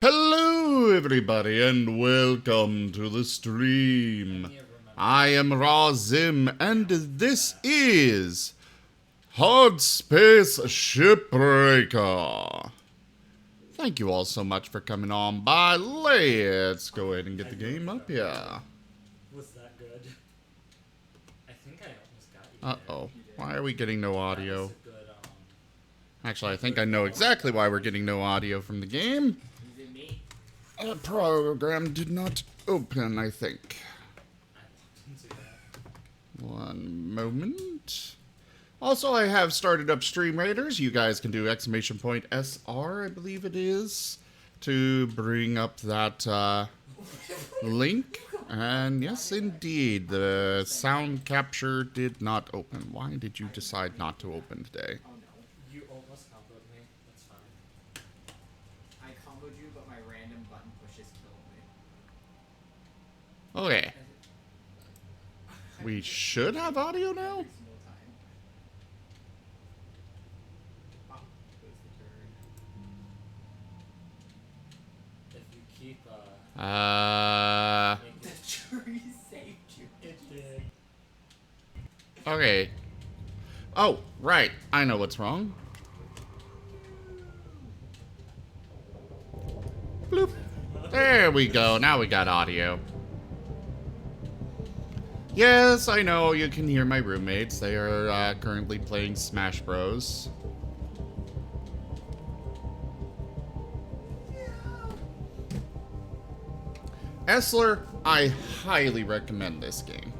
Hello everybody and welcome to the stream. I am Razim and this is Hardspace Shipbreaker. Thank you all so much for coming on by. Let's go ahead and get the game up here. Was that good? I think I almost got you. Uh-oh. Why are we getting no audio? That was a good, Actually, I think I know exactly why we're getting no audio from the game. Is it me? The program did not open, I think. I didn't see that. One moment. Also, I have started up Stream Raiders. You guys can do !SR, I believe it is, to bring up that link. And yes, indeed, the sound capture did not open. Why did you decide not to open today? Oh no. You almost comboed me. That's fine. I comboed you, but my random button pushes killed me. Okay. We should have audio now? Every single time. Oh, who's the turn? If you keep, Uh... The tree saved you. It did. Okay. Oh, right. I know what's wrong. Bloop. There we go. Now we got audio. Yes, I know you can hear my roommates. They are currently playing Smash Bros. Essler, I highly recommend this game.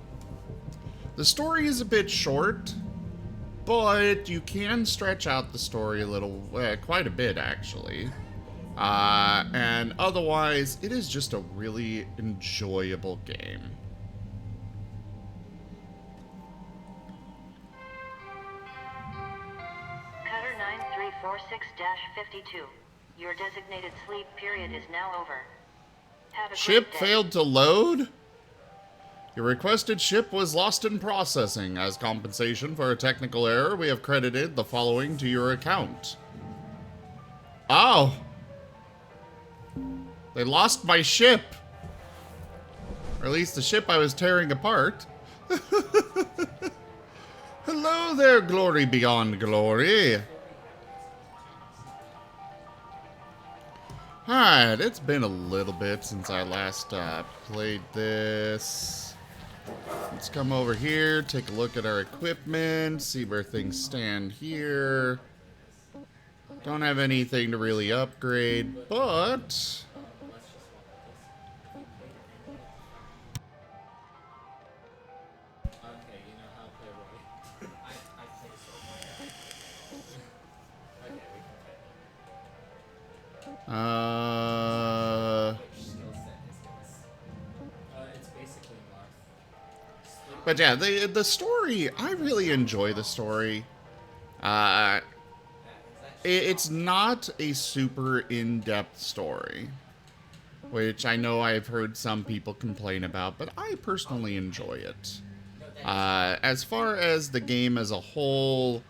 The story is a bit short, but you can stretch out the story a little, quite a bit actually. And otherwise, it is just a really enjoyable game. Cutter 9346-52. Your designated sleep period is now over. Have a great Ship day. failed to load? Your requested ship was lost in processing. As compensation for a technical error, we have credited the following to your account. Oh! They lost my ship! Or at least the ship I was tearing apart. Hello there, glory beyond glory. Alright, it's been a little bit since I last played this. Let's come over here, take a look at our equipment, see where things stand here. Don't have anything to really upgrade, but... Okay, you know how to play Roy. I think so. Okay, we can play. Which skill set is this? It's basically Marth. But yeah, the story, I really enjoy the story. It's not a super in-depth story, which I know I've heard some people complain about, but I personally enjoy it. As far as the game as a whole,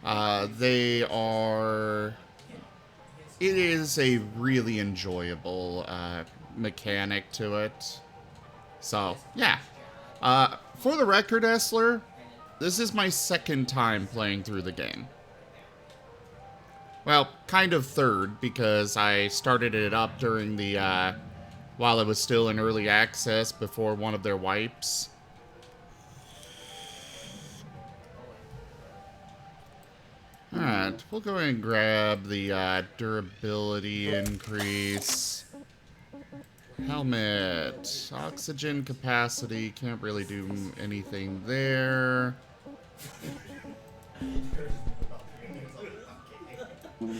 it is a really enjoyable mechanic to it. So, yeah. For the record, Essler, this is my second time playing through the game. Well, kind of third, because I started it up during the, while it was still in early access before one of their wipes. Alright, we'll go ahead and grab the durability increase. Helmet. Oxygen capacity. Can't really do anything there. We'll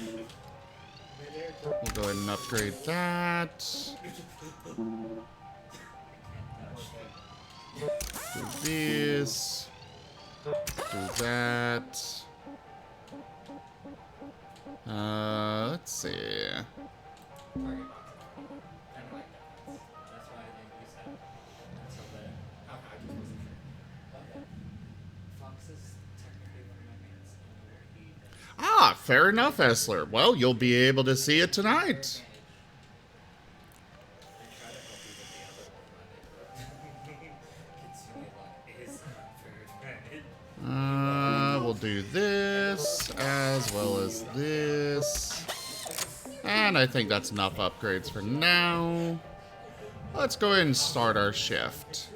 go ahead and upgrade that. Do this. Do that. Let's see. Target box. Kind of like that. That's why I didn't use that. Until the... Okay, I just wasn't sure. Okay. Fox is technically one of my mains. I don't know where he does. Ah, fair enough, Essler. Well, you'll be able to see it tonight. do this, as well as this. And I think that's enough upgrades for now. Let's go ahead and start our shift.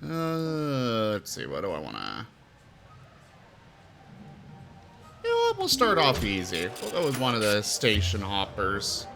Let's see, what do I want to... You know what, we'll start off easy. We'll go with one of the station hoppers.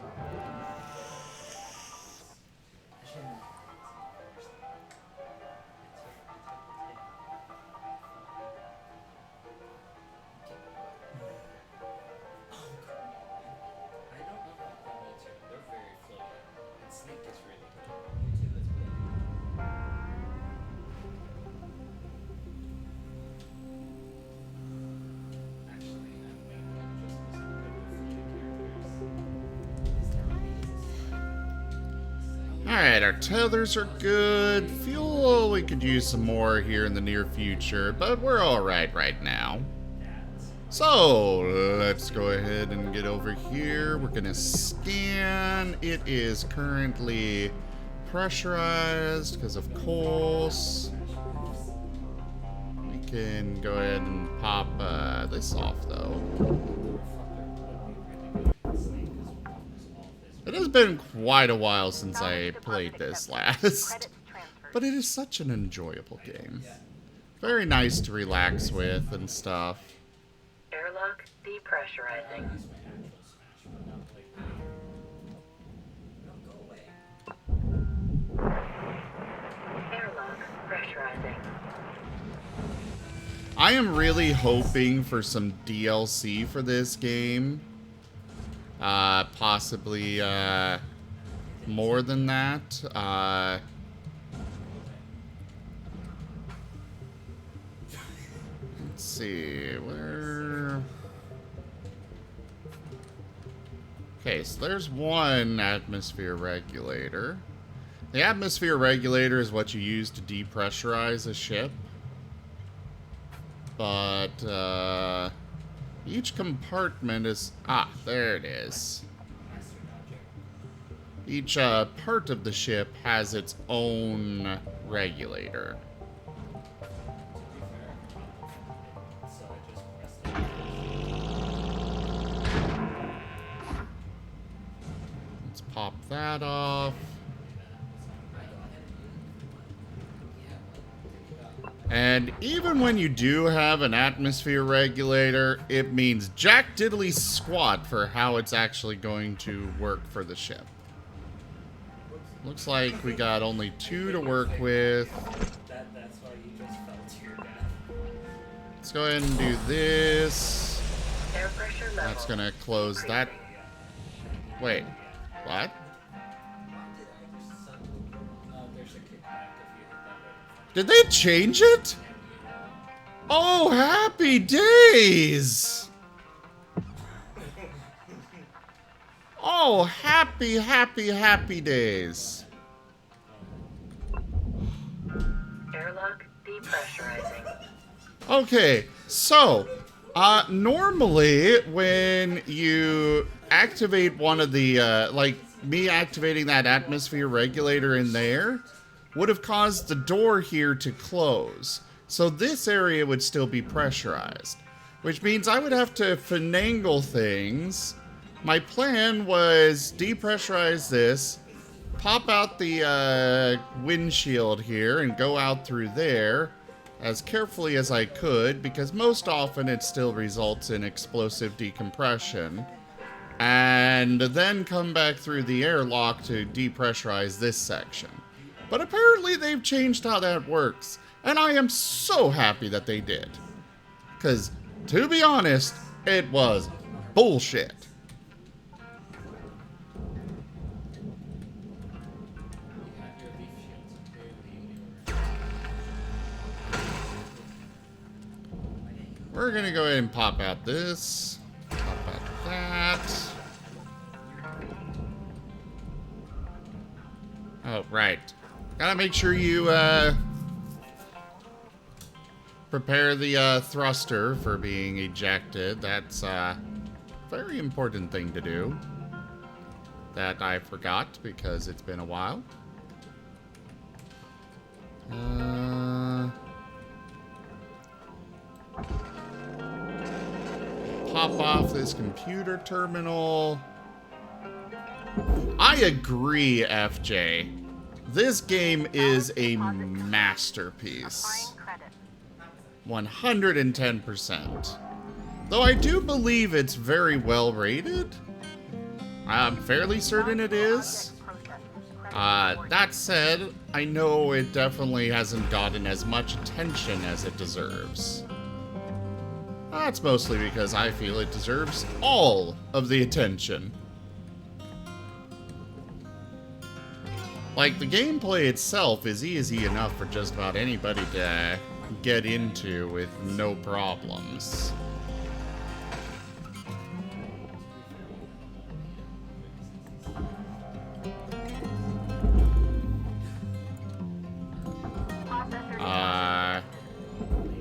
Alright, our tethers are good. Fuel, we could use some more here in the near future, but we're alright right now. So, let's go ahead and get over here. We're gonna scan. It is currently pressurized, because of course. We can go ahead and pop this off, though. It has been quite a while since I played this last, but it is such an enjoyable game. Very nice to relax with and stuff. Airlock depressurizing. Airlock pressurizing. I am really hoping for some DLC for this game. Possibly, more than that. Let's see, where... Okay, so there's one atmosphere regulator. The atmosphere regulator is what you use to depressurize a ship. But, each compartment is... Ah, there it is. Each part of the ship has its own regulator. Let's pop that off. And even when you do have an atmosphere regulator, it means jack diddly squat for how it's actually going to work for the ship. Looks like we got only 2 to work with. That's why you just fell to your death. Let's go ahead and do this. Air pressure level. That's gonna close that. Wait, what? There's a kickback if you hit that button. Did they change it? Oh, happy days! Oh, happy, happy, happy days. Airlock depressurizing. Okay, so, normally when you activate one of the, like me activating that atmosphere regulator in there, would have caused the door here to close. So this area would still be pressurized, which means I would have to finagle things. My plan was depressurize this, pop out the windshield here and go out through there as carefully as I could, because most often it still results in explosive decompression, and then come back through the airlock to depressurize this section. But apparently they've changed how that works, and I am so happy that they did. Because, to be honest, it was bullshit. We're gonna go ahead and pop out this, pop out that. Oh, right. Gotta make sure you, prepare the thruster for being ejected. That's a very important thing to do. That I forgot because it's been a while. Pop off this computer terminal. I agree, FJ. This game is a masterpiece. 110%. Though I do believe it's very well rated. I'm fairly certain it is. That said, I know it definitely hasn't gotten as much attention as it deserves. That's mostly because I feel it deserves all of the attention. Like, the gameplay itself is easy enough for just about anybody to get into with no problems.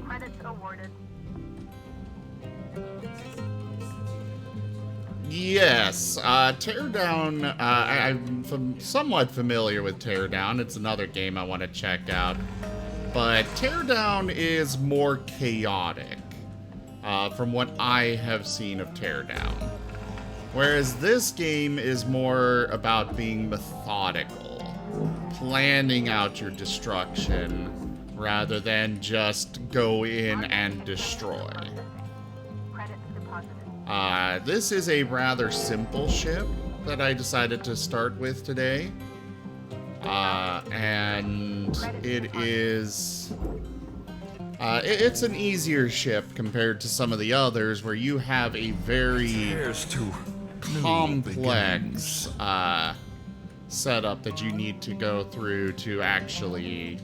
Credits awarded. Yes, Teardown, I'm somewhat familiar with Teardown. It's another game I want to check out. But Teardown is more chaotic, from what I have seen of Teardown. Whereas this game is more about being methodical, planning out your destruction, rather than just go in and destroy. Credits deposited. This is a rather simple ship that I decided to start with today. And it is... it's an easier ship compared to some of the others where you have a very complex setup that you need to go through to actually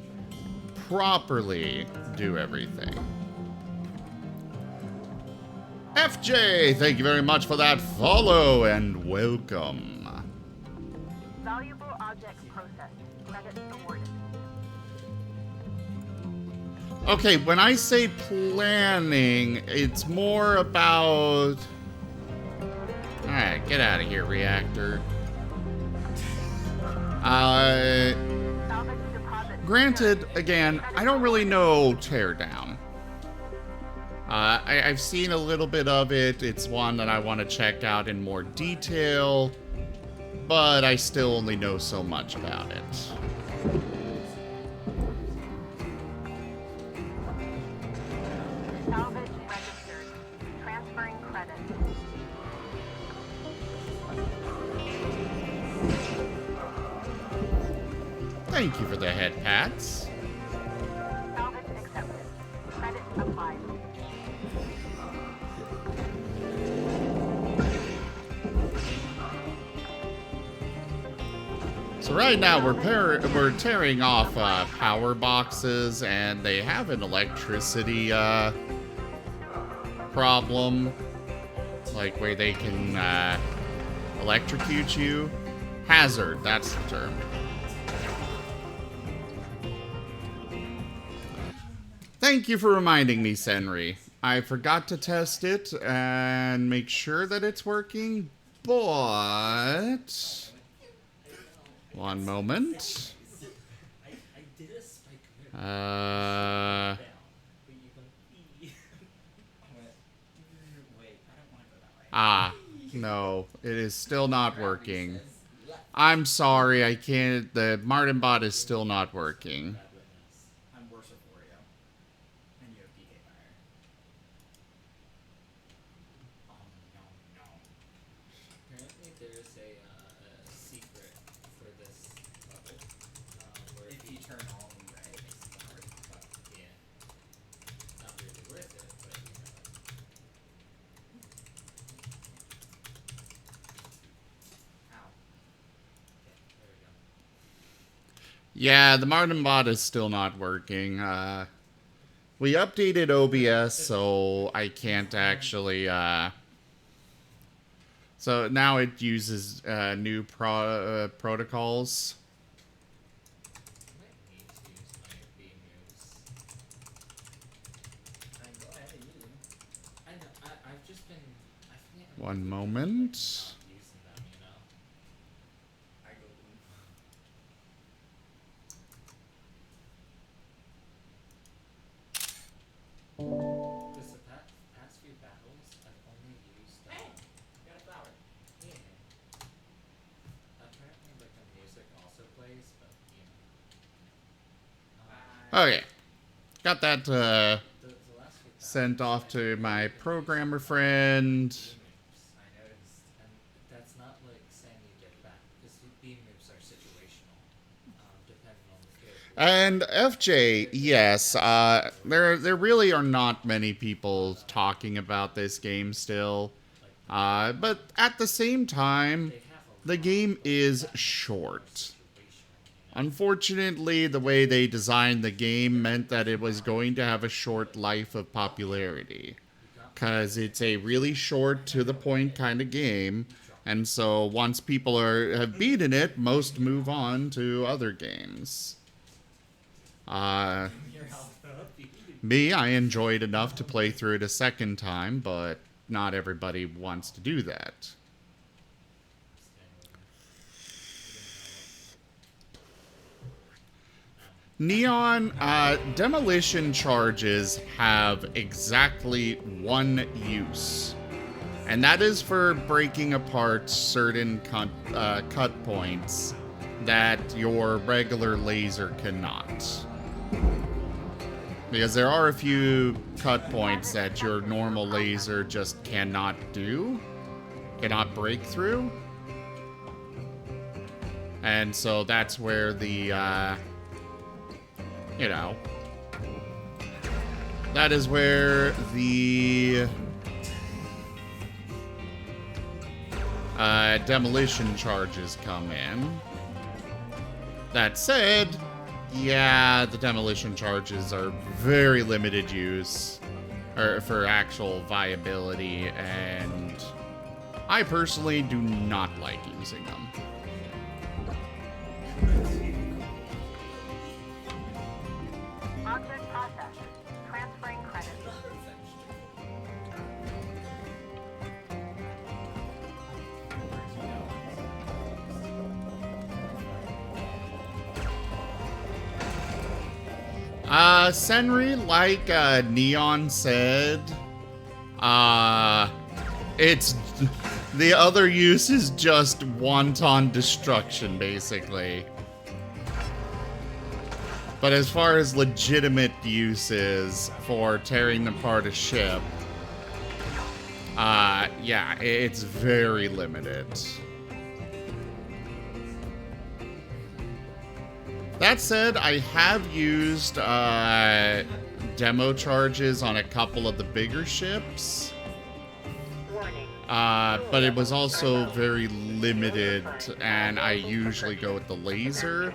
properly do everything. FJ, thank you very much for that follow and welcome. Valuable objects processed. Credits awarded. Okay, when I say planning, it's more about... Alright, get out of here, reactor. Salvage deposit. Granted, again, I don't really know Teardown. I've seen a little bit of it. It's one that I want to check out in more detail, but I still only know so much about it. Salvage registered. Transferring credits. Thank you for the head pats. Salvage accepted. Credits applied. So right now we're tearing off power boxes, and they have an electricity problem, like where they can electrocute you. Hazard, that's the term. Thank you for reminding me, Senri. I forgot to test it and make sure that it's working, but... One moment. No, it is still not working. I'm sorry, I can't. The Marten bot is still not working. I'm worse for you. And you have DK fire. No. Apparently there's a secret for this level. Where If you turn all of them red, it makes it hard. but yeah. It's not really worth it, but you know. Ow. Okay, there we go. Yeah, the Marten bot is still not working. We updated OBS, so I can't actually, so now it uses new protocols. I might need to use my beam moves. One moment. Using them, you know. I go boom. Because the past few battles, I've only used. Hey, got a flower. Yeah. Apparently, like the music also plays, but you know. Okay. Got that The last few sent battles, off to my programmer friend. I noticed, and that's not like saying you get back, because the beam moves are situational, depending on the character. And FJ, yes, there really are not many people talking about this game still. But at the same time, the game is short. Unfortunately, the way they designed the game meant that it was going to have a short life of popularity. Because it's a really short, to the point kind of game. And so once people have beaten it, most move on to other games. Me, I enjoyed enough to play through it a second time, but not everybody wants to do that. Neon, demolition charges have exactly one use. And that is for breaking apart certain cut points that your regular laser cannot. Because there are a few cut points that your normal laser just cannot break through. And so that's where the, that is where the demolition charges come in. That said, yeah, the demolition charges are very limited use for actual viability, and I personally do not like using them. Object processed. Transferring credit. Senri, like Neon said, it's the other use is just wanton destruction, basically. But as far as legitimate uses for tearing apart a ship, yeah, it's very limited. That said, I have used demo charges on a couple of the bigger ships. But it was also very limited, and I usually go with the laser.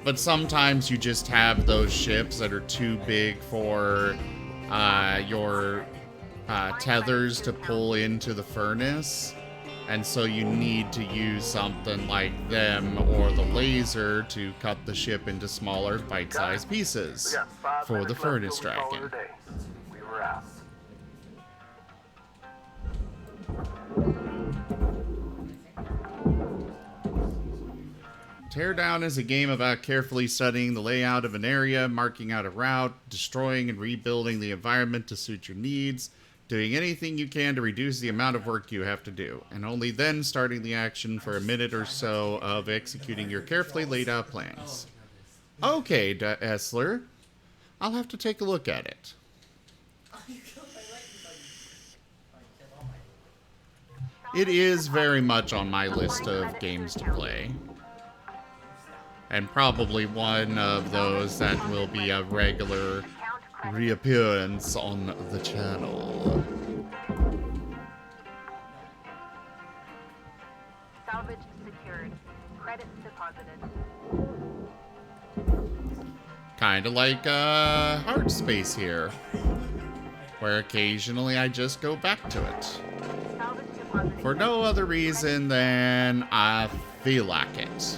But sometimes you just have those ships that are too big for your tethers to pull into the furnace. And so you need to use something like them or the laser to cut the ship into smaller bite-sized pieces for the furnace tracking. We were out. Teardown is a game about carefully studying the layout of an area, marking out a route, destroying and rebuilding the environment to suit your needs, doing anything you can to reduce the amount of work you have to do, and only then starting the action for a minute or so of executing your carefully laid out plans. Okay, Essler. I'll have to take a look at it. It is very much on my list of games to play. And probably one of those that will be a regular reappearance on the channel. Salvage secured. Credits deposited. Kinda like Hardspace here, where occasionally I just go back to it. Salvage deposited. For no other reason than I feel like it.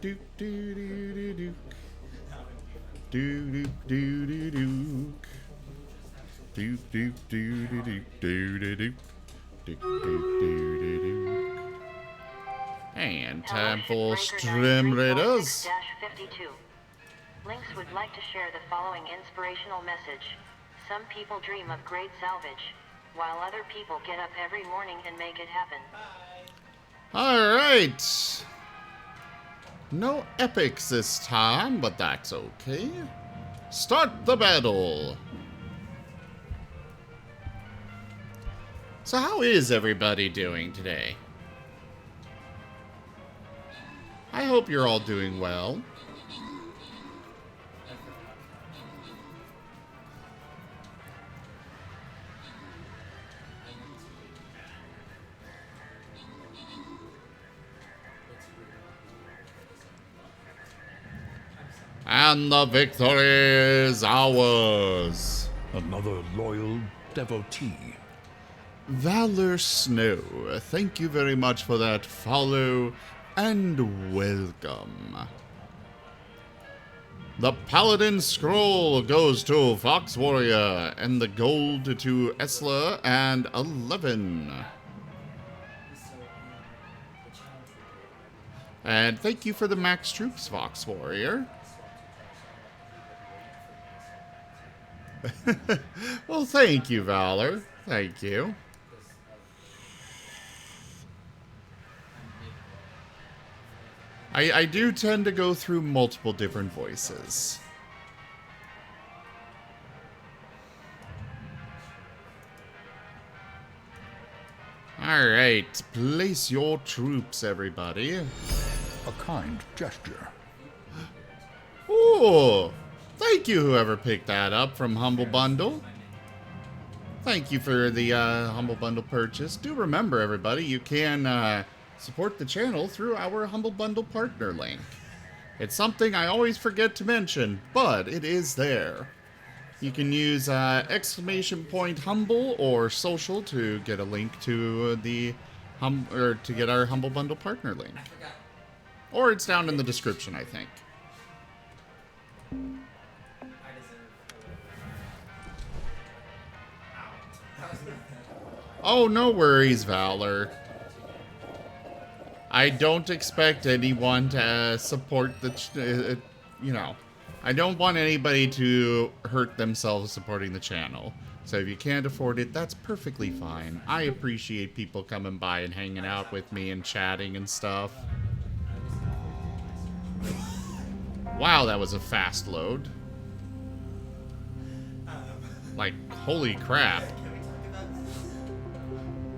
do do do do. Do do do do do. Do do do do do do do do. Do do do do. And time for Stream Raiders. 52. Lynx would like to share the following inspirational message. Some people dream of great salvage, while other people get up every morning and make it happen. Alright. No epics this time, but that's okay. Start the battle. So how is everybody doing today? I hope you're all doing well. And the victory is ours. Another loyal devotee. Valor Snow, thank you very much for that follow and welcome. The Paladin Scroll goes to Fox Warrior, and the gold to Esla and 11. And thank you for the max troops, Fox Warrior. Well, thank you, Valor. Thank you. I do tend to go through multiple different voices. Alright, place your troops, everybody. A kind gesture. Ooh! Thank you, whoever picked that up from Humble Bundle. Thank you for the Humble Bundle purchase. Do remember, everybody, you can support the channel through our Humble Bundle partner link. It's something I always forget to mention, but it is there. You can use !humble or social to get a link to the to get our Humble Bundle partner link. Or it's down in the description, I think. Oh, no worries, Valor. I don't expect anyone to support the, you know, I don't want anybody to hurt themselves supporting the channel. So if you can't afford it, that's perfectly fine. I appreciate people coming by and hanging out with me and chatting and stuff. Wow, that was a fast load. Like, holy crap.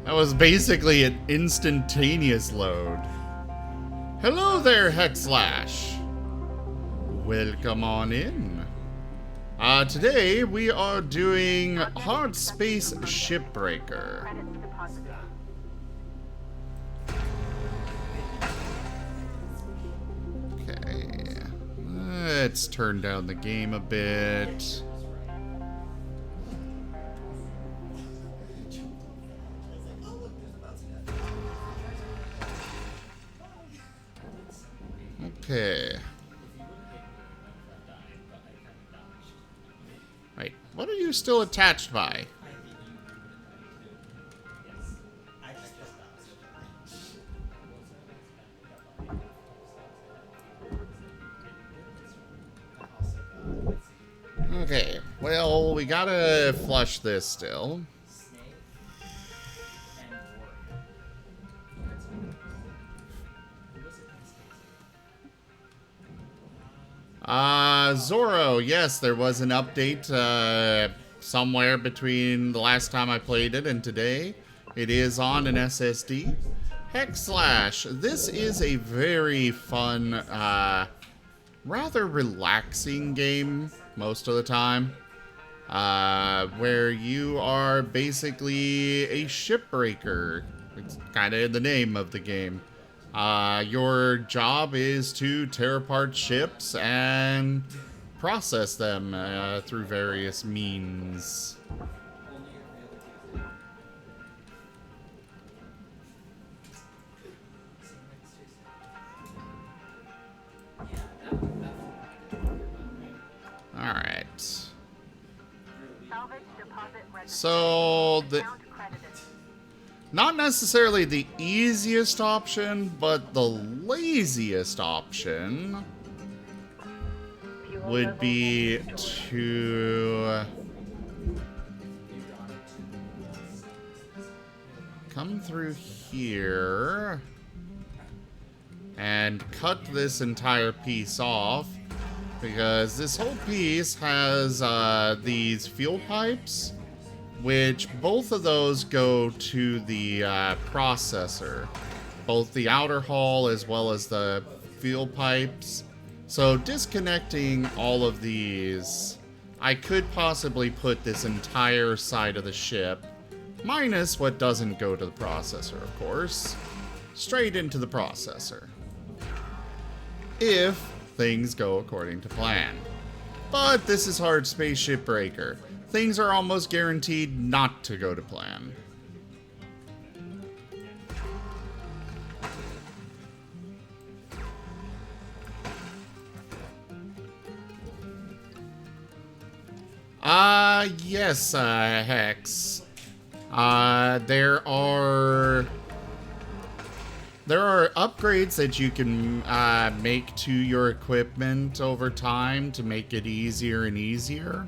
That was basically an instantaneous load. Hello there, Hexlash. Welcome on in. Today we are doing Hardspace Shipbreaker. Credits deposited. Okay. Let's turn down the game a bit. Okay. Wait, what are you still attached by? Okay, well, we gotta flush this still. Zorro, yes, there was an update somewhere between the last time I played it and today. It is on an SSD. Hexlash, this is a very fun, rather relaxing game most of the time. Where you are basically a shipbreaker. It's kind of the name of the game. Your job is to tear apart ships and process them through various means. So, not necessarily the easiest option, but the laziest option would be to come through here and cut this entire piece off, because this whole piece has these fuel pipes, which both of those go to the processor, both the outer hull as well as the fuel pipes. So disconnecting all of these, I could possibly put this entire side of the ship, minus what doesn't go to the processor, of course, straight into the processor, if things go according to plan. But this is Hardspace Shipbreaker. Things are almost guaranteed not to go to plan. Yes, Hex. There are upgrades that you can make to your equipment over time to make it easier and easier.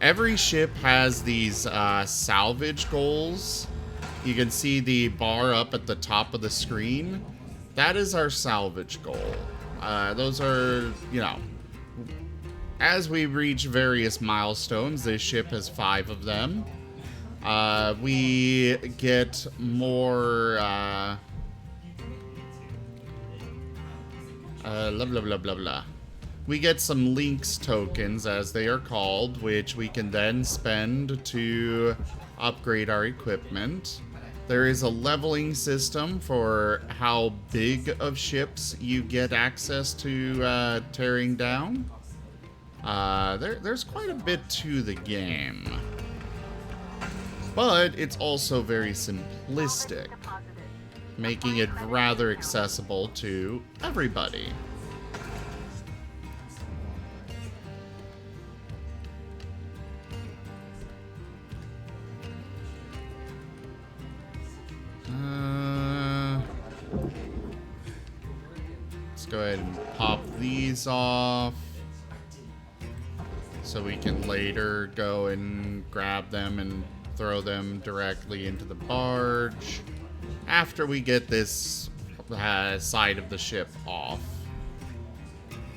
Every ship has these salvage goals. You can see the bar up at the top of the screen. That is our salvage goal. Those are, you know, as we reach various milestones, this ship has 5 of them. We get more, blah, blah, blah, blah, blah. We get some links tokens, as they are called, which we can then spend to upgrade our equipment. There is a leveling system for how big of ships you get access to tearing down. There's quite a bit to the game. But it's also very simplistic, making it rather accessible to everybody. Let's go ahead and pop these off so we can later go and grab them and throw them directly into the barge after we get this side of the ship off.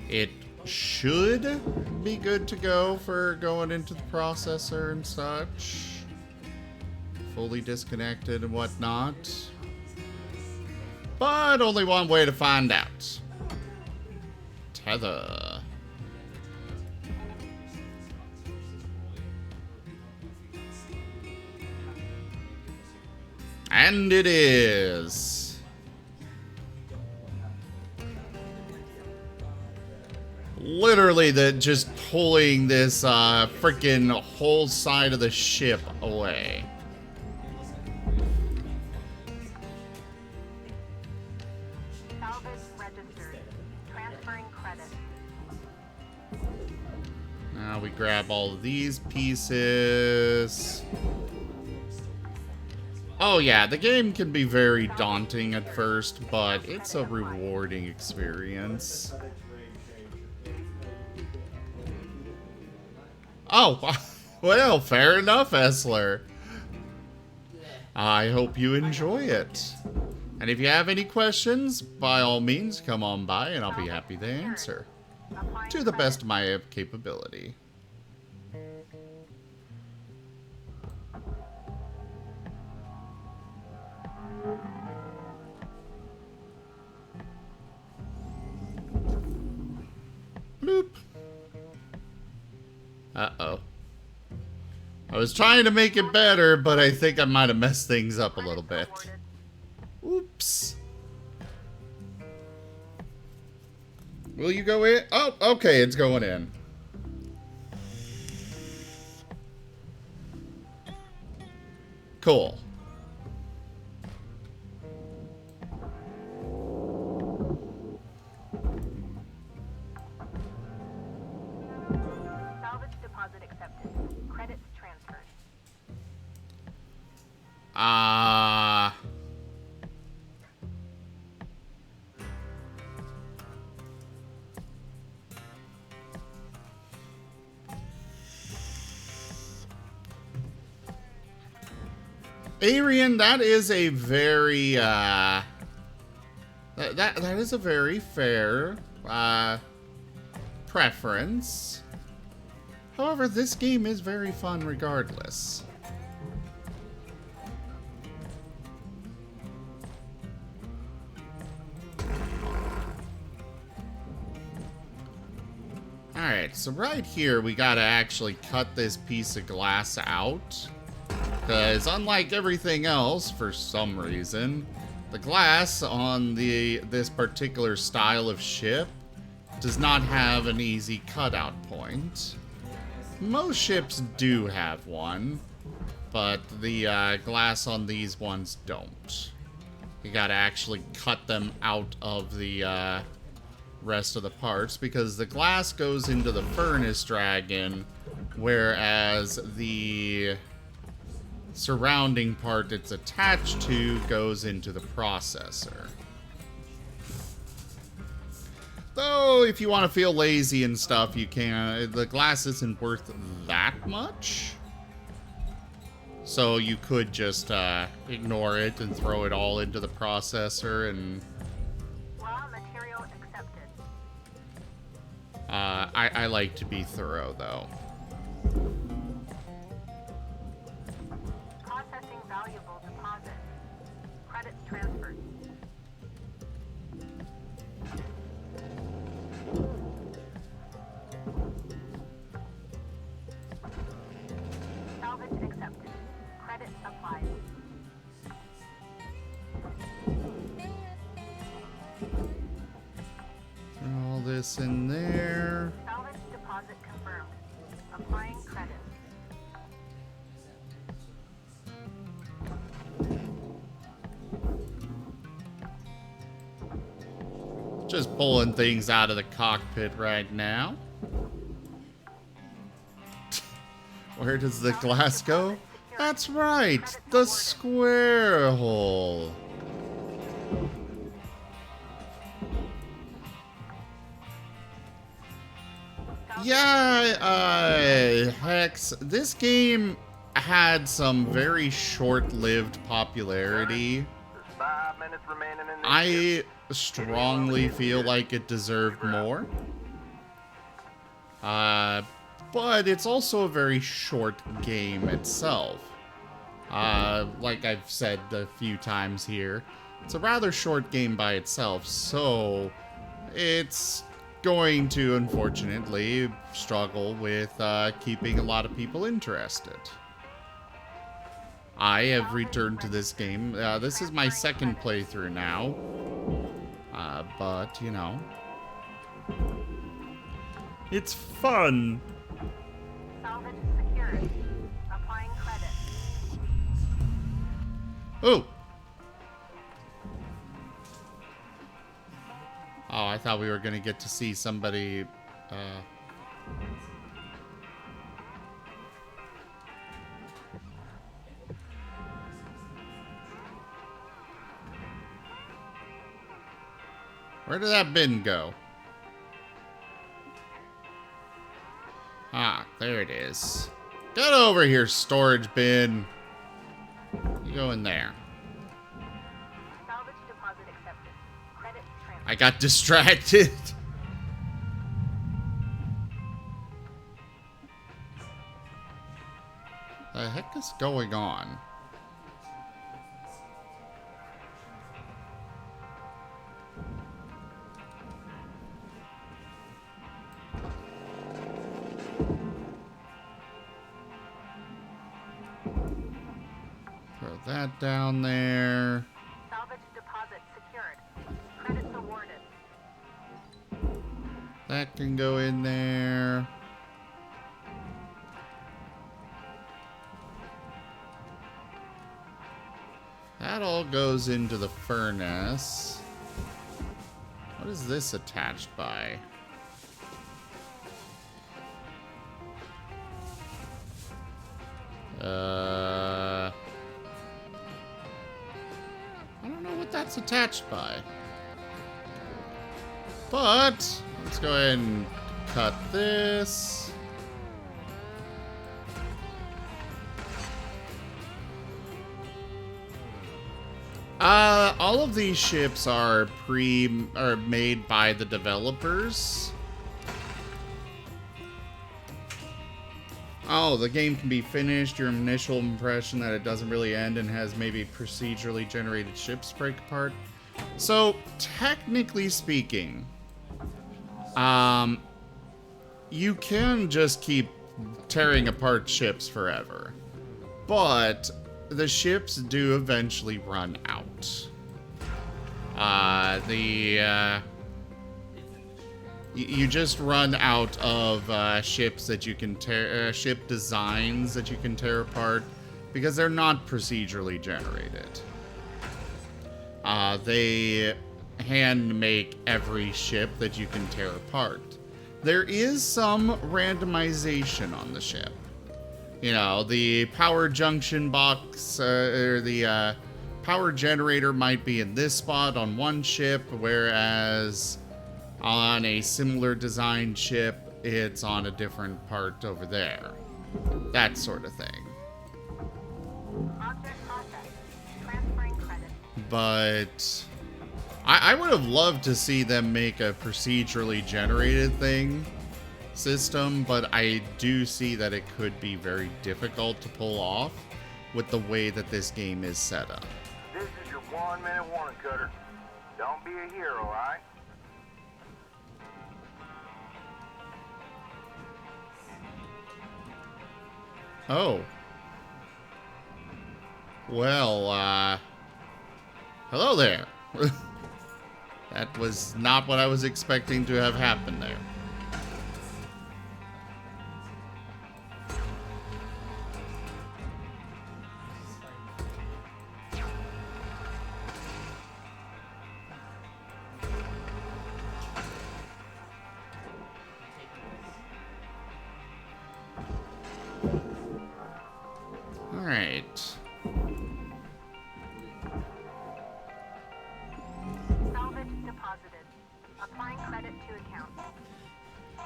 It should be good to go for going into the processor and such. Fully disconnected and whatnot. But only one way to find out. Tether. And it is. Literally just pulling this freaking whole side of the ship away. Salvage registered. Transferring credit. Now we grab all of these pieces. Oh yeah, the game can be very daunting at first, but it's a rewarding experience. Oh, well, fair enough, Essler. I hope you enjoy it. And if you have any questions, by all means, come on by and I'll be happy to answer. To the best of my capability. Bloop. Uh-oh. I was trying to make it better, but I think I might have messed things up a little bit. Oops. Will you go in? Oh, okay, it's going in. Cool. Arian, that is a very, that is a very fair, preference. However, this game is very fun regardless. Alright, so right here we gotta actually cut this piece of glass out. Because unlike everything else, for some reason, the glass on this particular style of ship does not have an easy cutout point. Most ships do have one, but the glass on these ones don't. You gotta actually cut them out of the rest of the parts, because the glass goes into the furnace dragon, whereas the surrounding part it's attached to goes into the processor. Though, if you want to feel lazy and stuff, you can. The glass isn't worth that much. So you could just ignore it and throw it all into the processor and... Raw material accepted. I like to be thorough, though. Processing valuable deposit. Credits transferred. Salvage accepted. Credit applied. Throw all this in there. Salvage deposit confirmed. Applying credit. Just pulling things out of the cockpit right now. Where does the glass go? That's right, the square hole. Yeah, Hex, this game had some very short-lived popularity. There's 5 minutes remaining in this I ship. strongly feel like it deserved more. But it's also a very short game itself. Like I've said a few times here, it's a rather short game by itself, so it's going to, unfortunately, struggle with keeping a lot of people interested. I have returned to this game. This is my second playthrough now. But, you know, it's fun. Salvage secured. Applying credit. Oh! Oh, I thought we were gonna get to see somebody, Where did that bin go? Ah, there it is. Get over here, storage bin. You go in there. Salvage deposit accepted. Credit transferred. I got distracted. The heck is going on? Throw that down there. Salvage deposit secured. Credits awarded. That can go in there. That all goes into the furnace. What is this attached by? I don't know what that's attached by. But let's go ahead and cut this. All of these ships are made by the developers. Oh, the game can be finished. Your initial impression that it doesn't really end and has maybe procedurally generated ships break apart. So, technically speaking, you can just keep tearing apart ships forever. But the ships do eventually run out. You just run out of ships that you can tear, ship designs that you can tear apart, because they're not procedurally generated. They hand make every ship that you can tear apart. There is some randomization on the ship. You know, the power junction box, or the power generator might be in this spot on one ship, whereas on a similar design ship, it's on a different part over there. That sort of thing. Object processed. Transferring credit. But I would have loved to see them make a procedurally generated system, but I do see that it could be very difficult to pull off with the way that this game is set up. This is your 1-minute warning, Cutter. Don't be a hero, alright? Oh. Well, hello there. That was not what I was expecting to have happened there. Alright. Salvage deposited. Applying credit to account.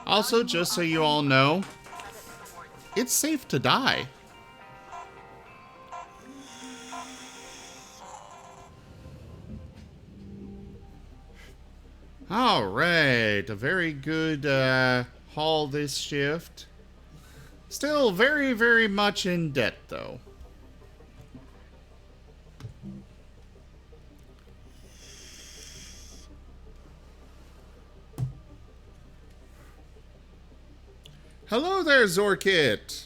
Also, just so you all know, Credit awarded. it's safe to die. Alright, a very good haul this shift. Still very, very much in debt, though. Hello there, Zorkit.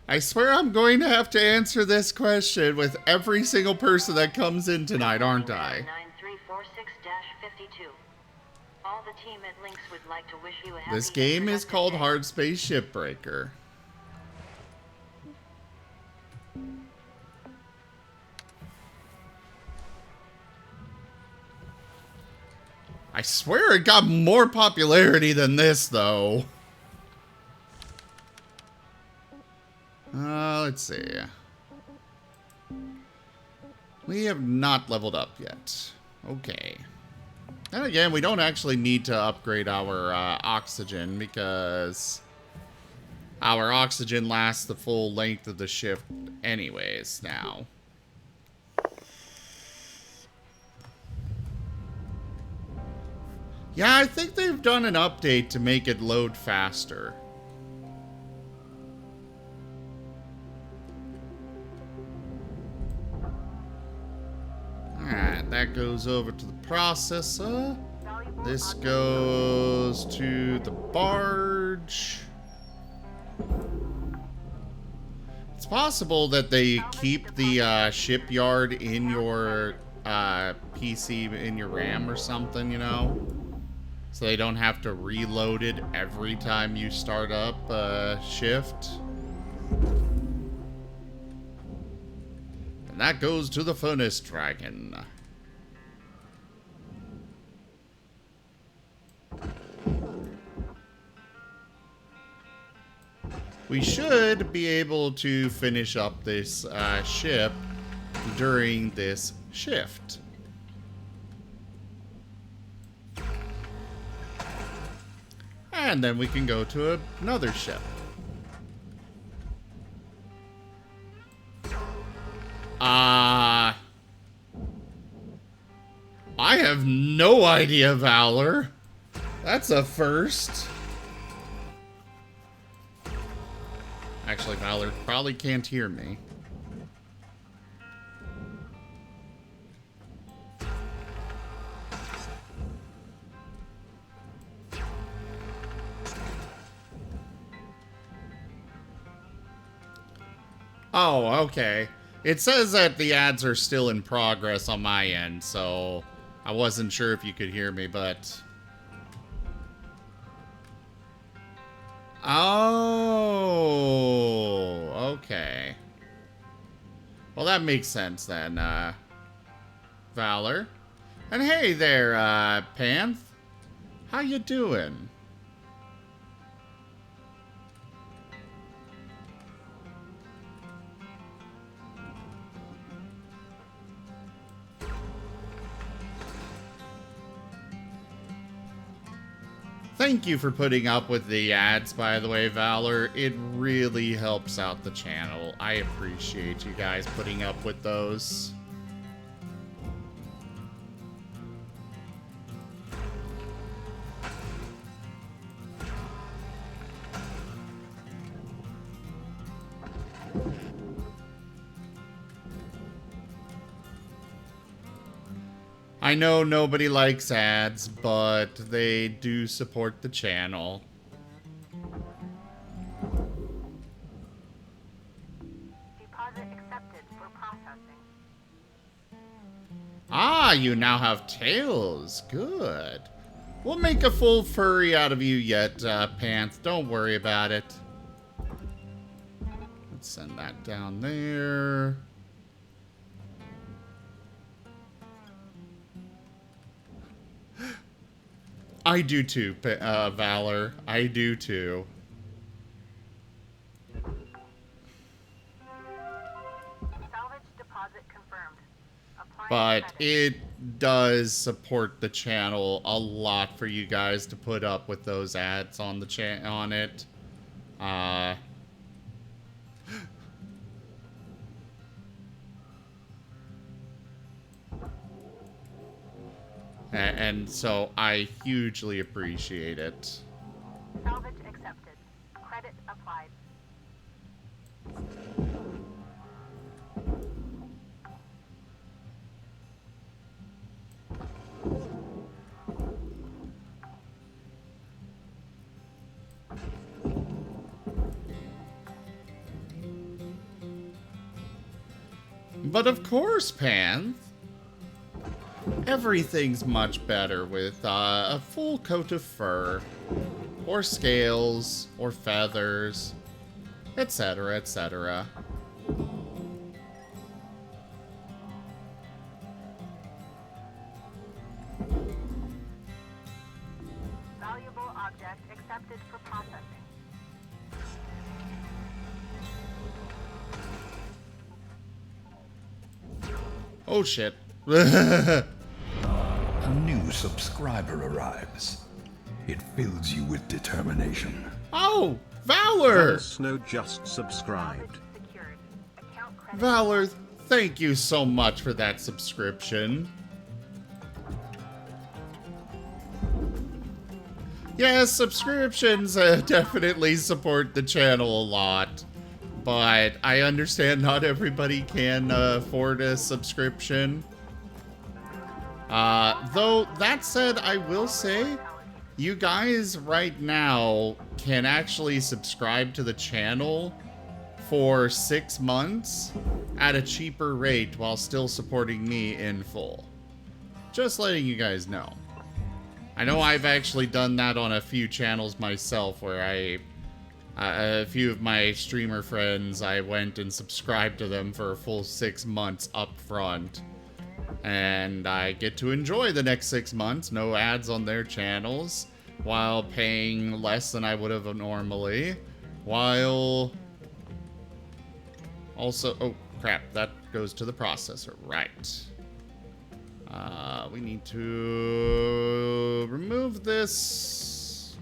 I swear I'm going to have to answer this question with every single person that comes in tonight, aren't I? 9346-52. All the team at Lynx would like to wish you a happy This game is productive called day. Hardspace Shipbreaker. I swear it got more popularity than this, though. Let's see. We have not leveled up yet. Okay. And again, we don't actually need to upgrade our oxygen, because our oxygen lasts the full length of the shift anyways now. Yeah, I think they've done an update to make it load faster. Alright, that goes over to the processor. Valuable This object goes to the barge. It's possible that they keep the shipyard in your PC, in your RAM or something, you know? So they don't have to reload it every time you start up shift. And that goes to the Furnace Dragon. We should be able to finish up this ship during this shift. And then we can go to another ship. I have no idea, Valor. That's a first. Actually, Valor probably can't hear me. Oh, okay. It says that the ads are still in progress on my end, so I wasn't sure if you could hear me, but... Oh, okay. Well, that makes sense then, Valor. And hey there, Panth. How you doing? Thank you for putting up with the ads, by the way, Valor. It really helps out the channel. I appreciate you guys putting up with those. I know nobody likes ads, but they do support the channel. Deposit accepted for processing. Ah, you now have tails. Good. We'll make a full furry out of you yet, Panth. Don't worry about it. Let's send that down there. I do too, Valor. I do too. Salvage deposit confirmed. Applying But credit. it does support the channel a lot for you guys to put up with those ads on the on it. And so I hugely appreciate it. Salvage accepted. Credit applied. But of course, Panth. Everything's much better with a full coat of fur, or scales, or feathers, etc., etc. Valuable object accepted for processing. Oh shit. A new subscriber arrives. It fills you with determination. Oh, Valor! Snow just subscribed. Salvage secured. Account credit. Valor, thank you so much for that subscription. Yes, subscriptions definitely support the channel a lot. But I understand not everybody can afford a subscription. Though, that said, I will say, you guys right now can actually subscribe to the channel for 6 months at a cheaper rate while still supporting me in full. Just letting you guys know. I know I've actually done that on a few channels myself where a few of my streamer friends, I went and subscribed to them for a full 6 months up front. And I get to enjoy the next 6 months, no ads on their channels, while paying less than I would have normally, while also, oh crap, that goes to the processor, right. We need to remove this.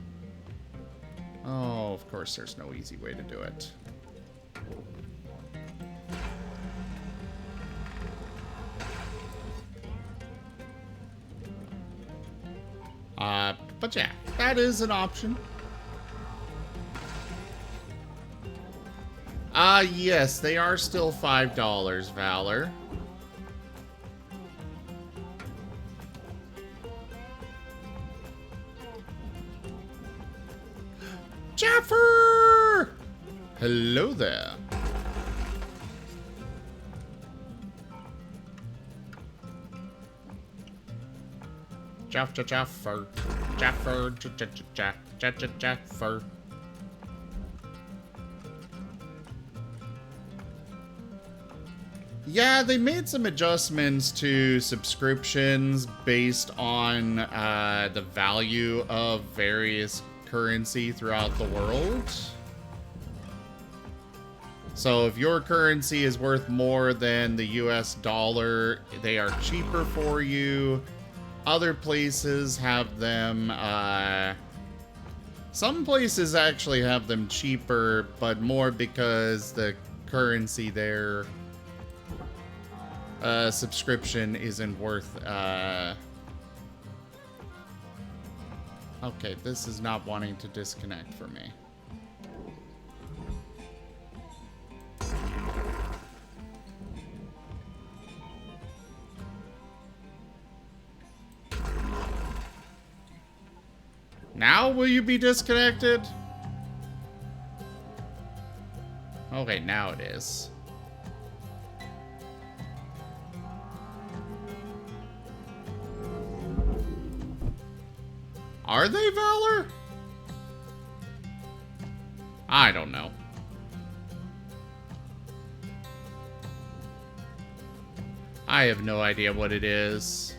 Oh, of course there's no easy way to do it. But yeah, that is an option. Yes, they are still $5, Valor. Jaffer! Hello there. Jaffer. Jaffer. Yeah, they made some adjustments to subscriptions based on the value of various currency throughout the world. So if your currency is worth more than the US dollar, they are cheaper for you. Other places have them, some places actually have them cheaper, but more because the currency there, subscription isn't worth, okay, this is not wanting to disconnect for me. Now will you be disconnected? Okay, now it is. Are they Valor? I don't know. I have no idea what it is.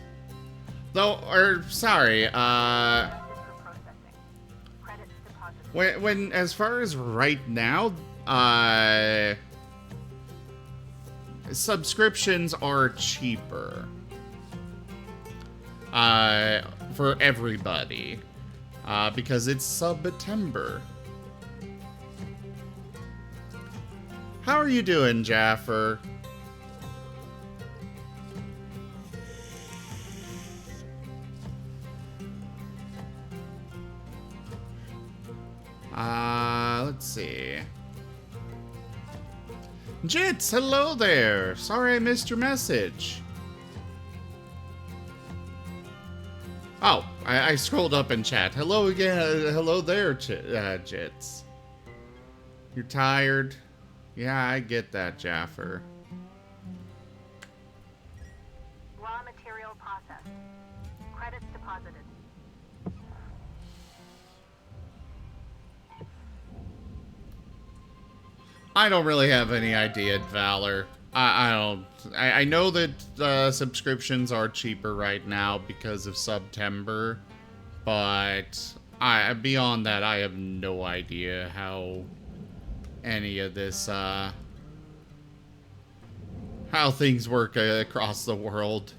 Though, or, sorry, when as far as right now, subscriptions are cheaper. For everybody. Because it's September. How are you doing, Jaffer? Let's see. Jits, hello there. Sorry I missed your message. Oh, I scrolled up in chat. Hello again. Hello there, Jits. You're tired? Yeah, I get that, Jaffer. Raw material processed. Credits deposited. I don't really have any idea, Valor. I know that subscriptions are cheaper right now because of September, but beyond that, I have no idea how any of this, how things work across the world.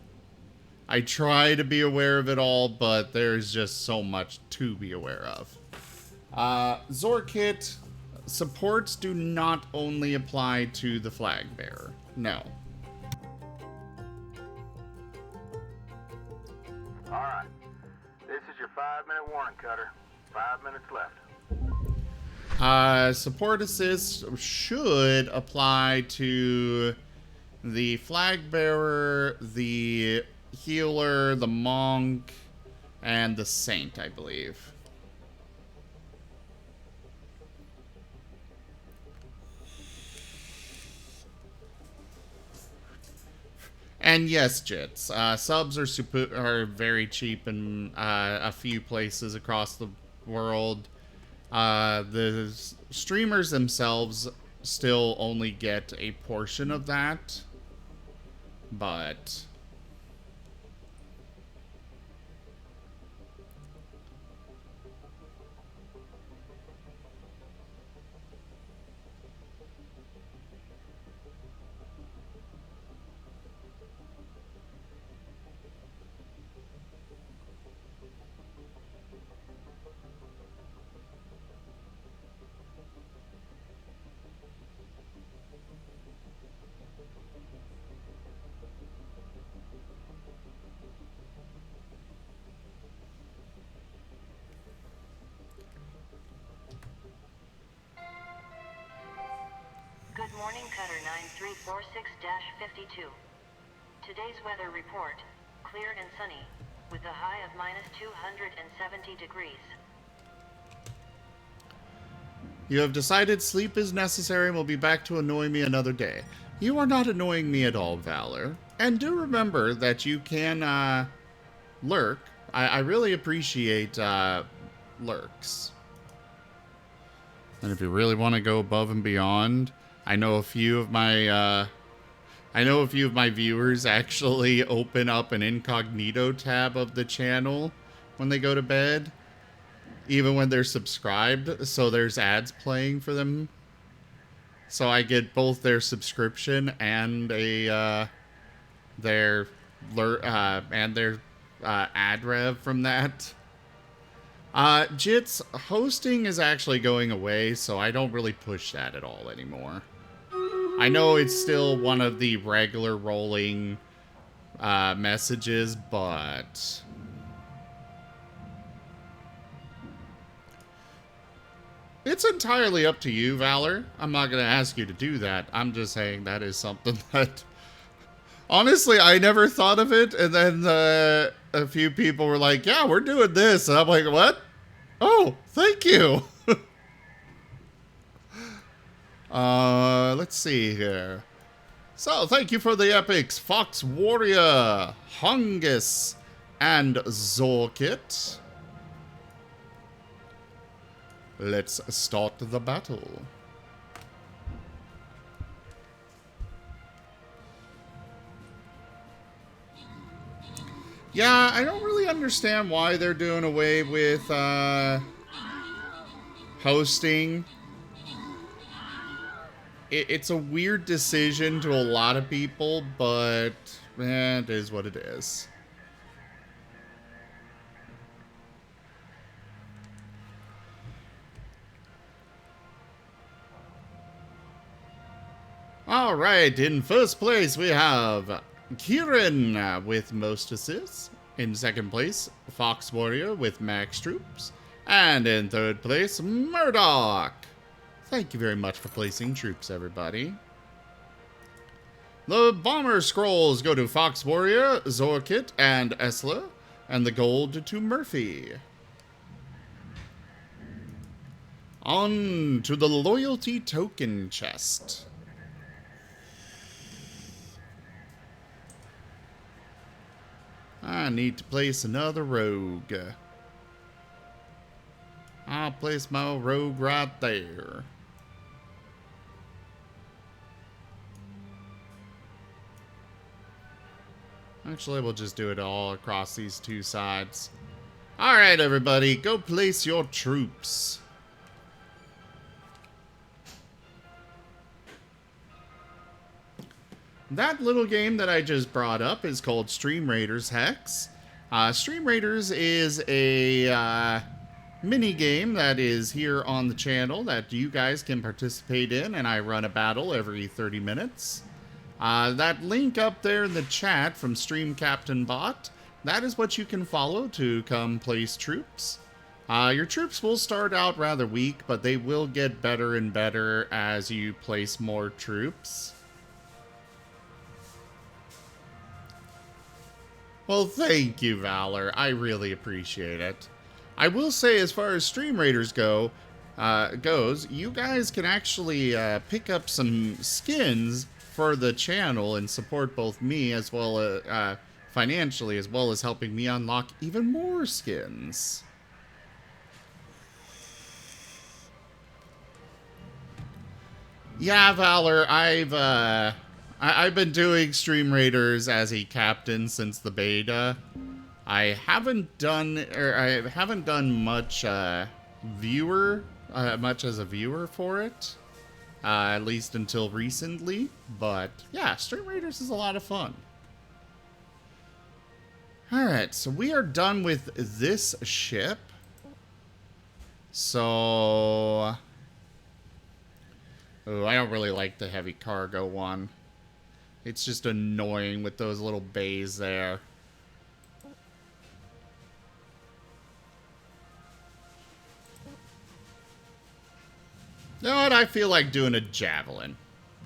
I try to be aware of it all, but there's just so much to be aware of. Zorkit, supports do not only apply to the flag bearer. No. Alright. This is your 5-minute warning, Cutter. 5 minutes left. Support assist should apply to the flag bearer, the healer, the monk, and the saint, I believe. And yes, Jits, subs are very cheap in a few places across the world. The streamers themselves still only get a portion of that, but morning, Cutter 9346-52. Today's weather report, clear and sunny, with a high of -270 degrees. You have decided sleep is necessary and will be back to annoy me another day. You are not annoying me at all, Valor. And do remember that you can, lurk. I really appreciate, lurks. And if you really want to go above and beyond, I know a few of my viewers actually open up an incognito tab of the channel when they go to bed, even when they're subscribed, so there's ads playing for them. So I get both their subscription and their ad rev from that. Jits, hosting is actually going away, so I don't really push that at all anymore. I know it's still one of the regular rolling messages, but it's entirely up to you, Valor. I'm not going to ask you to do that. I'm just saying that is something that, honestly, I never thought of it, and then a few people were like, yeah, we're doing this, and I'm like, what? Oh, thank you. Let's see here. So, thank you for the epics, Fox Warrior, Hungus, and Zorkit. Let's start the battle. Yeah, I don't really understand why they're doing away with hosting. It's a weird decision to a lot of people, but it is what it is. All right, in first place we have Kieran with most assists. In second place, Fox Warrior with max troops. And in third place, Murdoch. Thank you very much for placing troops, everybody. The bomber scrolls go to Fox Warrior, Zorkit, and Esla, and the gold to Murphy. On to the loyalty token chest. I need to place another rogue. I'll place my rogue right there. Actually, we'll just do it all across these two sides. Alright, everybody, go place your troops. That little game that I just brought up is called Stream Raiders Hex. Stream Raiders is a mini game that is here on the channel that you guys can participate in, and I run a battle every 30 minutes. That link up there in the chat from Stream Captain Bot, that is what you can follow to come place troops. Your troops will start out rather weak, but they will get better and better as you place more troops. Well, thank you, Valor. I really appreciate it. I will say, as far as Stream Raiders goes, you guys can actually pick up some skins for the channel and support both me as well as financially, as well as helping me unlock even more skins. Yeah, Valor, I've been doing Stream Raiders as a captain since the beta. I haven't done much much as a viewer for it, at least until recently. But yeah, Stream Raiders is a lot of fun. All right, so we are done with this ship. So, oh, I don't really like the heavy cargo one. It's just annoying with those little bays there. You know what? I feel like doing a javelin.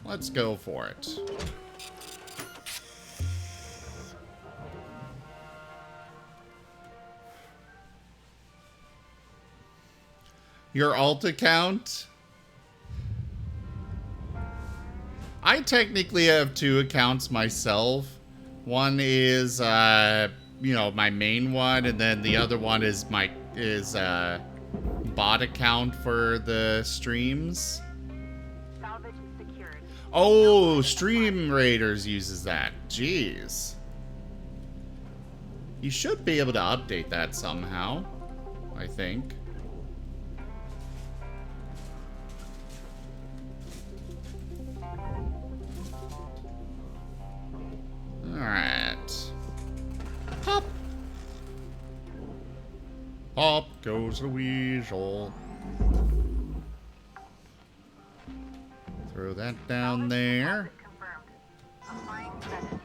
Let's go for it. Your alt account? I technically have 2 accounts myself. One is, you know, my main one, and then the other one is my bot account for the streams. Salvage is secured. Oh, Stream Raiders uses that. Jeez. You should be able to update that somehow, I think. Alright. Pop! Pop goes the weasel. Throw that down there. Confirmed. Applying credit.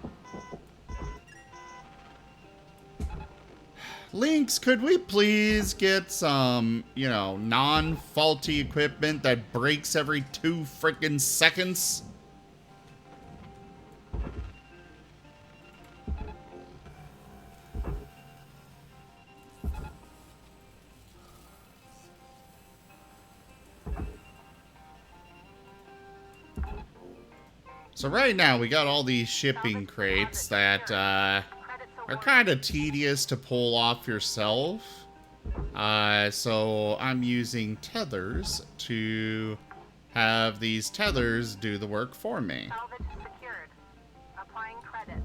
Lynx, could we please get some, you know, non-faulty equipment that breaks every 2 freaking seconds? So right now we got all these shipping crates that are kind of tedious to pull off yourself. So I'm using tethers to have these tethers do the work for me. Salvage secured. Applying credit.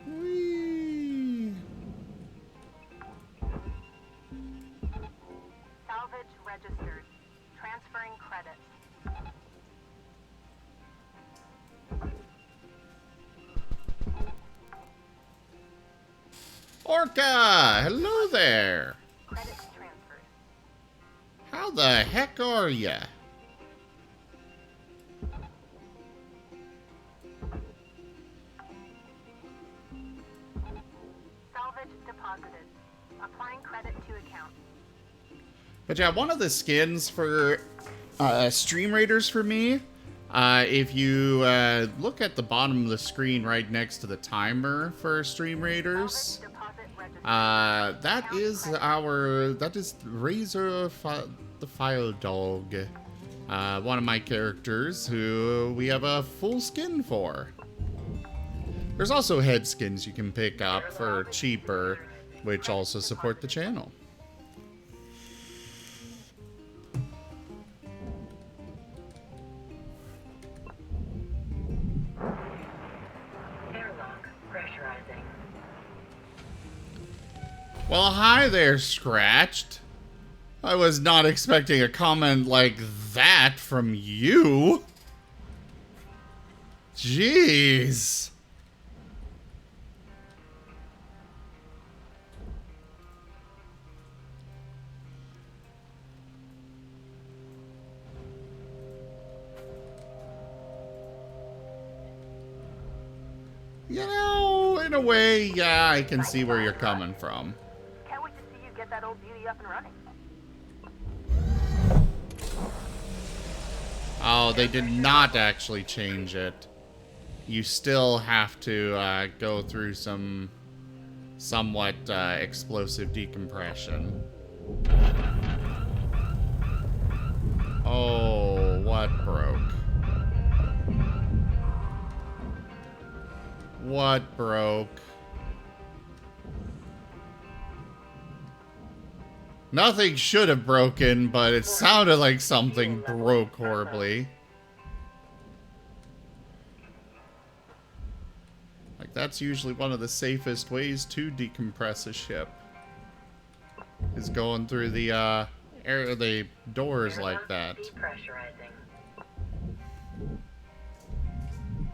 Whee! Salvage registered. Transferring credit. Orca! Hello there! Credits transferred. How the heck are ya? Salvage deposited. Applying credit to account. But yeah, one of the skins for Stream Raiders for me, if you look at the bottom of the screen right next to the timer for Stream Raiders, that is Razor the File Dog, one of my characters who we have a full skin for. There's also head skins you can pick up for cheaper, which also support the channel. Airlock pressurizing. Well, hi there, Scratched. I was not expecting a comment like that from you. Jeez. You know, in a way, yeah, I can see where you're coming from. Can't wait to see you get that old beauty up and running. Oh, they did not actually change it. You still have to go through some somewhat explosive decompression. Oh, what broke? What broke? Nothing should have broken, but it sounded like something broke horribly. Like, that's usually one of the safest ways to decompress a ship. Is going through the the doors like that. Depressurizing.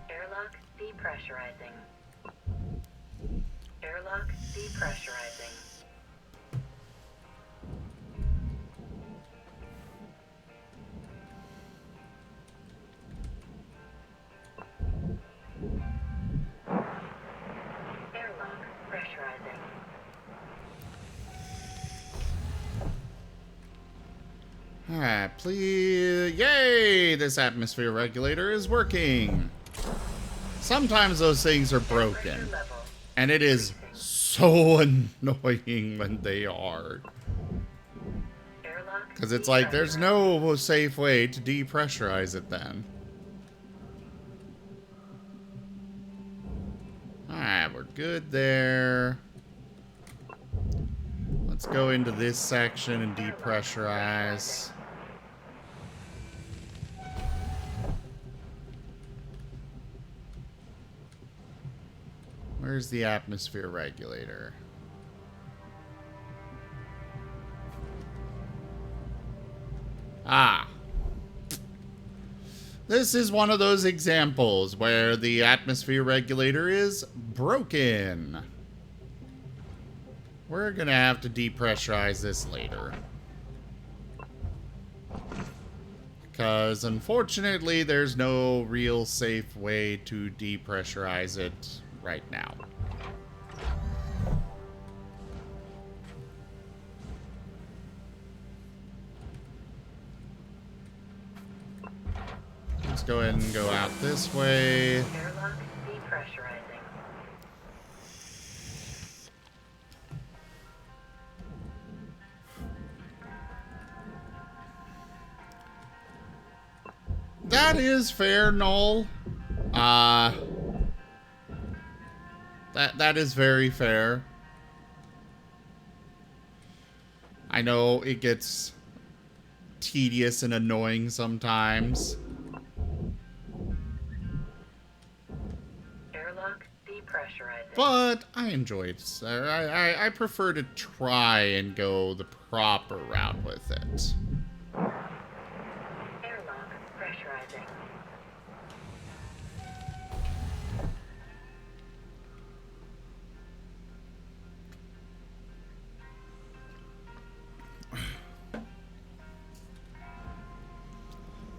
Airlock depressurizing. Airlock depressurizing. Airlock pressurizing. Alright, please. Yay! This atmosphere regulator is working. Sometimes those things are broken. And it is so annoying when they are. Because it's like, there's no safe way to depressurize it then. Alright, we're good there. Let's go into this section and depressurize. Where's the atmosphere regulator? Ah. This is one of those examples where the atmosphere regulator is broken. We're gonna have to depressurize this later. Because unfortunately, there's no real safe way to depressurize it right now. Let's go ahead and go out this way. Airlock depressurizing. That is fair, Null. That is very fair. I know it gets tedious and annoying sometimes. Airlock depressurizing. But I enjoy it. I prefer to try and go the proper route with it. Airlock pressurizing.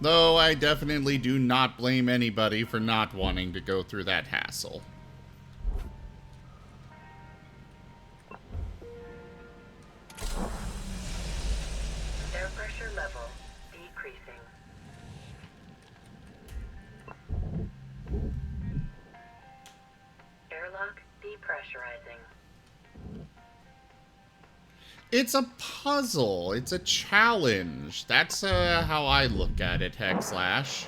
Though I definitely do not blame anybody for not wanting to go through that hassle. Air pressure level decreasing. Airlock depressurizing. It's a puzzle. It's a challenge. That's how I look at it, Hexlash.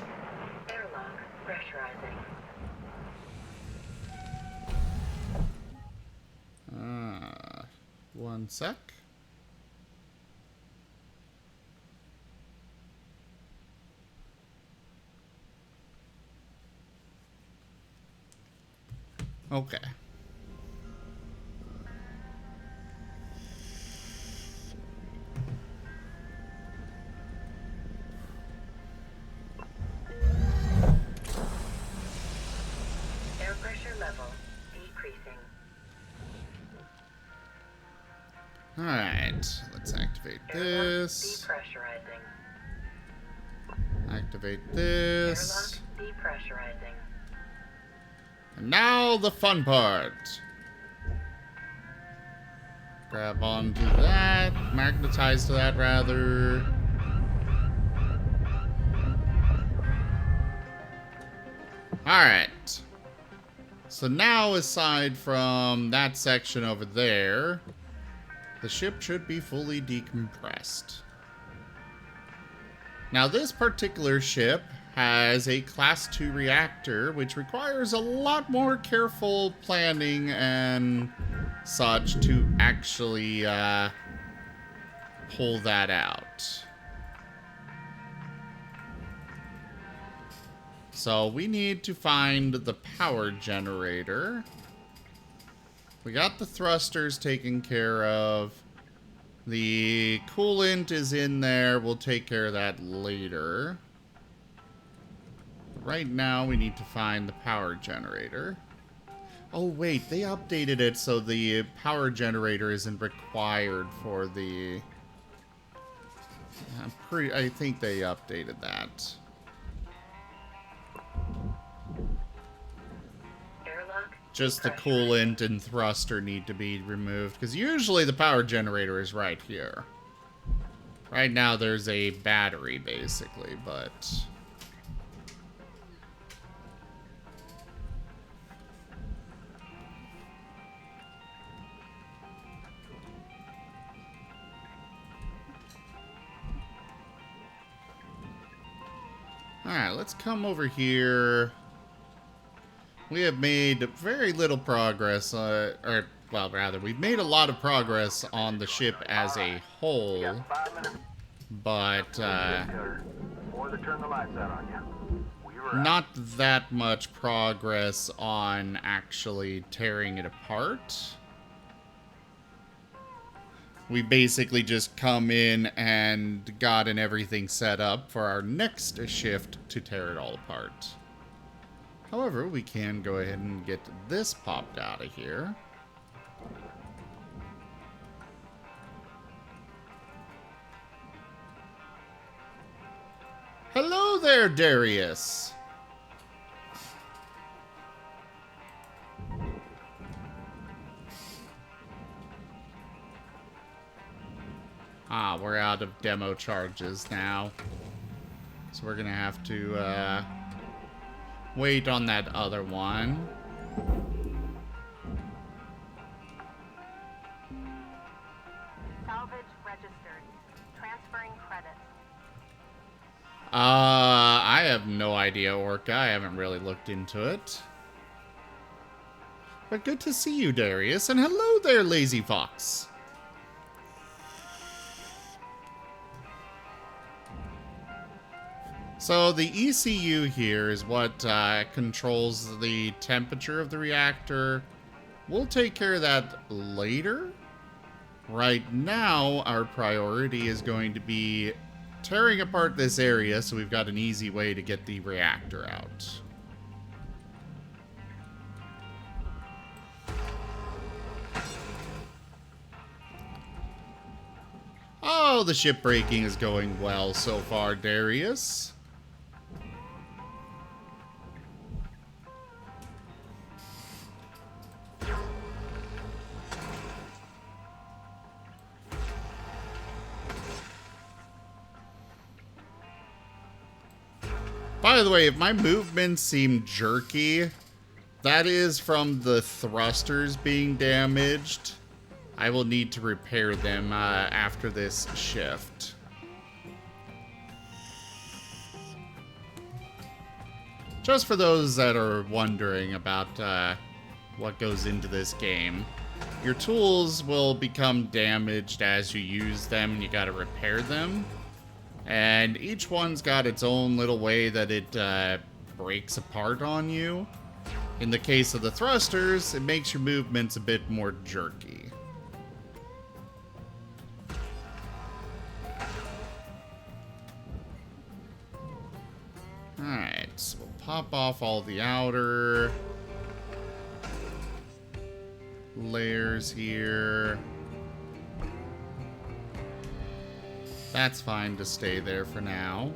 Airlock pressurizing. One sec. Okay. Air pressure level decreasing. Alright, let's activate Airlock this. depressurizing. Activate this. Airlock depressurizing. And now the fun part. Grab onto that. Magnetize to that, rather. Alright. So now, aside from that section over there, the ship should be fully decompressed. Now, this particular ship has a Class 2 reactor, which requires a lot more careful planning and such to actually pull that out. So we need to find the power generator. We got the thrusters taken care of. The coolant is in there. We'll take care of that later. Right now, we need to find the power generator. Oh, wait. They updated it so the power generator isn't required for the... I think they updated that. Airlock Just the coolant and thruster need to be removed. Because usually the power generator is right here. Right now there's a battery, basically, but... Alright, let's come over here. We have made very little progress, or, well, rather, we've made a lot of progress on the ship as a whole, but, Before they turn the lights out on you. We were out. not that much progress on actually tearing it apart. We basically just come in and gotten everything set up for our next shift to tear it all apart. However, we can go ahead and get this popped out of here. Hello there, Darius. Ah, we're out of demo charges now. So we're gonna have to, wait on that other one. Salvage registered. Transferring credits. I have no idea, Orca. I haven't really looked into it. But good to see you, Darius. And hello there, Lazy Fox. So the ECU here is what controls the temperature of the reactor. We'll take care of that later. Right now, our priority is going to be tearing apart this area so we've got an easy way to get the reactor out. Oh, the shipbreaking is going well so far, Darius. By the way, if my movements seem jerky, that is from the thrusters being damaged. I will need to repair them after this shift. Just for those that are wondering about what goes into this game, your tools will become damaged as you use them and you gotta repair them. And each one's got its own little way that it breaks apart on you. In the case of the thrusters, it makes your movements a bit more jerky. Alright, so we'll pop off all the outer layers here. That's fine to stay there for now.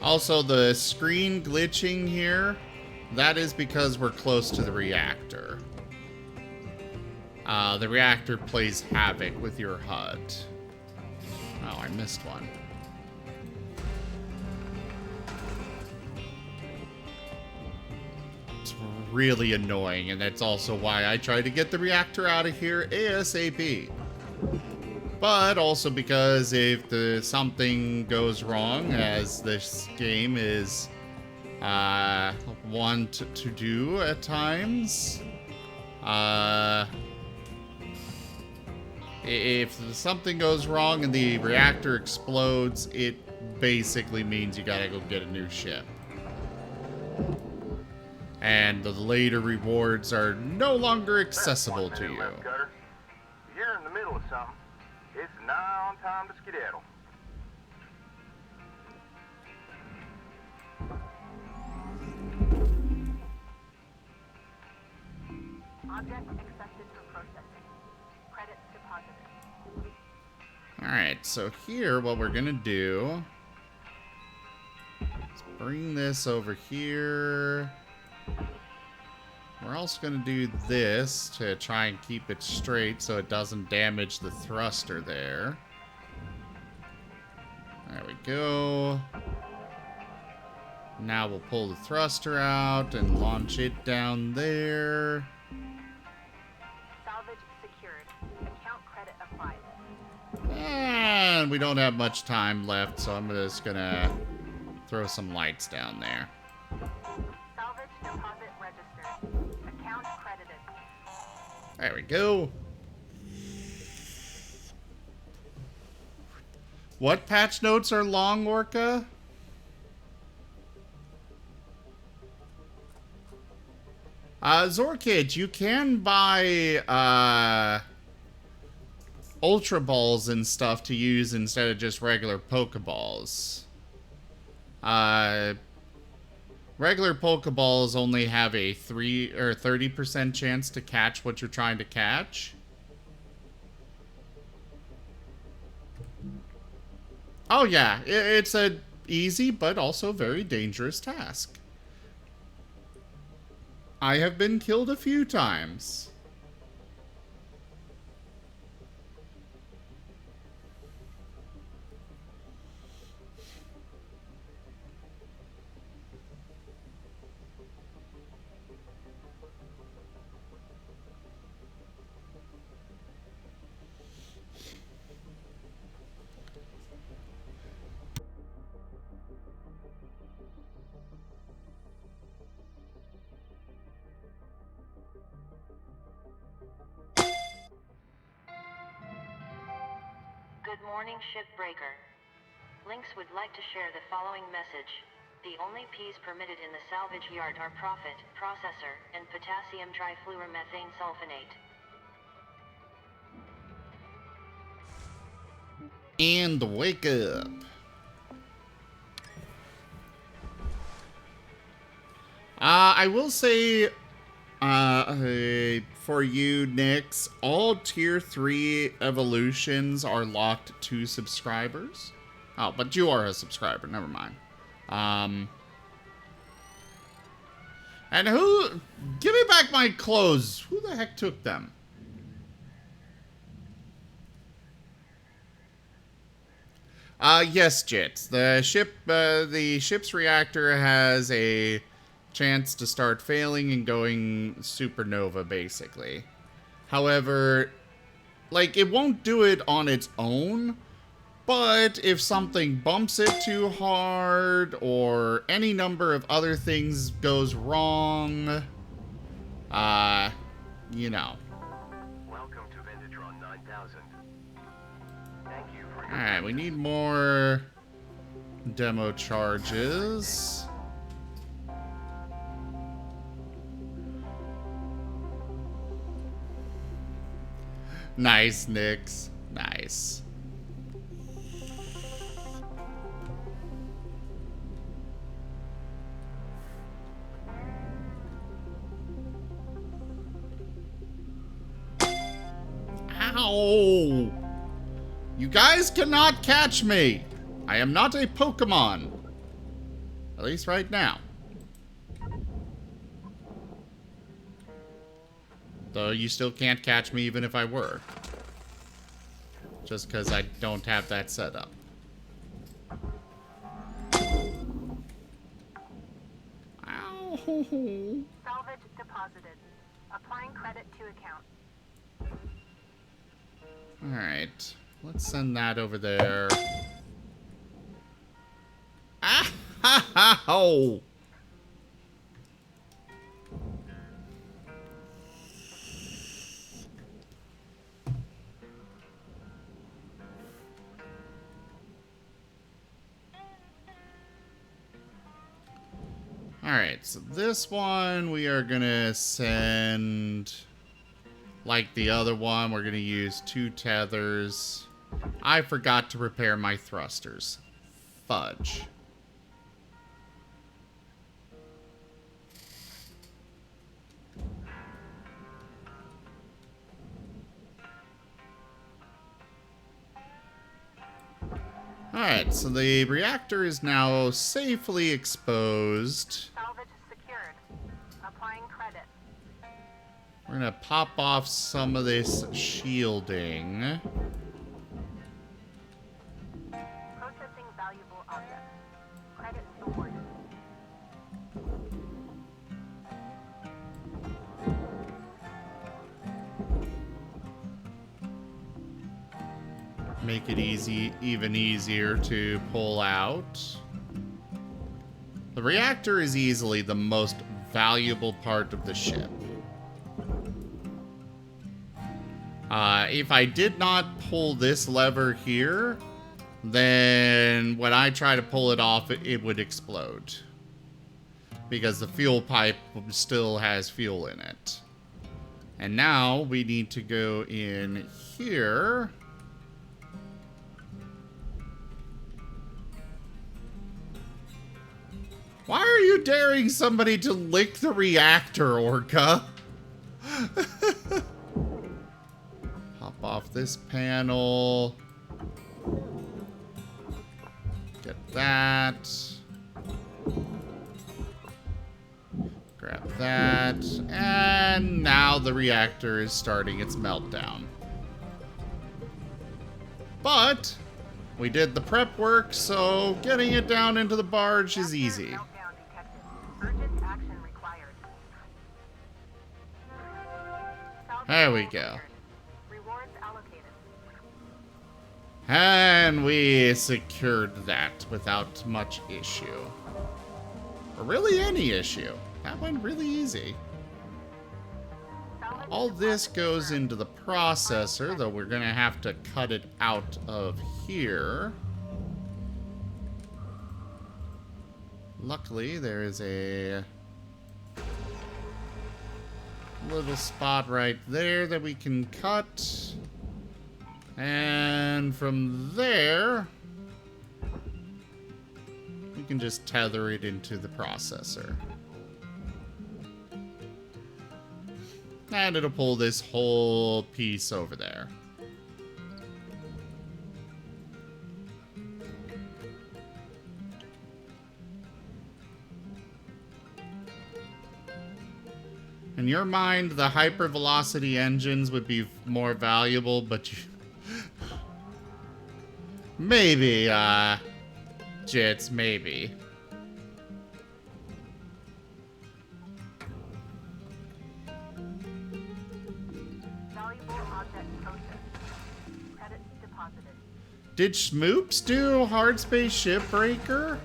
Also, the screen glitching here, that is because we're close to the reactor. The reactor plays havoc with your HUD. Oh, I missed one. It's really annoying, and that's also why I try to get the reactor out of here ASAP. But also because if something goes wrong, as this game is want to do at times, if something goes wrong and the reactor explodes, it basically means you gotta go get a new ship. And the later rewards are no longer accessible to you. Cutter. You're in the middle of something. It's nigh on time to skedaddle. Object accepted for processing. Credits deposited. Alright, so here what we're gonna do is bring this over here. We're also going to do this to try and keep it straight so it doesn't damage the thruster there. There we go. Now we'll pull the thruster out and launch it down there. Salvage secured. Account credit applied. And we don't have much time left, so I'm just gonna throw some lights down there. Salvage deposit registered. Account credited. There we go. What patch notes are long, Orca? Zorkid, you can buy Ultra Balls and stuff to use instead of just regular Pokeballs. Regular Pokeballs only have a 3 or 30% chance to catch what you're trying to catch. Oh yeah, it's a easy but also very dangerous task. I have been killed a few times. Good morning, Shipbreaker. Lynx would like to share the following message. The only P's permitted in the salvage yard are profit, processor, and potassium trifluoromethane sulfonate. And wake up. I will say, for you, Nyx, all tier 3 evolutions are locked to subscribers. Oh, but you are a subscriber, never mind. And who... Give me back my clothes. Who the heck took them? Yes, Jits. The ship's reactor has a chance to start failing and going supernova, basically. However, like, it won't do it on its own, but if something bumps it too hard, or any number of other things goes wrong, you know. Welcome to Vendatron 9000. Thank you for your Alright, we need more demo charges. Nice, Nyx. Nice. Ow! You guys cannot catch me! I am not a Pokemon. At least right now. Though you still can't catch me even if I were. Just because I don't have that set up. Ow! Salvage deposited. Applying credit to account. Alright. Let's send that over there. Ah! Ha ha ho! Alright, so this one we are gonna send like the other one. We're gonna use 2 tethers. I forgot to repair my thrusters. Fudge. Alright, so the reactor is now safely exposed. Salvage secured. Applying credit. We're gonna pop off some of this shielding. Processing valuable objects. Credit awarded. Make it even easier to pull out. The reactor is easily the most valuable part of the ship. If I did not pull this lever here, then when I try to pull it off, it would explode. Because the fuel pipe still has fuel in it. And now we need to go in here. Why are you daring somebody to lick the reactor, Orca? Hop off this panel. Get that. Grab that. And now the reactor is starting its meltdown. But we did the prep work, so getting it down into the barge is easy. Meltdown detected. Urgent action required. There we go. Rewards allocated. And we secured that without much issue. Or really any issue. That went really easy. All this goes into the processor, though we're going to have to cut it out of here. Luckily, there is a little spot right there that we can cut. And from there, we can just tether it into the processor. And it'll pull this whole piece over there. In your mind, the hypervelocity engines would be more valuable, but you... maybe, Jits, maybe. Did Schmoops do Hardspace Shipbreaker?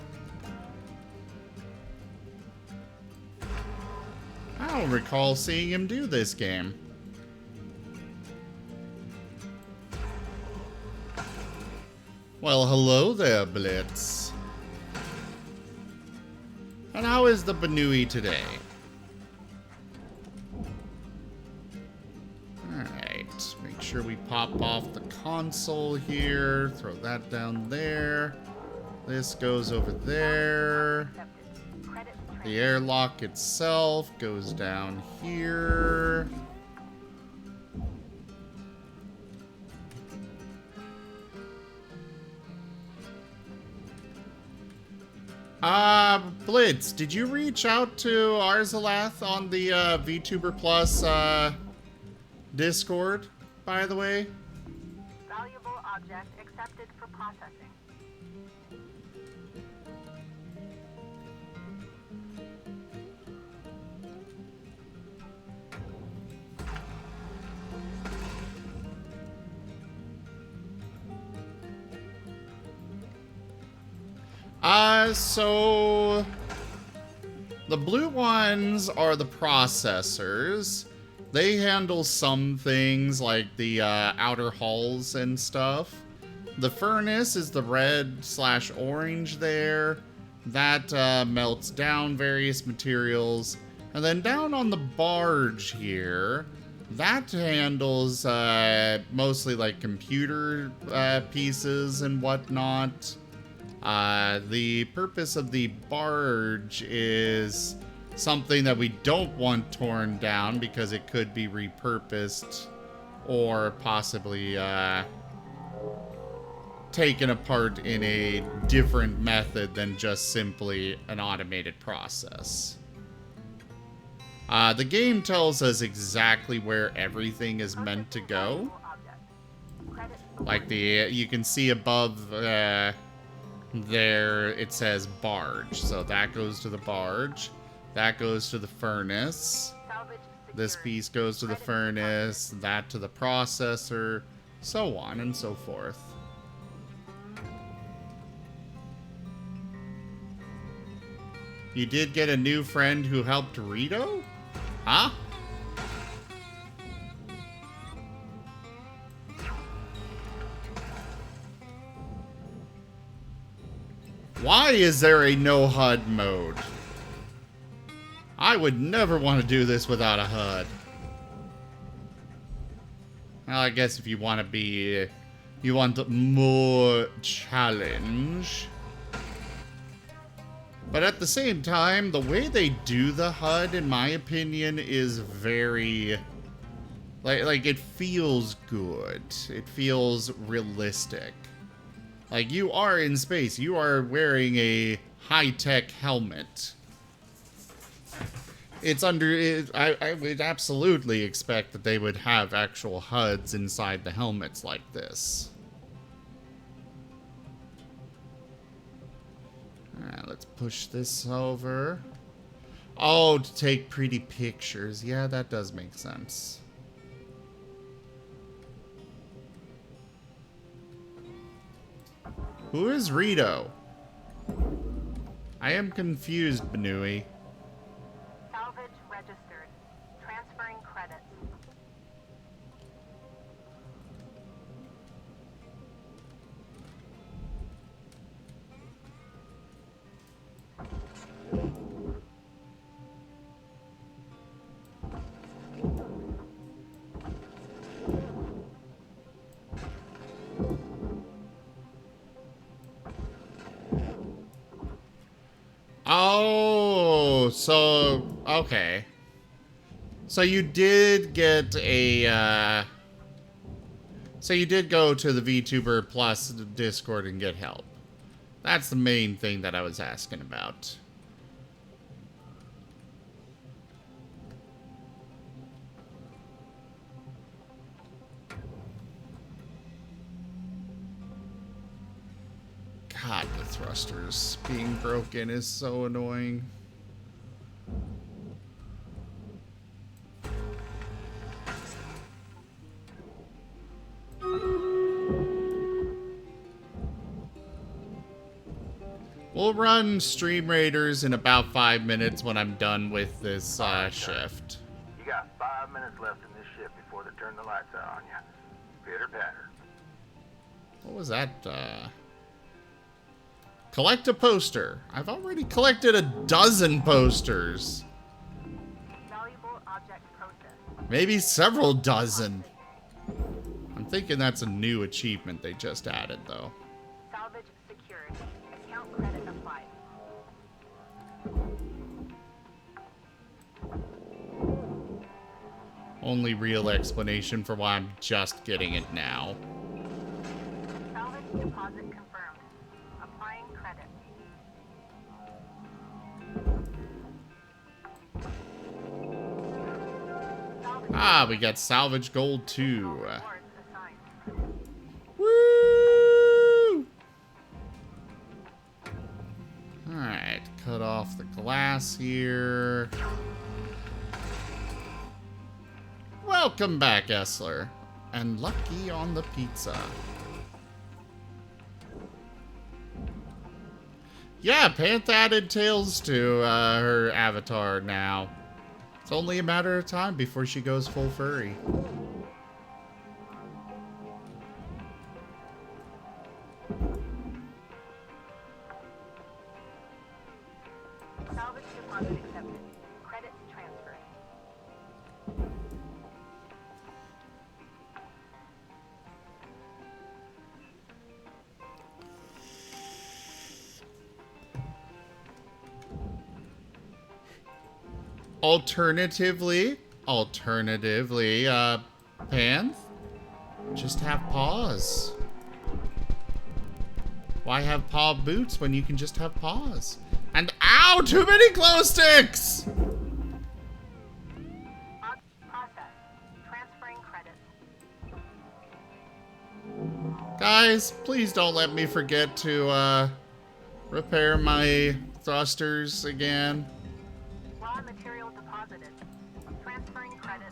I don't recall seeing him do this game. Well, hello there, Blitz. And how is the Banui today? Alright, make sure we pop off the console here. Throw that down there. This goes over there. The airlock itself goes down here. Blitz, did you reach out to Arzalath on the VTuber Plus Discord, by the way? Valuable object accepted for processing. So the blue ones are the processors. They handle some things like the outer hulls and stuff. The furnace is the red/orange there. That melts down various materials. And then down on the barge here, that handles mostly like computer pieces and whatnot. The purpose of the barge is something that we don't want torn down because it could be repurposed or possibly taken apart in a different method than just simply an automated process. The game tells us exactly where everything is meant to go. Like you can see above there, it says barge. So that goes to the barge. That goes to the furnace. This piece goes to the furnace. That to the processor. So on and so forth. You did get a new friend who helped Rito? Huh? Why is there a no HUD mode? I would never want to do this without a HUD. Well, I guess if you want to be... You want more challenge. But at the same time, the way they do the HUD, in my opinion, is very... Like it feels good. It feels realistic. Like, you are in space. You are wearing a high-tech helmet. It's under... I would absolutely expect that they would have actual HUDs inside the helmets like this. Alright, let's push this over. Oh, to take pretty pictures. Yeah, that does make sense. Who is Rito? I am confused, Banui. Salvage registered. Transferring credits. Oh, so, okay. So you did get a, so you did go to the VTuber Plus Discord and get help. That's the main thing that I was asking about. God, the thrusters being broken is so annoying. We'll run Stream Raiders in about 5 minutes when I'm done with this shift. You got 5 minutes left in this shift before they turn the lights out on you. Pitter patter. What was that? Collect a poster. I've already collected a dozen posters. Valuable object processed. Maybe several dozen. I'm thinking that's a new achievement they just added, though. Salvage secured. Account credit applied. Only real explanation for why I'm just getting it now. Salvage deposit confirmed. Applying credit. Ah, we got salvage gold too. Rewards assigned. Woo! Alright, cut off the glass here. Welcome back, Essler. And lucky on the pizza. Yeah, Panth added tails to her avatar now. It's only a matter of time before she goes full furry. Salvage deposit accepted. Credits transferred. Alternatively, Panth, just have paws. Why have paw boots when you can just have paws? And ow, too many glow sticks! Guys, please don't let me forget to repair my thrusters again. Raw material deposited. Transferring credit.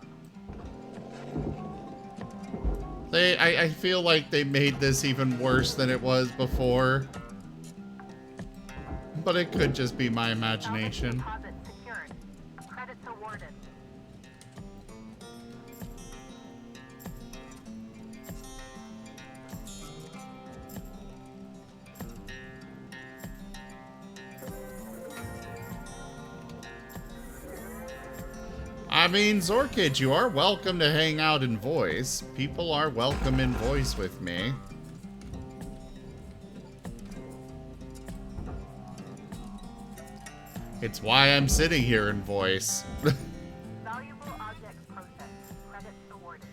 I feel like they made this even worse than it was before. But it could just be my imagination. Deposit secured. Credits awarded. I mean, Zorkid, you are welcome to hang out in voice. People are welcome in voice with me. It's why I'm sitting here in voice. Valuable objects processed. Credits awarded.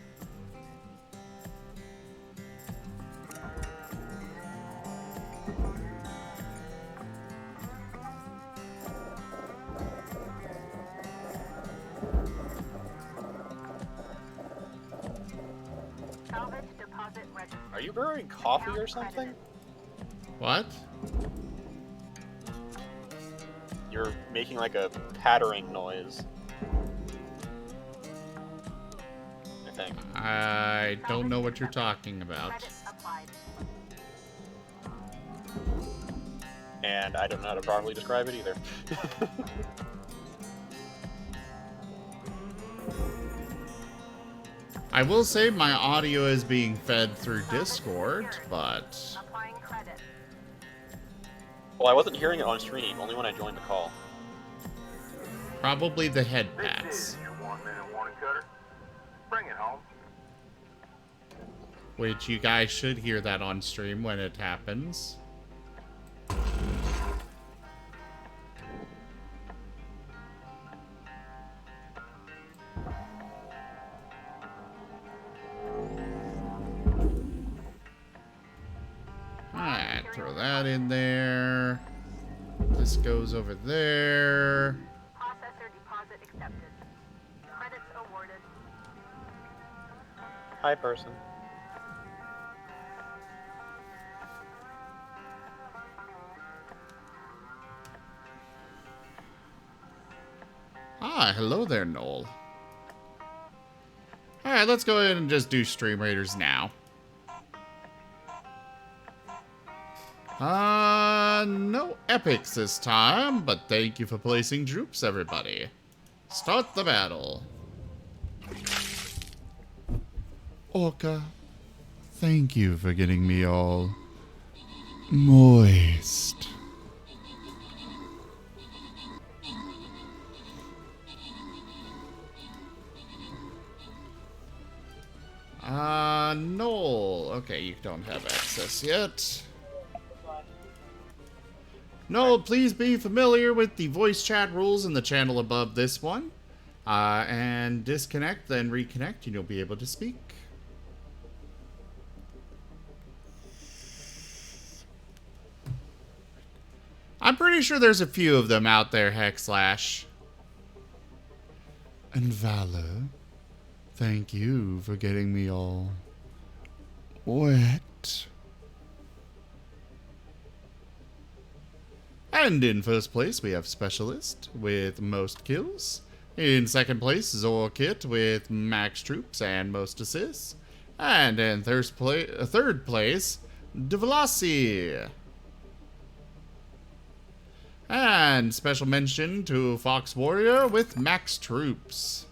Salvage deposit registered. Are you brewing coffee or something? What? You're making like a pattering noise. I think. I don't know what you're talking about. Credits applied. And I don't know how to properly describe it either. I will say my audio is being fed through Discord, but Applying credit. Well, I wasn't hearing it on stream, only when I joined the call. probably the head This pass. is your 1 minute warning, Cutter. Bring it home. Which you guys should hear that on stream when it happens. Alright, throw that in there. This goes over there. Processor deposit accepted. Credits awarded. Hi, person. Ah, hello there, Noel. Alright, let's go ahead and just do Stream Raiders now. No epics this time, but thank you for placing troops, everybody. Start the battle. Orca, thank you for getting me all moist. Noel. Okay, you don't have access yet. Noel, please be familiar with the voice chat rules in the channel above this one. And disconnect, then reconnect, and you'll be able to speak. I'm pretty sure there's a few of them out there, Hexlash. And Valor, thank you for getting me all wet. And in first place, we have Specialist with most kills. In second place, Zorkit with max troops and most assists. And in third place, Devlasi. And special mention to Fox Warrior with max troops.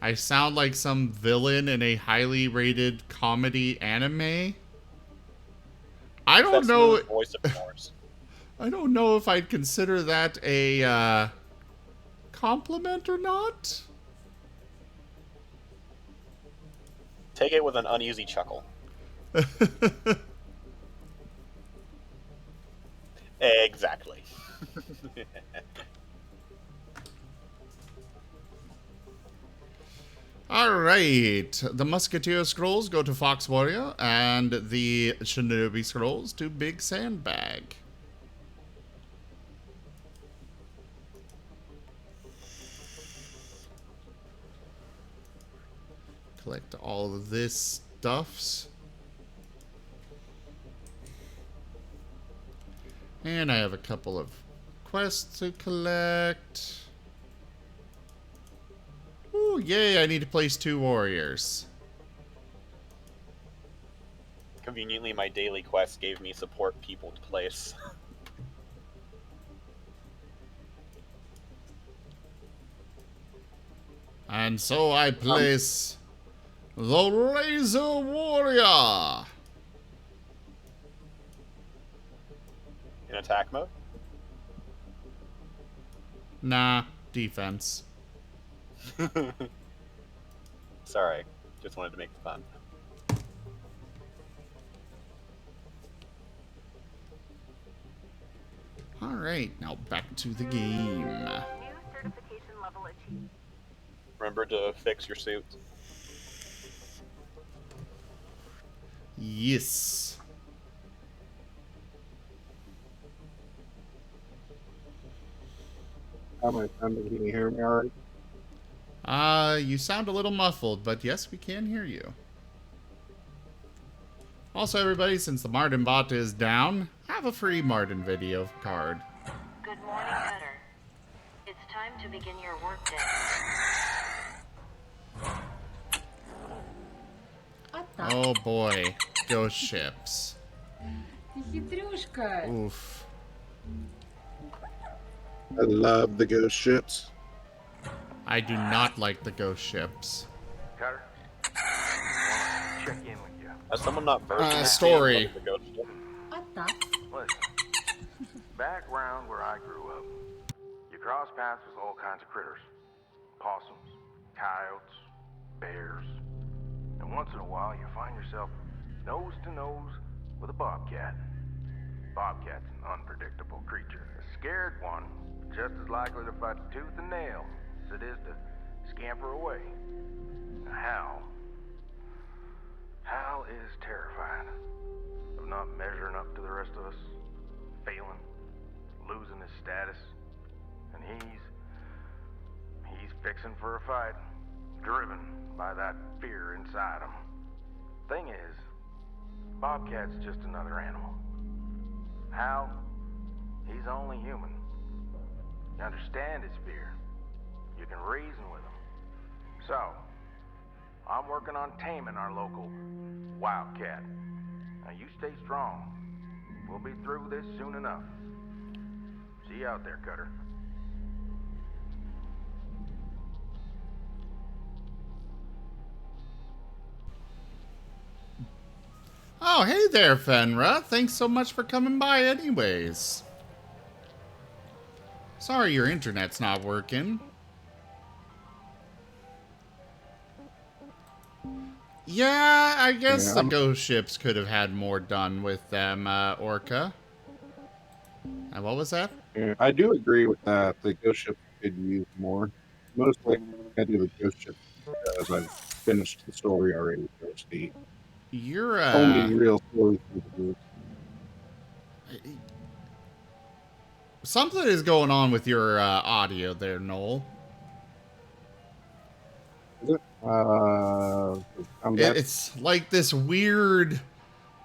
I sound like some villain in a highly rated comedy anime. I don't know. Voice of yours. I don't know if I'd consider that a compliment or not. Take it with an uneasy chuckle. Exactly. Alright, the Musketeer Scrolls go to Fox Warrior, and the Shinobi Scrolls to Big Sandbag. collect all of this stuffs. And I have a couple of quests to collect. Ooh, yay, I need to place 2 warriors. Conveniently, my daily quest gave me support people to place. And so I place the Razor Warrior. In attack mode? Nah, defense. Sorry, just wanted to make the fun. Alright, now back to the game. New certification level achieved. Remember to fix your suit. Yes. How am I sounding? Can you hear me alright? You sound a little muffled, but yes, we can hear you. Also, everybody, since the Marten bot is down, have a free Marten video card. Good morning, Cutter. It's time to begin your workday. Oh boy, ghost ships. Хитрюшка. Oof. I love the ghost ships. I do not like the ghost ships. Cutter, wanna check in with you. Has someone not versed in story. the ghost ship? Listen, back round where I grew up, you cross paths with all kinds of critters. Possums, coyotes, bears. And once in a while, you find yourself nose to nose with a bobcat. Bobcat's an unpredictable creature. A scared one, just as likely to fight tooth and nail as it is to scamper away. Now, Hal is terrified of not measuring up to the rest of us, failing, losing his status, and he's fixing for a fight, driven by that fear inside him. Thing is, Bobcat's just another animal. Hal, he's only human. You understand his fear. You can reason with him. So, I'm working on taming our local wildcat. Now you stay strong. We'll be through this soon enough. See you out there, Cutter. Oh, hey there, Fenra. Thanks so much for coming by anyways. Sorry your internet's not working. Yeah, I guess the ghost ships could have had more done with them, Orca. And what was that? Yeah, I do agree with that. The ghost ship could use more. Mostly, I do the ghost ship because I've finished the story already. There's the You're, only real story for the group. Something is going on with your audio there, Noel. Is it? It's like this weird...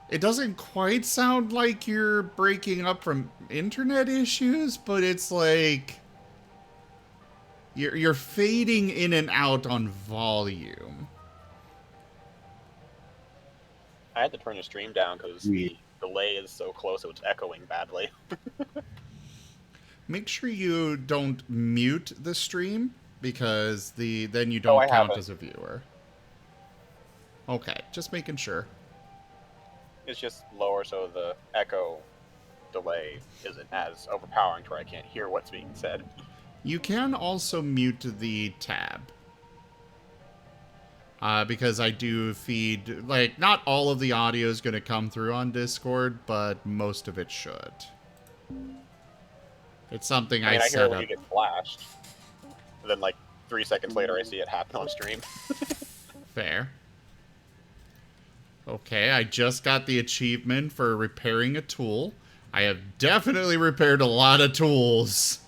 It doesn't quite sound like you're breaking up from internet issues, but it's like... You're fading in and out on volume. I had to turn the stream down because the delay is so close, so it's echoing badly. Make sure you don't mute the stream, because then you don't count as a viewer. Okay, just making sure. It's just lower, so the echo delay isn't as overpowering to where I can't hear what's being said. You can also mute the tab. Because I do feed, like, not all of the audio is going to come through on Discord, but most of it should. It's something I set hear up. when you get flashed. And then, like, 3 seconds later, I see it happen on stream. Fair. Okay, I just got the achievement for repairing a tool. I have definitely repaired a lot of tools.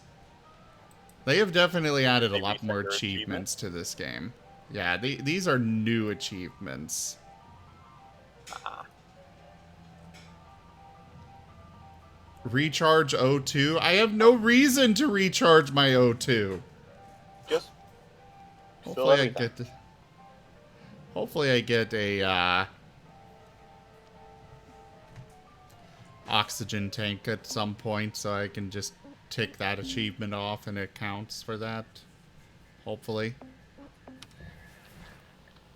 They have definitely added a lot more achievements to this game. Yeah, these are new achievements. Recharge O2? I have no reason to recharge my O2. Just fill Hopefully I everything. get... Hopefully I get a, oxygen tank at some point so I can just tick that achievement off and it counts for that. Hopefully.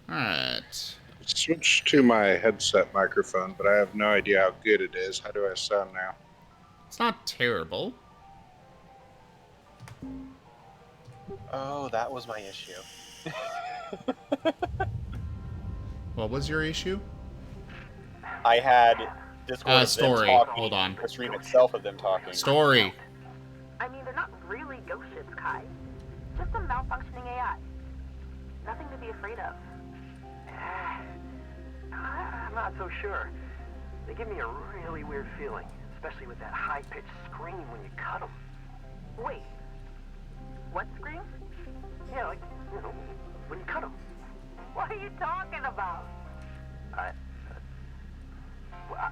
Alright. Switch to my headset microphone, but I have no idea how good it is. How do I sound now? It's not terrible. Oh, that was my issue. What was your issue? I had Discord of story. them talking, Hold on. the stream itself of them talking. Story. I mean, they're not really ghost ships, Kai. Just a malfunctioning AI. Nothing to be afraid of. I'm not so sure. They give me a really weird feeling, especially with that high-pitched scream when you cut them. Wait. What scream? Yeah, like, when you cut them. What are you talking about?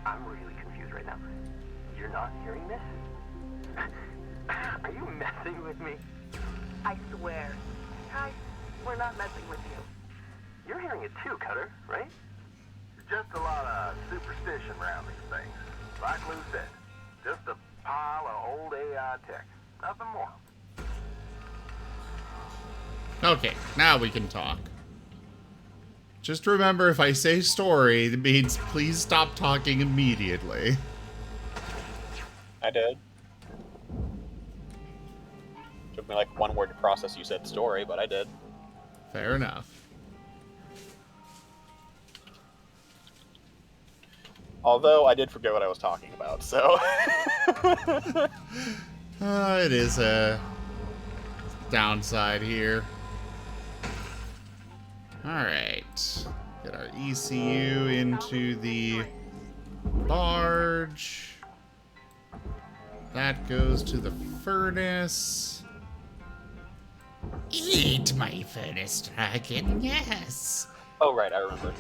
I'm really confused right now. You're not hearing this? Are you messing with me? I swear. Kai, we're not messing with you. You're hearing it too, Cutter, right? Just a lot of superstition around these things. Like Lou said, just a pile of old AI tech. Nothing more. Okay, now we can talk. Just remember, if I say story, it means please stop talking immediately. I did. Took me like one word to process you said story, but I did. Fair enough. Although I did forget what I was talking about, so... It is a downside here. Alright. Get our ECU into the barge. That goes to the furnace. Eat my furnace dragon, yes! Oh, right, I remember.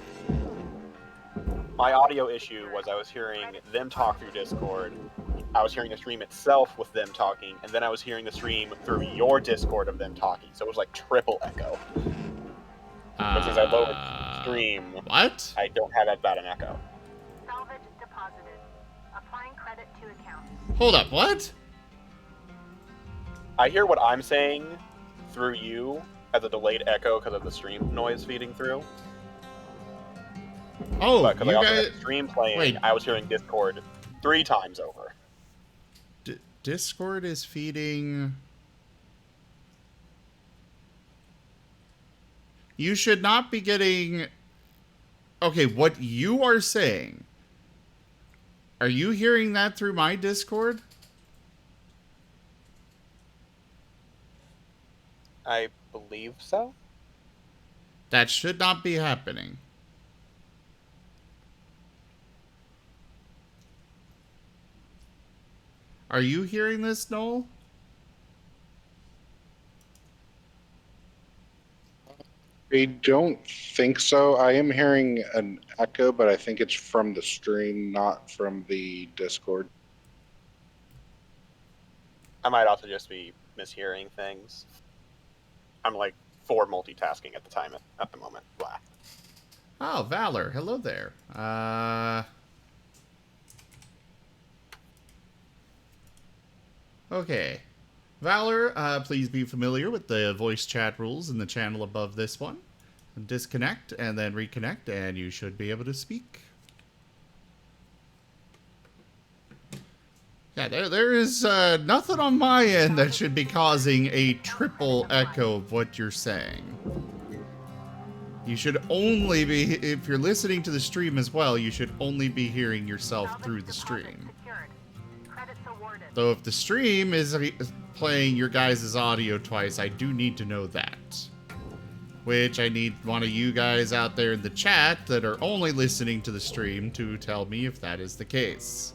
My audio issue was I was hearing them talk through Discord, I was hearing the stream itself with them talking, and then I was hearing the stream through your Discord of them talking, so it was like triple echo. But since I lowered the stream, what? I don't have that bad an echo. Salvage deposited. Applying credit to account. Hold up, what? I hear what I'm saying through you as a delayed echo because of the stream noise feeding through. Oh, but because you I also guys... had the stream playing, Wait. I was hearing Discord 3 times over. Discord is feeding... You should not be getting... Okay, what you are saying... Are you hearing that through my Discord? I believe so. That should not be happening. Are you hearing this, Noel? I don't think so. I am hearing an echo, but I think it's from the stream, not from the Discord. I might also just be mishearing things. I'm like 4 multitasking at the time at the moment. Blah. Oh, Valor. Hello there. Okay. Valor, please be familiar with the voice chat rules in the channel above this one. Disconnect and then reconnect, and you should be able to speak. Yeah, there is nothing on my end that should be causing a triple echo of what you're saying. You should only be, if you're listening to the stream as well, you should only be hearing yourself through the stream. Though if the stream is playing your guys' audio twice, I do need to know that. Which I need one of you guys out there in the chat that are only listening to the stream to tell me if that is the case.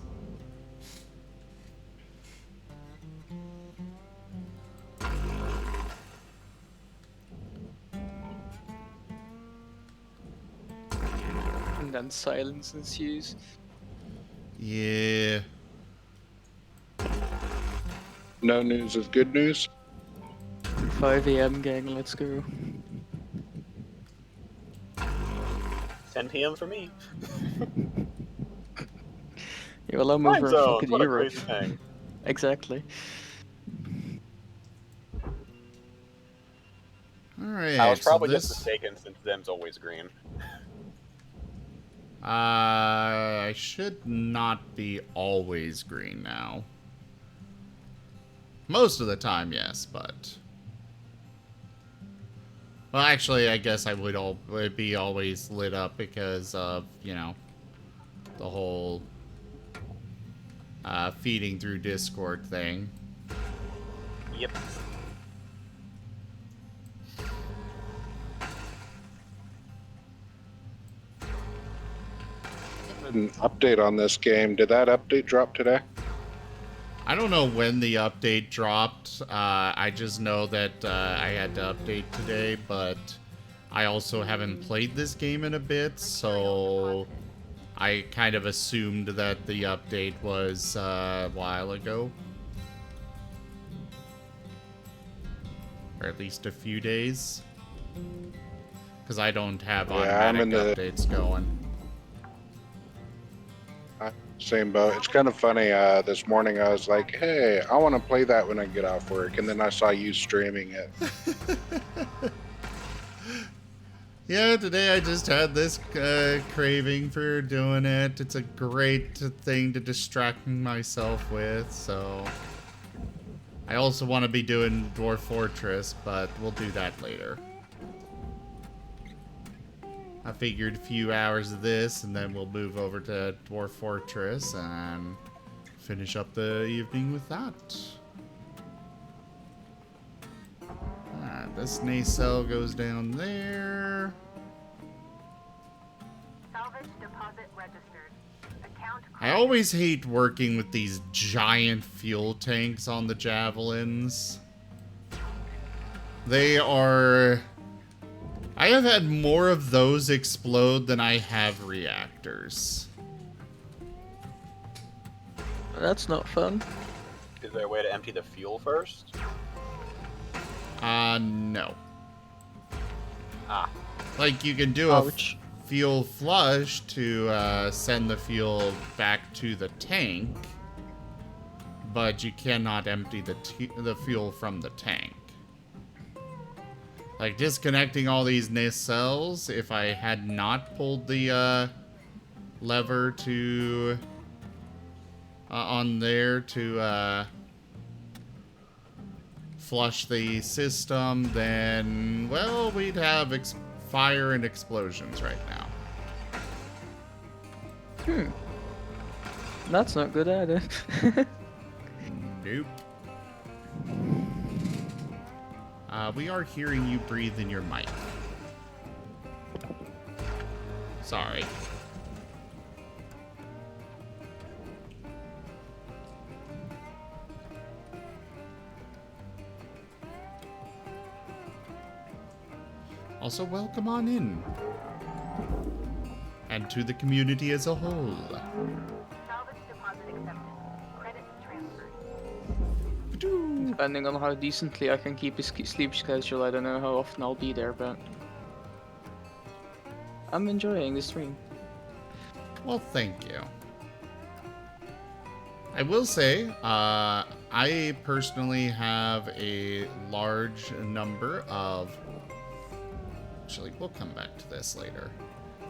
and then silence ensues. Yeah. No news is good news. 5 AM, gang, let's go. 10 p.m. for me. Yeah, well, I'm over Time in zones, fucking what a Europe. crazy thing. Exactly. Alright, I was probably so just mistaken since them's always green. I should not be always green now. Most of the time, yes, but... Well, actually, I guess I would be always lit up because of, you know, the whole feeding through Discord thing. Yep. An update on this game. Did that update drop today? I don't know when the update dropped. I just know that I had to update today, but I also haven't played this game in a bit, so I kind of assumed that the update was a while ago. Or at least a few days. Because I don't have automatic updates going. Same boat. It's kind of funny. This morning I was like, hey, I want to play that when I get off work. And then I saw you streaming it. Yeah, today I just had this craving for doing it. It's a great thing to distract myself with, so... I also want to be doing Dwarf Fortress, but we'll do that later. I figured a few hours of this, and then we'll move over to Dwarf Fortress and finish up the evening with that. Alright, this nacelle goes down there. Salvage deposit registered. Account. I always hate working with these giant fuel tanks on the Javelins. They are... I have had more of those explode than I have reactors. That's not fun. Is there a way to empty the fuel first? No. Ah. Like, you can do a fuel flush to send the fuel back to the tank, but you cannot empty the fuel from the tank. Like, disconnecting all these nacelles, if I had not pulled the lever to on there to flush the system, then, well, we'd have fire and explosions right now. That's not good either. Nope. We are hearing you breathe in your mic. Sorry. Also, welcome on in. And to the community as a whole. Salvage deposit accepted. Credits transferred. Depending on how decently I can keep a sleep schedule, I don't know how often I'll be there, but I'm enjoying the stream. Well, thank you. I will say, I personally have a large number of... Actually, we'll come back to this later.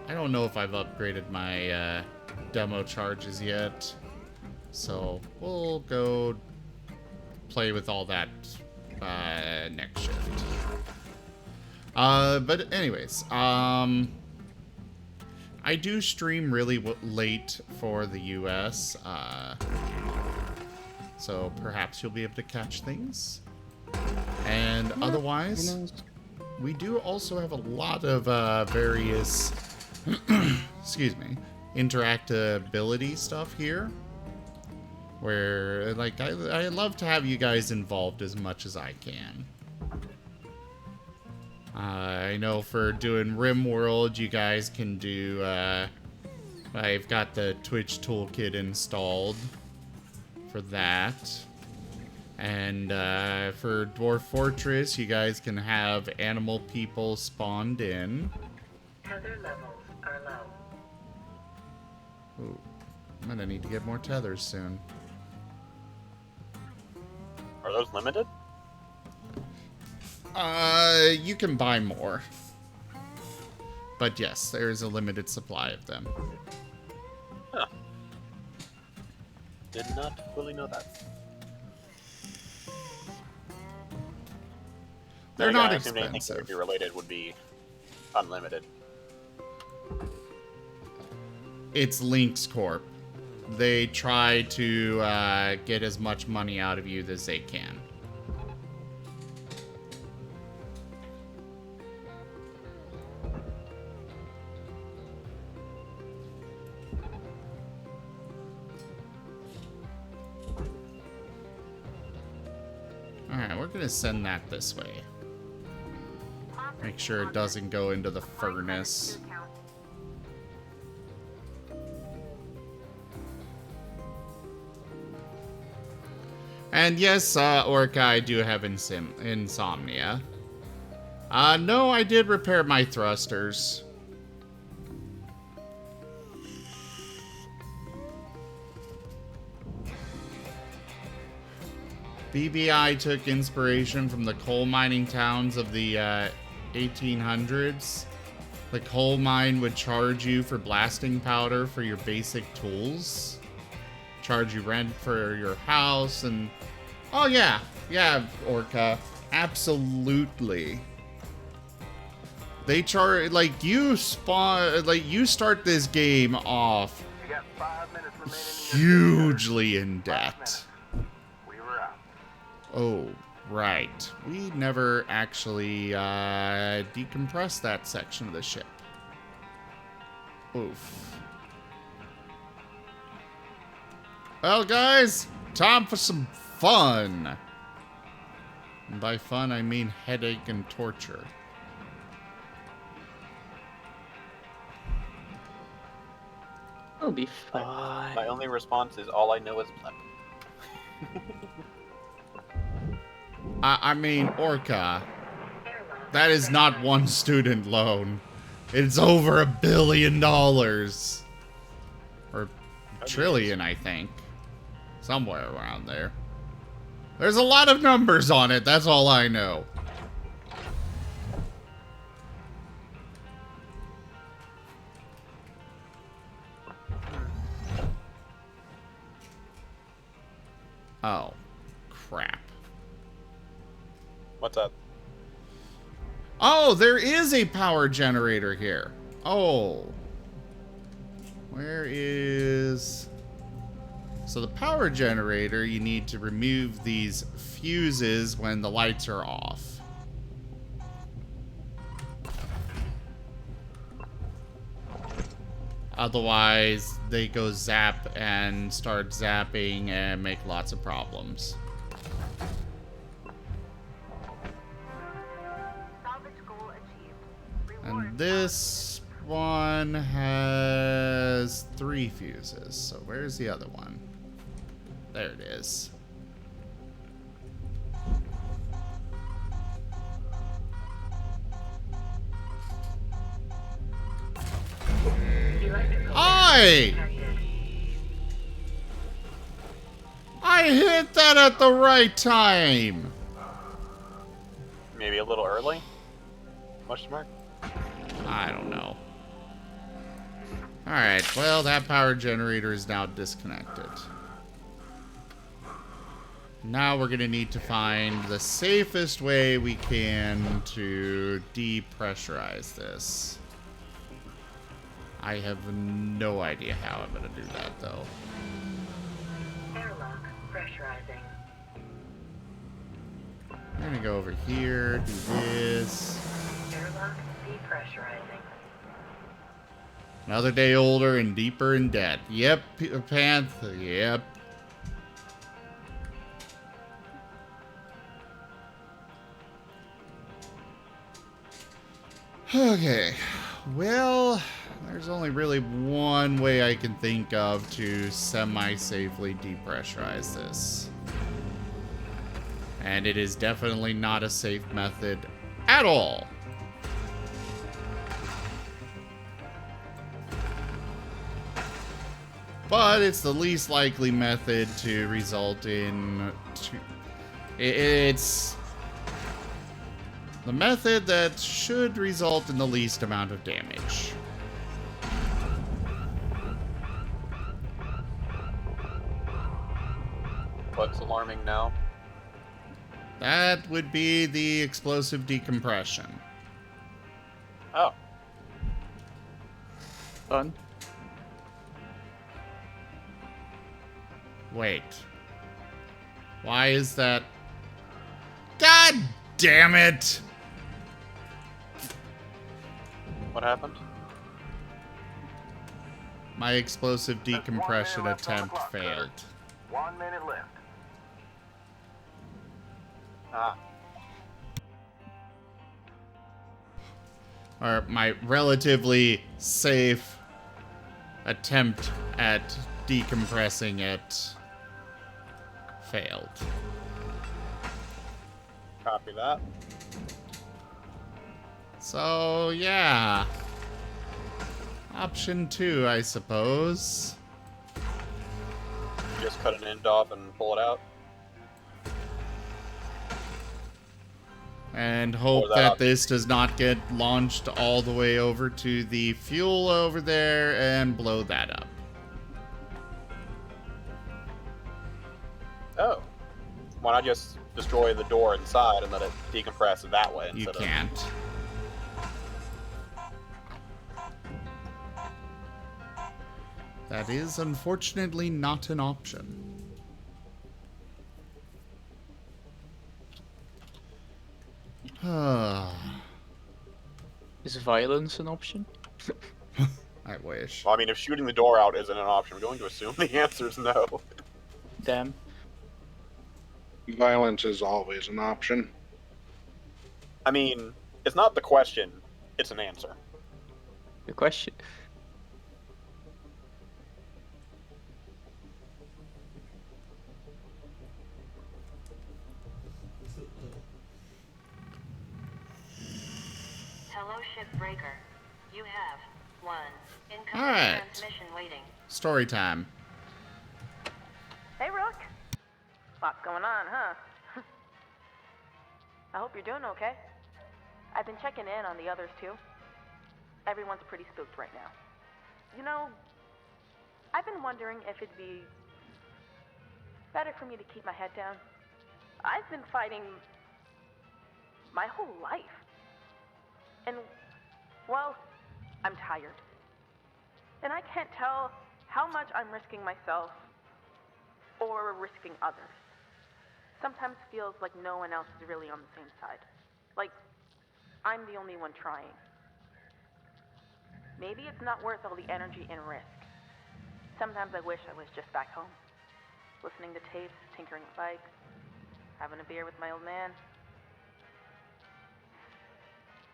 I don't know if I've upgraded my demo charges yet, so we'll go play with all that next shift. But anyways, I do stream really late for the US, so perhaps you'll be able to catch things. And otherwise, we do also have a lot of various, excuse me, interactability stuff here. Where, like, I love to have you guys involved as much as I can. I know for doing RimWorld, you guys can do I've got the Twitch toolkit installed for that. And for Dwarf Fortress, you guys can have animal people spawned in. Tether levels are low. Ooh, I'm gonna need to get more tethers soon. Are those limited? You can buy more. But yes, there is a limited supply of them. Huh. Did not fully know that. They're Then not again, I assumed anything expensive. Furry related would be unlimited. It's Lynx Corp. They try to get as much money out of you as they can. Alright, we're gonna send that this way. Make sure it doesn't go into the furnace. And yes, Orca, I do have insomnia. No, I did repair my thrusters. BBI took inspiration from the coal mining towns of the 1800s. The coal mine would charge you for blasting powder for your basic tools. Charge you rent for your house and... Oh yeah, yeah, Orca. Absolutely. They charge... Like, you spawn... Like, you start this game off You got 5 minutes remaining hugely in debt. We were out. Oh, right. We never actually decompressed that section of the ship. Oof. Well, guys, time for some fun. And by fun, I mean headache and torture. It'll be fine. My only response is all I know is blep. I mean, Orca, that is not one student loan. It's over $1 billion. Or trillion, I think. Somewhere around there. There's a lot of numbers on it, that's all I know. Oh, crap. What's up? Oh, there is a power generator here. Oh. Where is... So the power generator, you need to remove these fuses when the lights are off. Otherwise, they go zap and start zapping and make lots of problems. And this one has 3 fuses. So where's the other one? There it is. I hit that at the right time. Maybe a little early? Question mark? I don't know. Alright, well, that power generator is now disconnected. Now we're gonna need to find the safest way we can to depressurize this. I have no idea how I'm gonna do that, though. Airlock pressurizing. I'm gonna go over here, do this. Airlock depressurizing. Another day older and deeper in debt. Yep, Panther, yep. Okay, Well, there's only really one way I can think of to semi-safely depressurize this. And it is definitely not a safe method at all. But it's the least likely method to result in... It's the method that should result in the least amount of damage. What's alarming now? That would be the explosive decompression. Oh. Fun. Wait. Why is that? God damn it! What happened? My explosive decompression attempt failed. 1 minute left. Ah. Or my relatively safe attempt at decompressing it failed. Copy that. So, yeah. Option 2, I suppose. Just cut an end off and pull it out. And hope that this does not get launched all the way over to the fuel over there and blow that up. Oh. Why not just destroy the door inside and let it decompress that way You instead can't. That is unfortunately not an option. Is violence an option? I wish. Well, I mean, if shooting the door out isn't an option, we're going to assume the answer is no. Damn. Violence is always an option. I mean, it's not the question, it's an answer. The question. Hello, Shipbreaker. You have one incoming Alright. transmission waiting. Story time. Hey, Rook. Lots going on, huh? I hope you're doing okay. I've been checking in on the others, too. Everyone's pretty spooked right now. You know, I've been wondering if it'd be better for me to keep my head down. I've been fighting my whole life. And, well, I'm tired. And I can't tell how much I'm risking myself or risking others. Sometimes feels like no one else is really on the same side. Like, I'm the only one trying. Maybe it's not worth all the energy and risk. Sometimes I wish I was just back home, listening to tapes, tinkering with bikes, having a beer with my old man.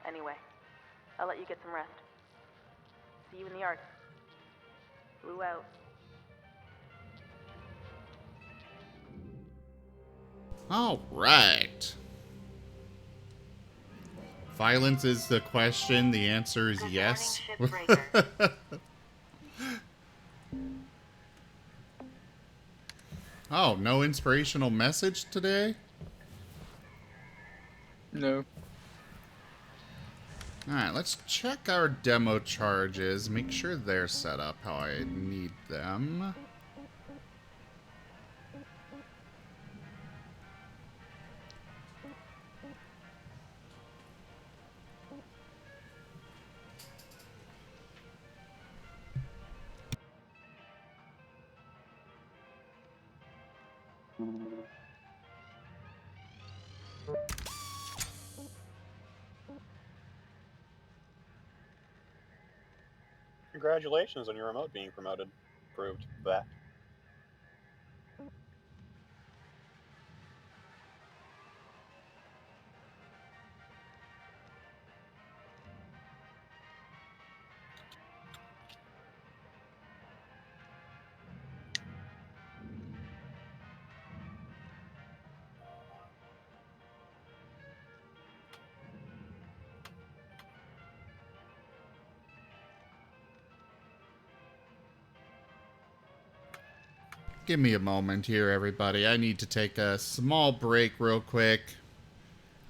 Anyway, I'll let you get some rest. See you in the yard. Blue out. All right. Violence is the question. The answer is yes. Oh, no inspirational message today? No. Alright, let's check our demo charges. Make sure they're set up how I need them. Congratulations on your remote being promoted. Proved that. give me a moment here, everybody. I need to take a small break real quick.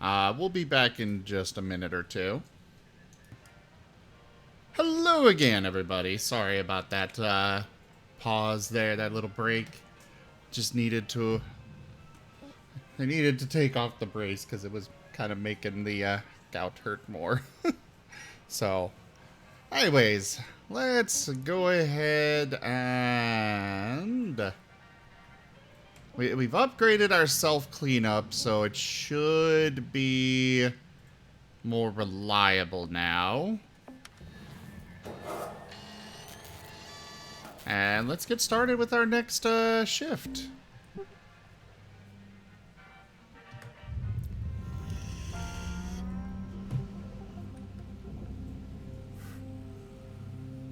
We'll be back in just a minute or two. Hello again, everybody. Sorry about that pause there, that little break. Just needed to... I needed to take off the brace because it was kind of making the gout hurt more. So, anyways, let's go ahead and... We've upgraded our self-cleanup, so it should be more reliable now. And let's get started with our next shift.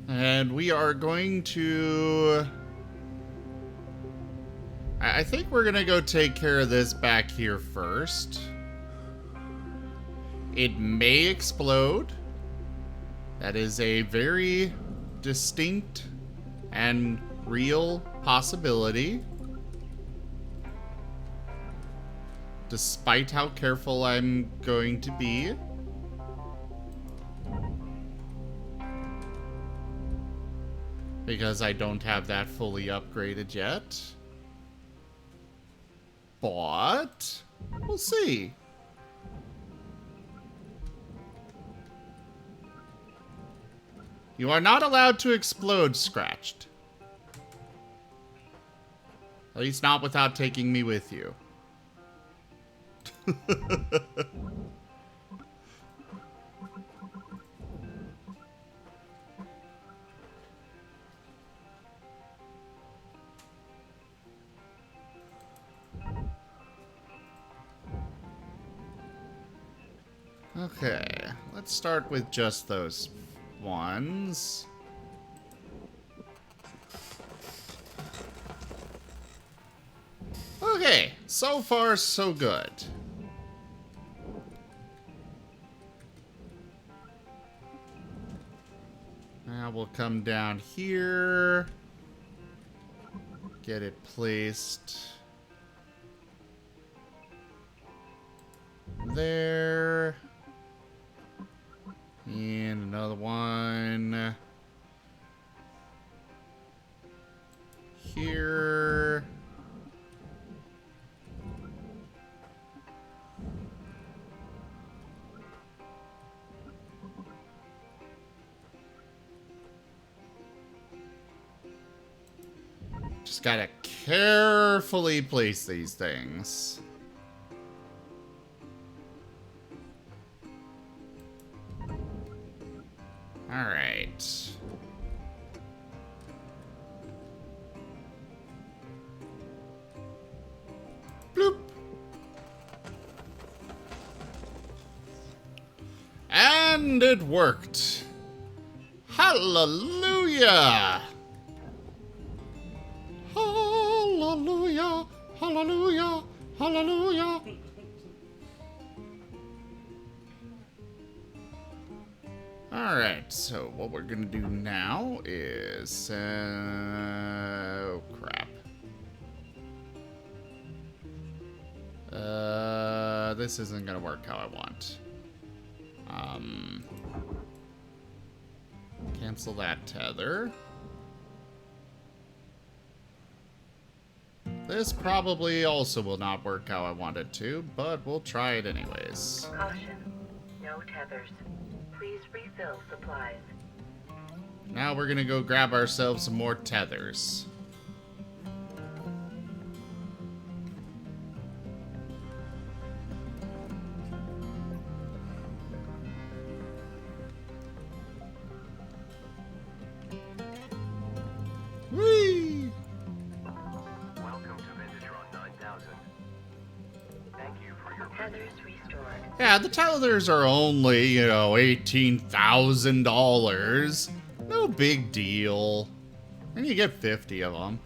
And we are going to... I think we're going to go take care of this back here first. It may explode. That is a very distinct and real possibility. Despite how careful I'm going to be. Because I don't have that fully upgraded yet. But we'll see. You are not allowed to explode, Scratched. At least not without taking me with you. Okay, let's start with just those ones. Okay, so far so good. Now we'll come down here. Get it placed there. And another one here. Just gotta carefully place these things. All right. Bloop. And it worked. Hallelujah. Hallelujah. Hallelujah. Hallelujah. Alright, so what we're gonna do now is... oh, crap. This isn't gonna work how I want. Cancel that tether. This probably also will not work how I want it to, but we'll try it anyways. Caution, no tethers. Please refill supplies. Now we're gonna go grab ourselves some more tethers. Whee! Welcome to Vintatron 9000. Thank you for your Tethers restored. Yeah, the tethers are only, you know, $18,000. No big deal. And you get 50 of them.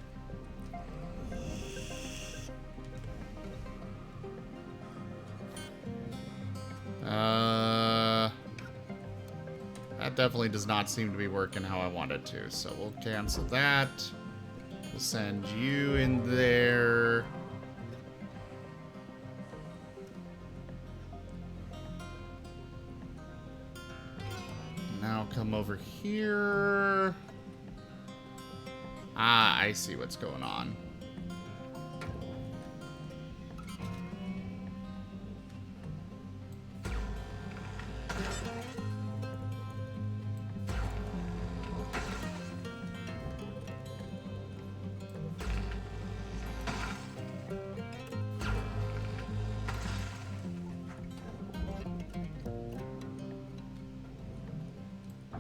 That definitely does not seem to be working how I want it to, so we'll cancel that. We'll Send you in there. Now come over here. Ah, I see what's going on.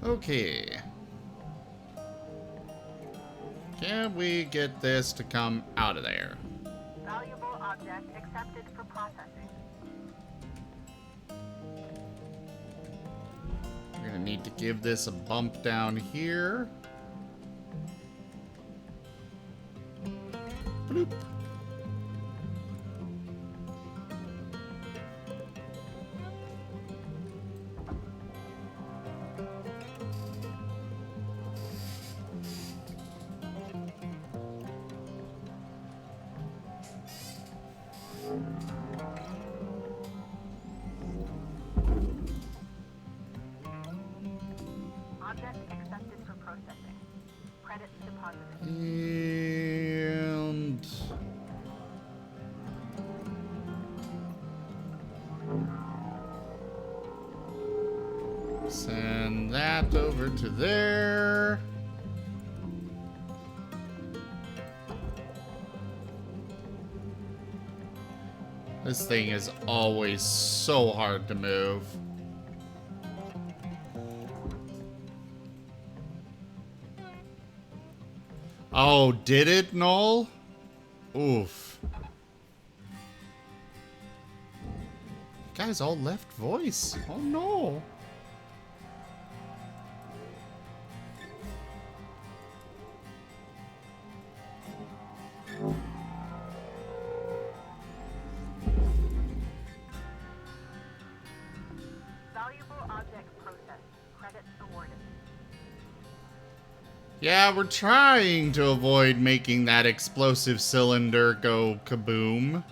Okay. Can we get this to come out of there? Valuable object accepted for processing. We're gonna need to give this a bump down here. Bloop. Object accepted for processing. Credits deposited. And send that over to there. This thing is always so hard to move. Oh, did it, Noel? Oof. Guys all left voice. Oh no. Valuable object processed. Credits awarded. Yeah, we're trying to avoid making that explosive cylinder go kaboom.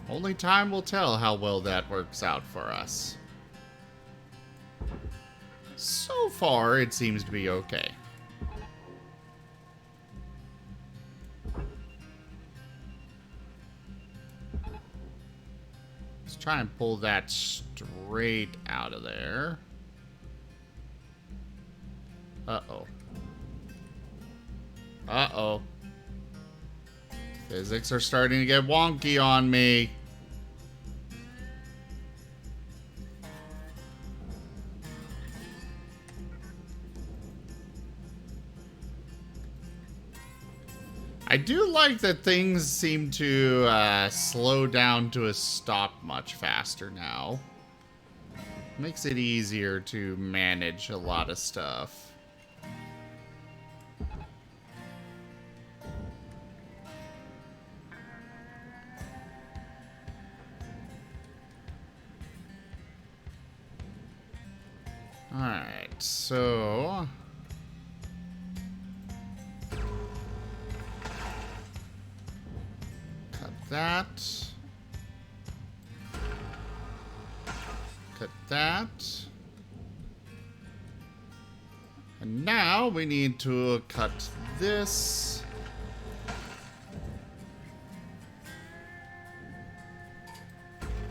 Only time will tell how well that works out for us. So far, it seems to be okay. Let's try and pull that straight out of there. Uh-oh. Uh-oh. Physics are starting to get wonky on me. I do like that things seem to slow down to a stop much faster now. Makes it easier to manage a lot of stuff. Alright, so cut that. Cut that. And now we need to cut this.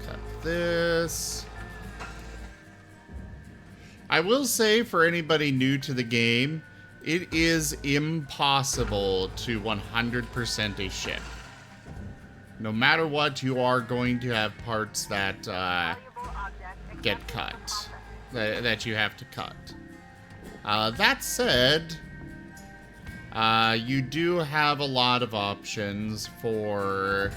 Cut this. I will say, for anybody new to the game, it is impossible to 100% a ship. No matter what, you are going to have parts that get cut, that you have to cut. That said, you do have a lot of options for...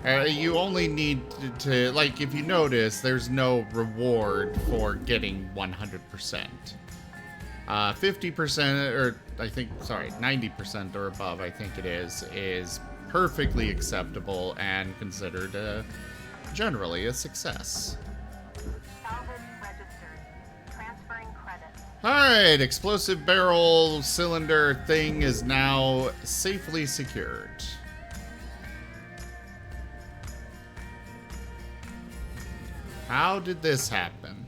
you only need to, like, if you notice, there's no reward for getting 100%. 50%, or I think, sorry, 90% or above, I think it is perfectly acceptable and considered generally a success. Salvage registered. Alright, explosive barrel cylinder thing is now safely secured. How did this happen?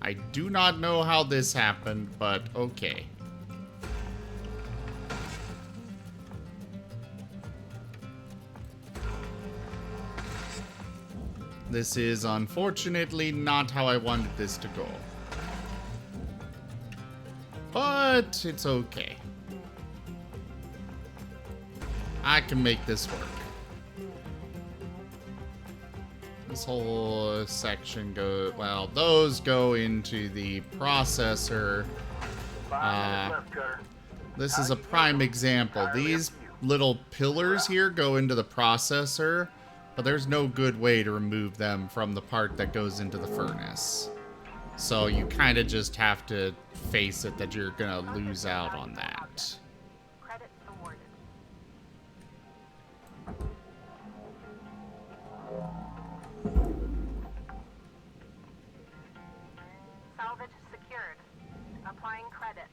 I do not know how this happened, but okay. This is unfortunately not how I wanted this to go. But it's okay. I can make this work. This whole section goes, well, those go into the processor. This is a prime example. These little pillars here go into the processor, but there's no good way to remove them from the part that goes into the furnace. So you kind of just have to face it that you're gonna lose out on that. Salvage secured. Applying credit.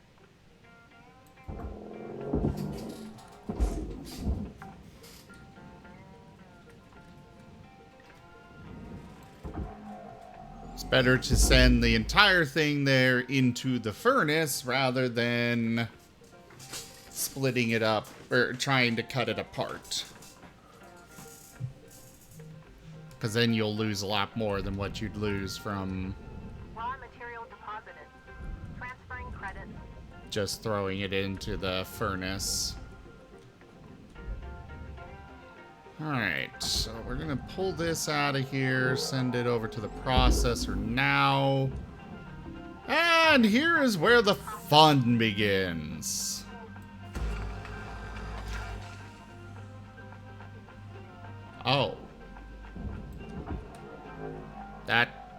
It's better to send the entire thing there into the furnace rather than splitting it up or trying to cut it apart. Because then you'll lose a lot more than what you'd lose from Raw material deposited. Transferring credit. just throwing it into the furnace. Alright, so we're gonna pull this out of here, send it over to the processor now. And here is where the fun begins. Oh. That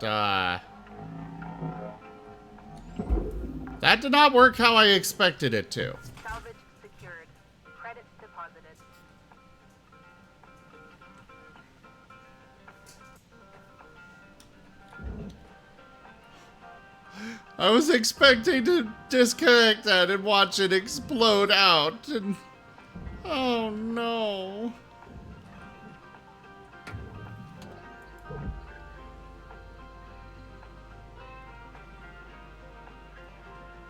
did not work how I expected it to. Salvage secured. Credits deposited. I was expecting to disconnect that and watch it explode out, and oh no.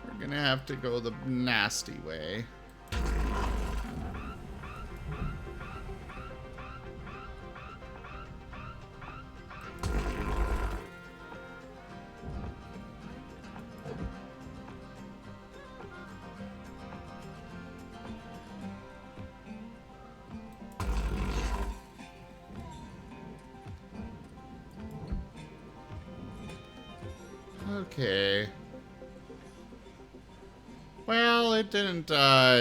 We're gonna have to go the nasty way. Okay. Well, it didn't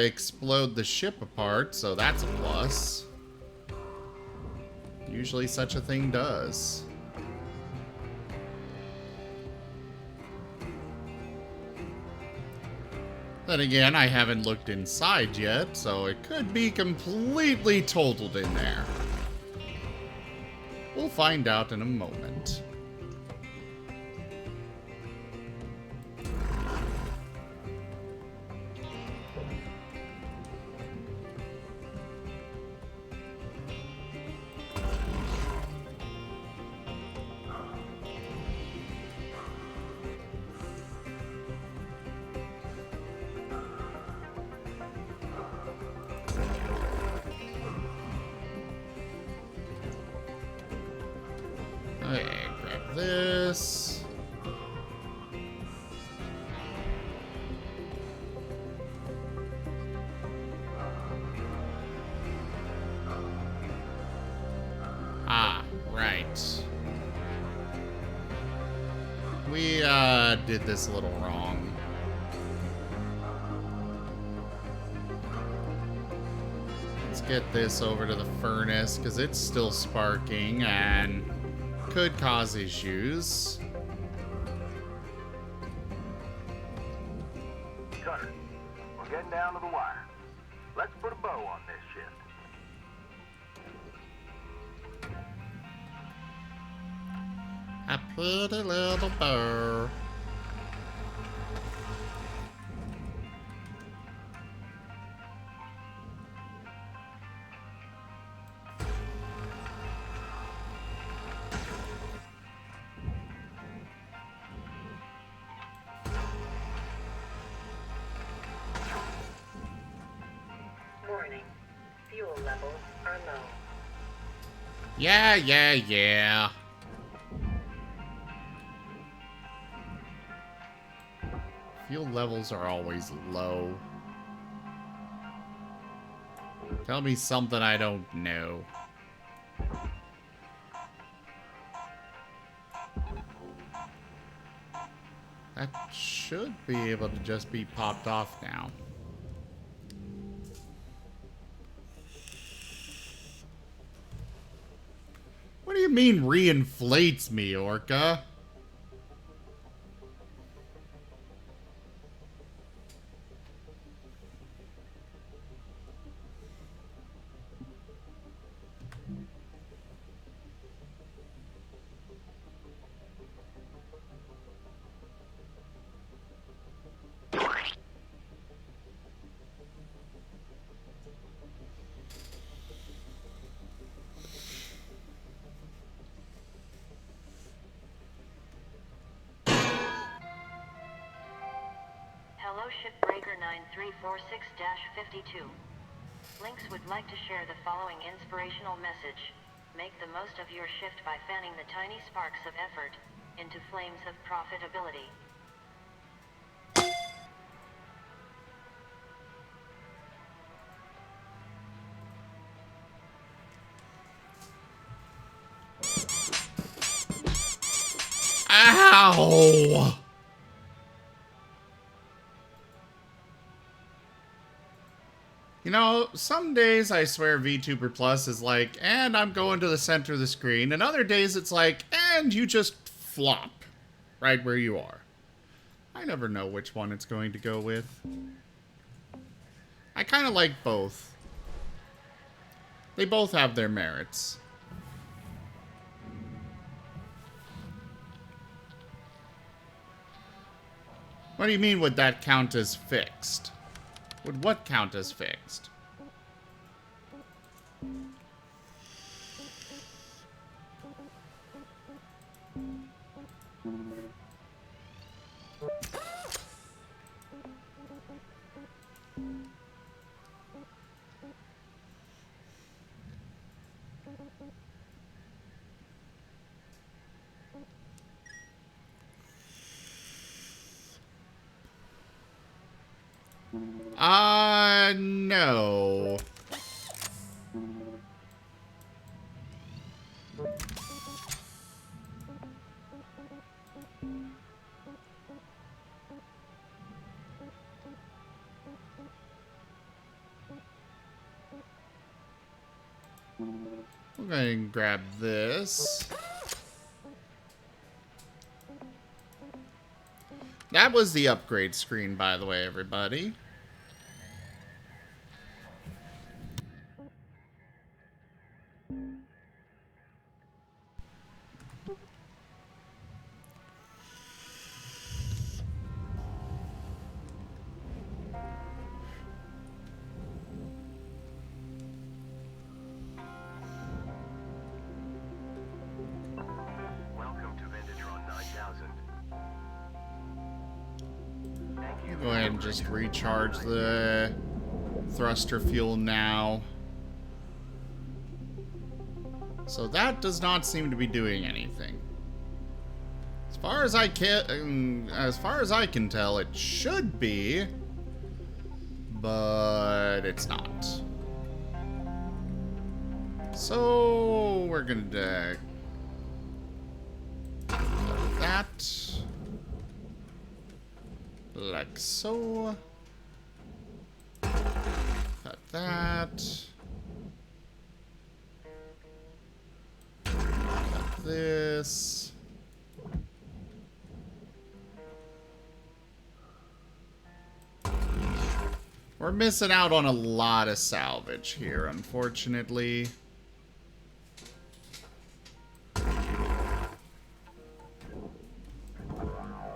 explode the ship apart, so that's a plus. Usually such a thing does. Then again, I haven't looked inside yet, so it could be completely totaled in there. We'll find out in a moment. Okay, grab this. Ah, right. We did this a little wrong. Let's get this over to the furnace because it's still sparking and could cause issues. Cutter, we're getting down to the wire. Let's put a bow on this shift. Pretty little bear. Warning. Fuel levels are low. Yeah. Fuel levels are always low. Tell me something I don't know. That should be able to just be popped off now. What do you mean reinflates me, Orca? Hello Shipbreaker 9346-52. Lynx would like to share the following inspirational message. Make the most of your shift by fanning the tiny sparks of effort into flames of profitability. Ow! You know, some days I swear VTuber Plus is like, and I'm going to the center of the screen, and other days it's like, and you just flop right where you are. I never know which one it's going to go with. I kind of like both. They both have their merits. What do you mean would that count as fixed? Would what count as fixed? No. We're going to grab this. That was the upgrade screen, by the way, everybody. Welcome to Vendatron 9000. Go ahead and just recharge the thruster fuel now. So that does not seem to be doing anything. As far as I can tell, it should be, but it's not. So we're gonna do that. Like so. Cut that. Cut this. We're missing out on a lot of salvage here, unfortunately.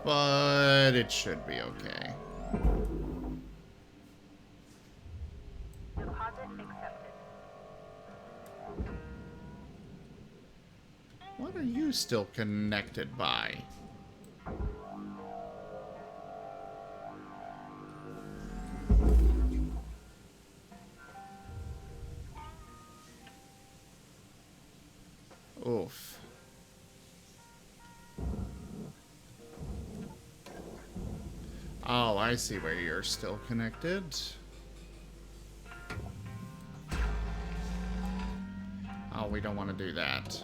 but it should be okay. Deposit accepted. What are you still connected by? Oof. Oh, I see where you're still connected. Oh, we don't want to do that.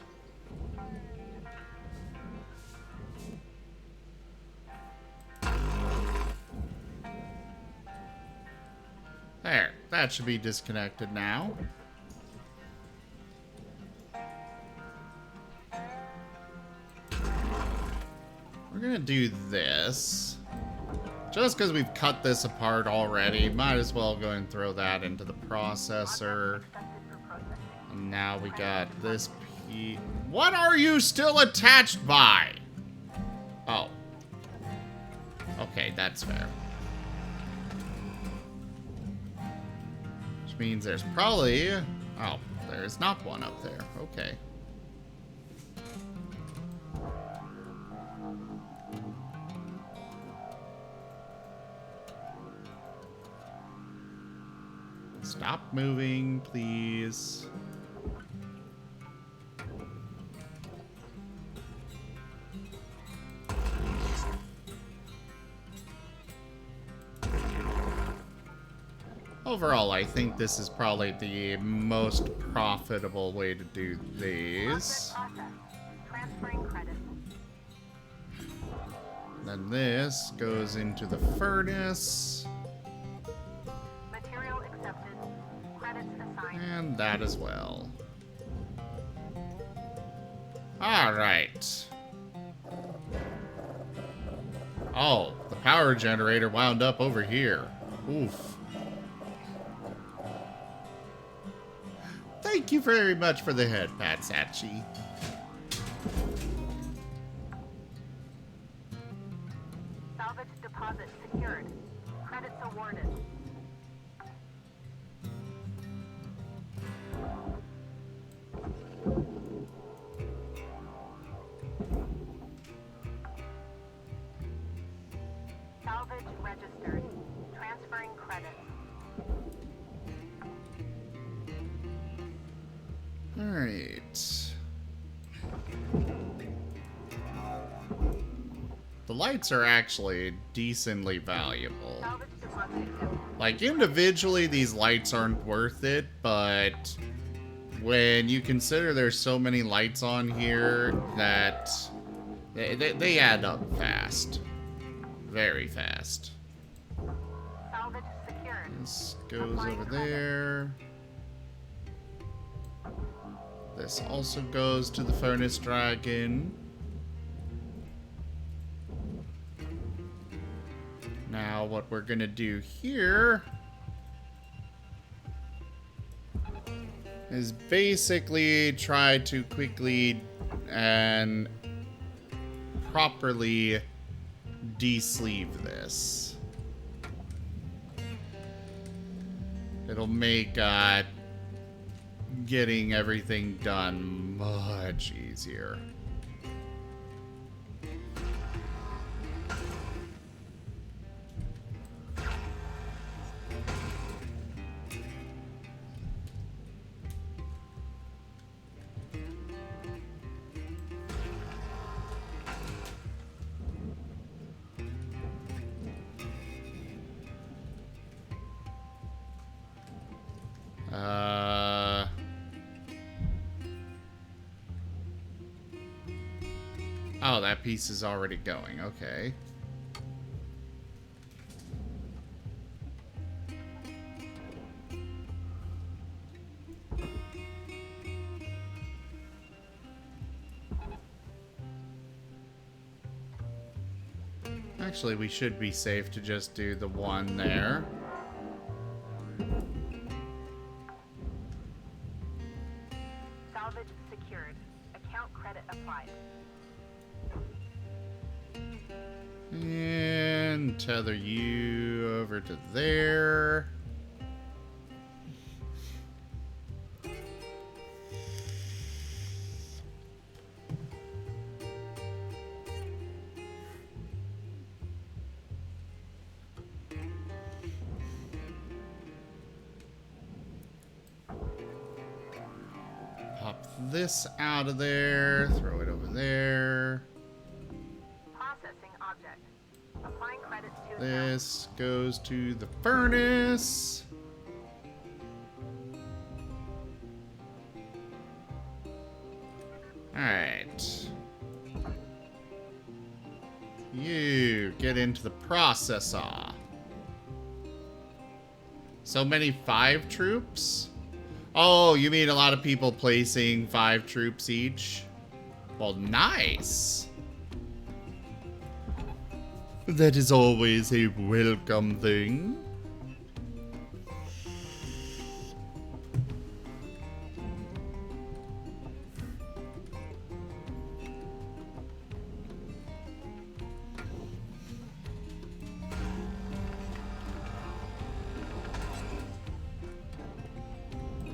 There, that should be disconnected now. We're gonna do this. Just because we've cut this apart already, might as well go and throw that into the processor. And now we got this piece. What are you still attached by? Oh. Okay, that's fair. Which means there's probably... Oh, there's not one up there. Okay. Stop moving, please. Overall, I think this is probably the most profitable way to do these. Then this goes into the furnace. Material accepted. Credits assigned. And that as well. Alright. Oh, the power generator wound up over here. Oof. Thank you very much for the head pat, Sachi. Salvage deposit secured. Credits awarded. Salvage registered. Transferring credits. Alright. The lights are actually decently valuable. Like, individually, these lights aren't worth it, but when you consider there's so many lights on here that they add up fast. Very fast. Salvage secured. This goes over there. This also goes to the furnace dragon. Now what we're gonna do here is basically try to quickly and properly de-sleeve this. It'll make getting everything done much easier. Oh, that piece is already going. Okay. Actually, we should be safe to just do the one there. Salvage secured. Account credit applied. tether you over to there. Pop this out of there, throw it over there. Processing object. Applying credits to This goes to the furnace. Alright. You get into the processor. So many 5 troops? Oh, you mean a lot of people placing 5 troops each? Well, nice. That is always a welcome thing.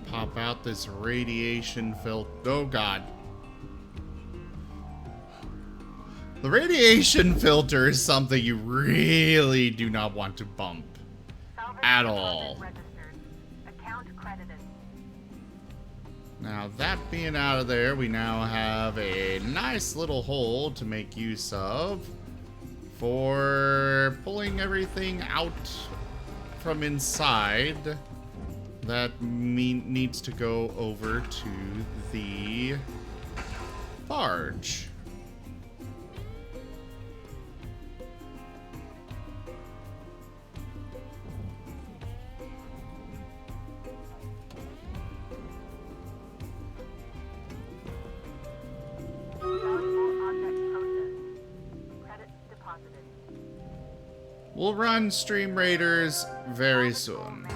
Pop out this radiation filter. Oh god. The radiation filter is something you really do not want to bump. At all. account credited. Now that being out of there, we now have a nice little hole to make use of for pulling everything out from inside that needs to go over to the barge. We'll run Stream Raiders very soon.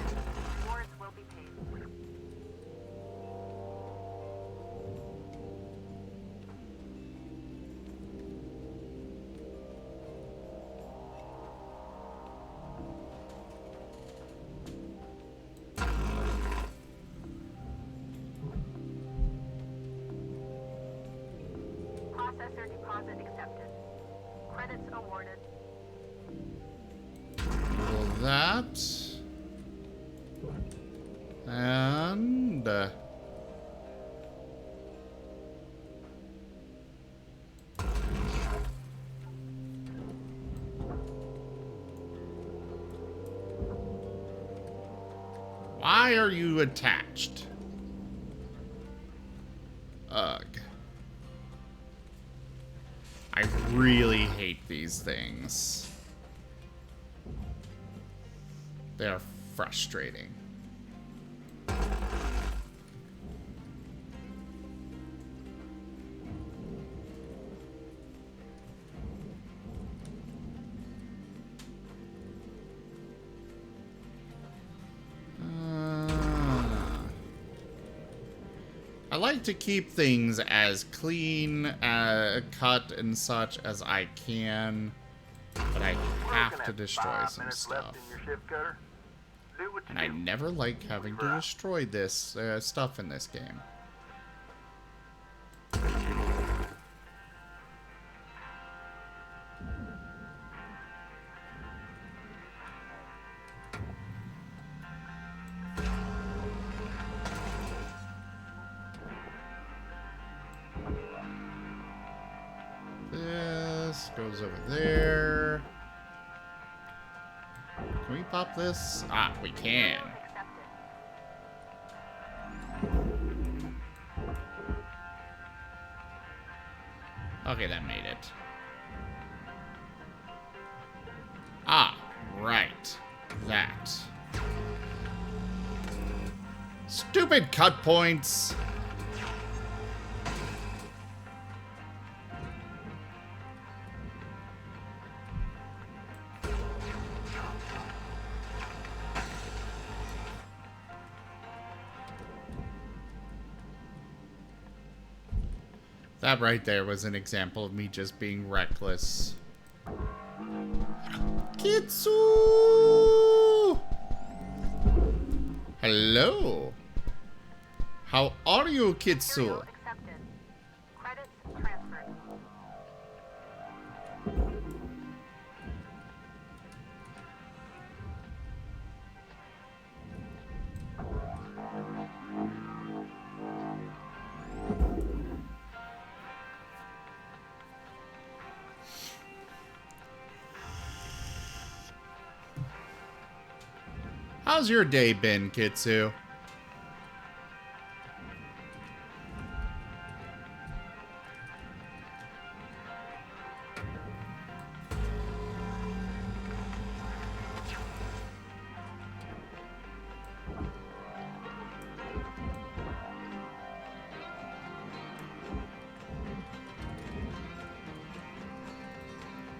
Processor deposit accepted. Credits awarded. That and why are you attached? Ugh. I really hate these things. They are frustrating. I like to keep things as clean, cut and such as I can, but I have to destroy some stuff. And I never like having to destroy this stuff in this game. This goes over there. Can we pop this? Ah, we can. Okay, that made it. Ah, right. That. Stupid cut points. That right there was an example of me just being reckless. Kitsu! Hello. How are you, Kitsu? Accepted. Credits transferred. How's your day been, Kitsu?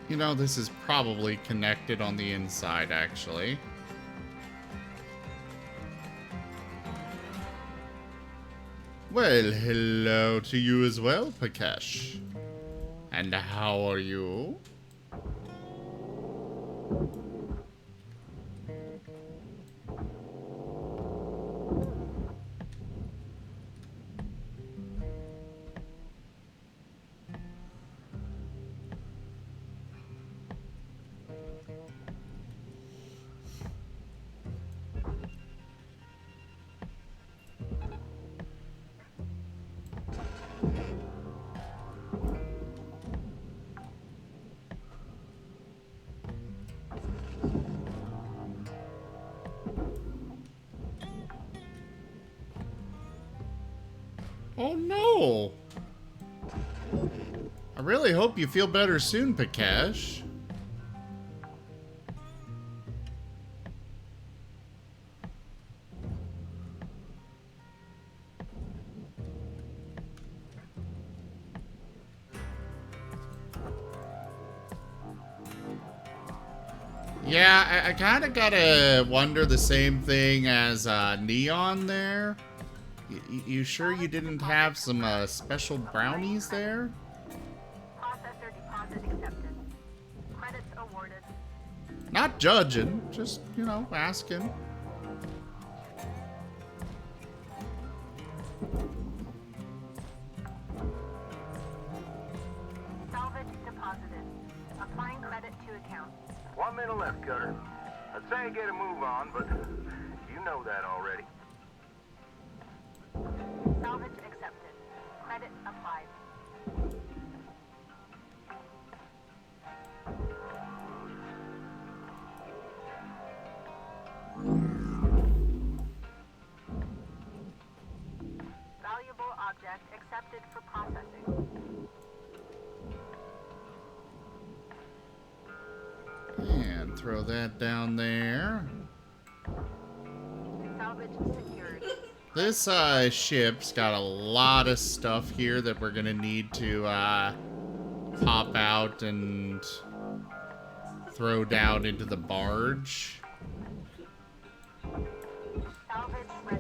You know, this is probably connected on the inside, actually. Well, hello to you as well, Pakesh. And how are you? Oh no! I really hope you feel better soon, Pakesh. Yeah, I kind of gotta wonder the same thing as Neon there. You sure you didn't have some special brownies there? Processor deposit accepted. Credits awarded. Not judging, just, you know, asking. Salvage deposited. Applying credit to account. 1 minute left, Cutter. I'd say get a move on, but you know that already. Salvage accepted. Credit applied. Valuable object accepted for processing. And throw that down there. Salvage secured. This ship's got a lot of stuff here that we're gonna need to pop out and throw down into the barge.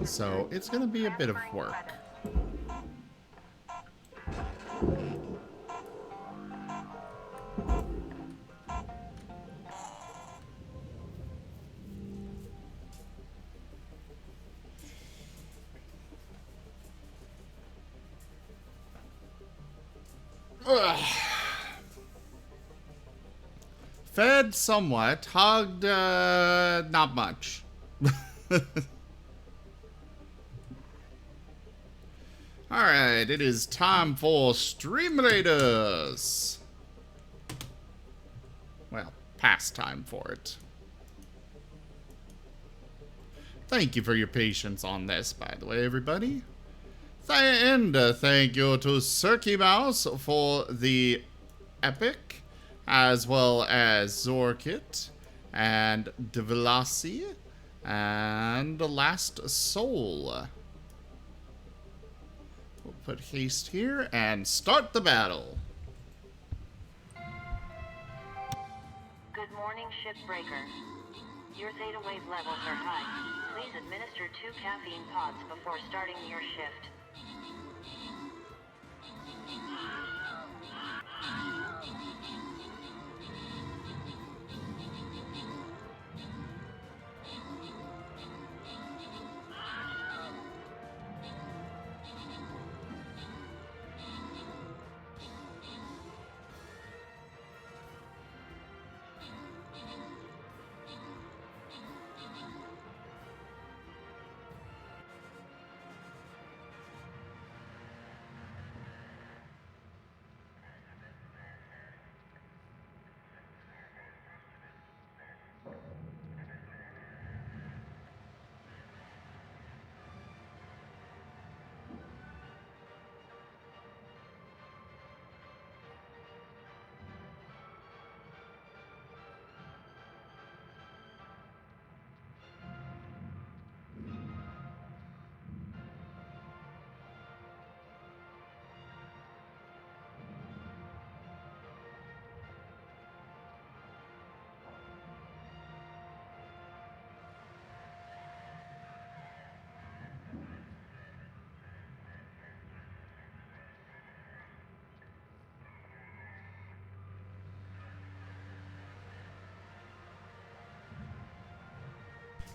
So it's gonna be a bit of work. Ugh. Fed somewhat, hugged not much. Alright, it is time for Stream Raiders. Well, past time for it. Thank you for your patience on this, by the way, everybody. And thank you to Cirky Mouse for the epic, as well as Zorkit, and Devilasi, and the Last Soul. We'll put haste here and start the battle. Good morning, Shipbreaker. Your theta wave levels are high. Please administer 2 caffeine pods before starting your shift.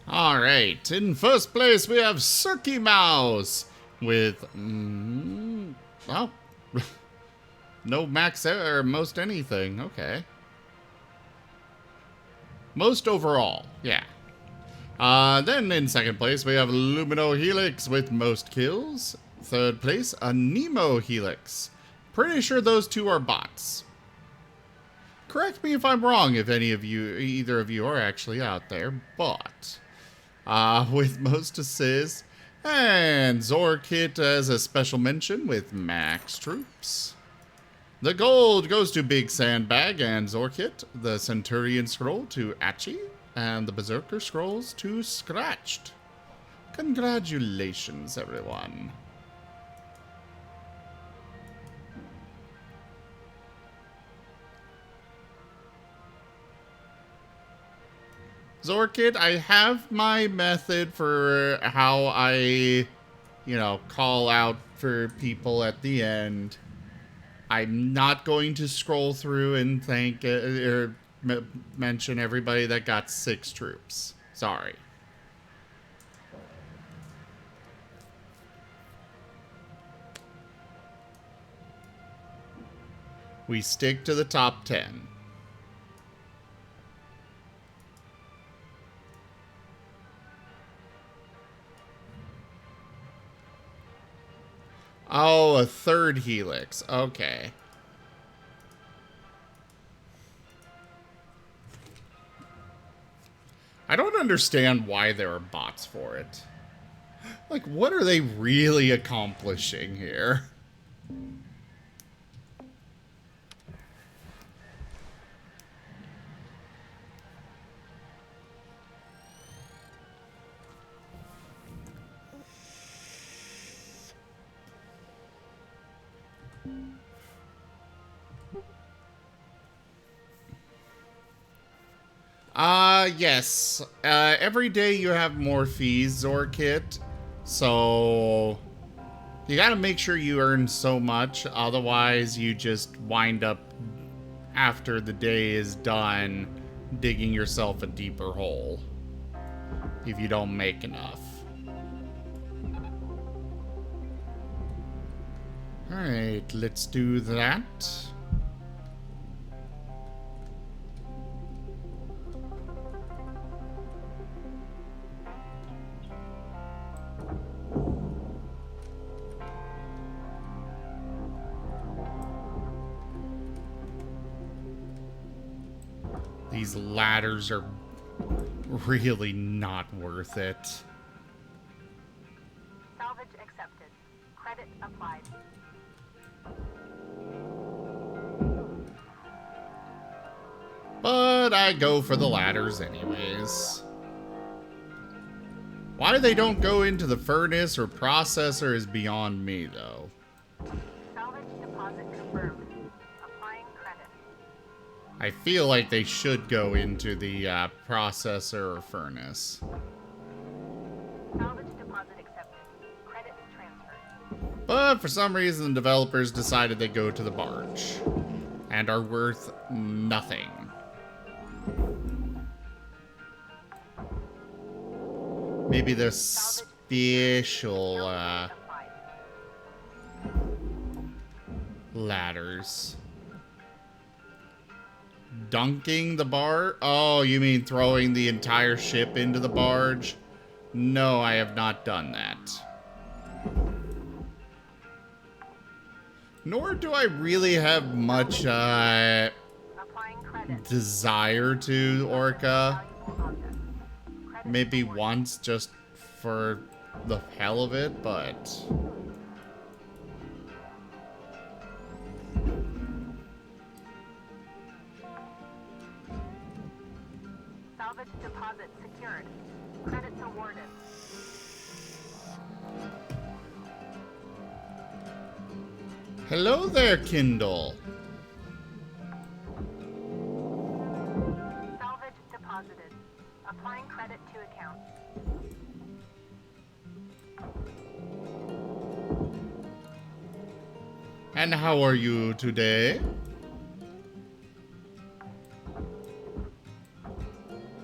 Alright, in first place we have Cirky Mouse with... oh. No max or most anything. Okay. Most overall. Yeah. Then in second place we have Lumino Helix with most kills. Third place, a Nemo Helix. Pretty sure those two are bots. Correct me if I'm wrong, if either of you are actually out there, but... with most assists, and Zorkit as a special mention with max troops. The gold goes to Big Sandbag and Zorkit, the Centurion Scroll to Achi, and the Berserker Scrolls to Scratched. Congratulations, everyone. Zorkit, I have my method for how I, call out for people at the end. I'm not going to scroll through and thank or mention everybody that got 6 troops. Sorry. We stick to the top 10. Oh, a third helix. Okay. I don't understand why there are bots for it. Like, what are they really accomplishing here? Yes. Every day you have more fees, Zorkit. So you gotta make sure you earn so much. Otherwise, you just wind up, after the day is done, digging yourself a deeper hole. If you don't make enough. Alright, let's do that. These ladders are really not worth it. Salvage accepted. Credit applied. But I go for the ladders anyways. Why they don't go into the furnace or processor is beyond me, though. Salvage deposit confirmed. Applying credit. I feel like they should go into the processor or furnace. Salvage deposit accepted. Credit transferred. But for some reason, the developers decided they go to the barge. And are worth nothing. Maybe the special ladders. Dunking the bar? Oh, you mean throwing the entire ship into the barge? No, I have not done that. Nor do I really have much desire to Orca. Maybe once just for the hell of it, but... Salvage deposit secured. Credits awarded. Hello there, Kindle. Salvage deposited. Applying credit to account. And how are you today?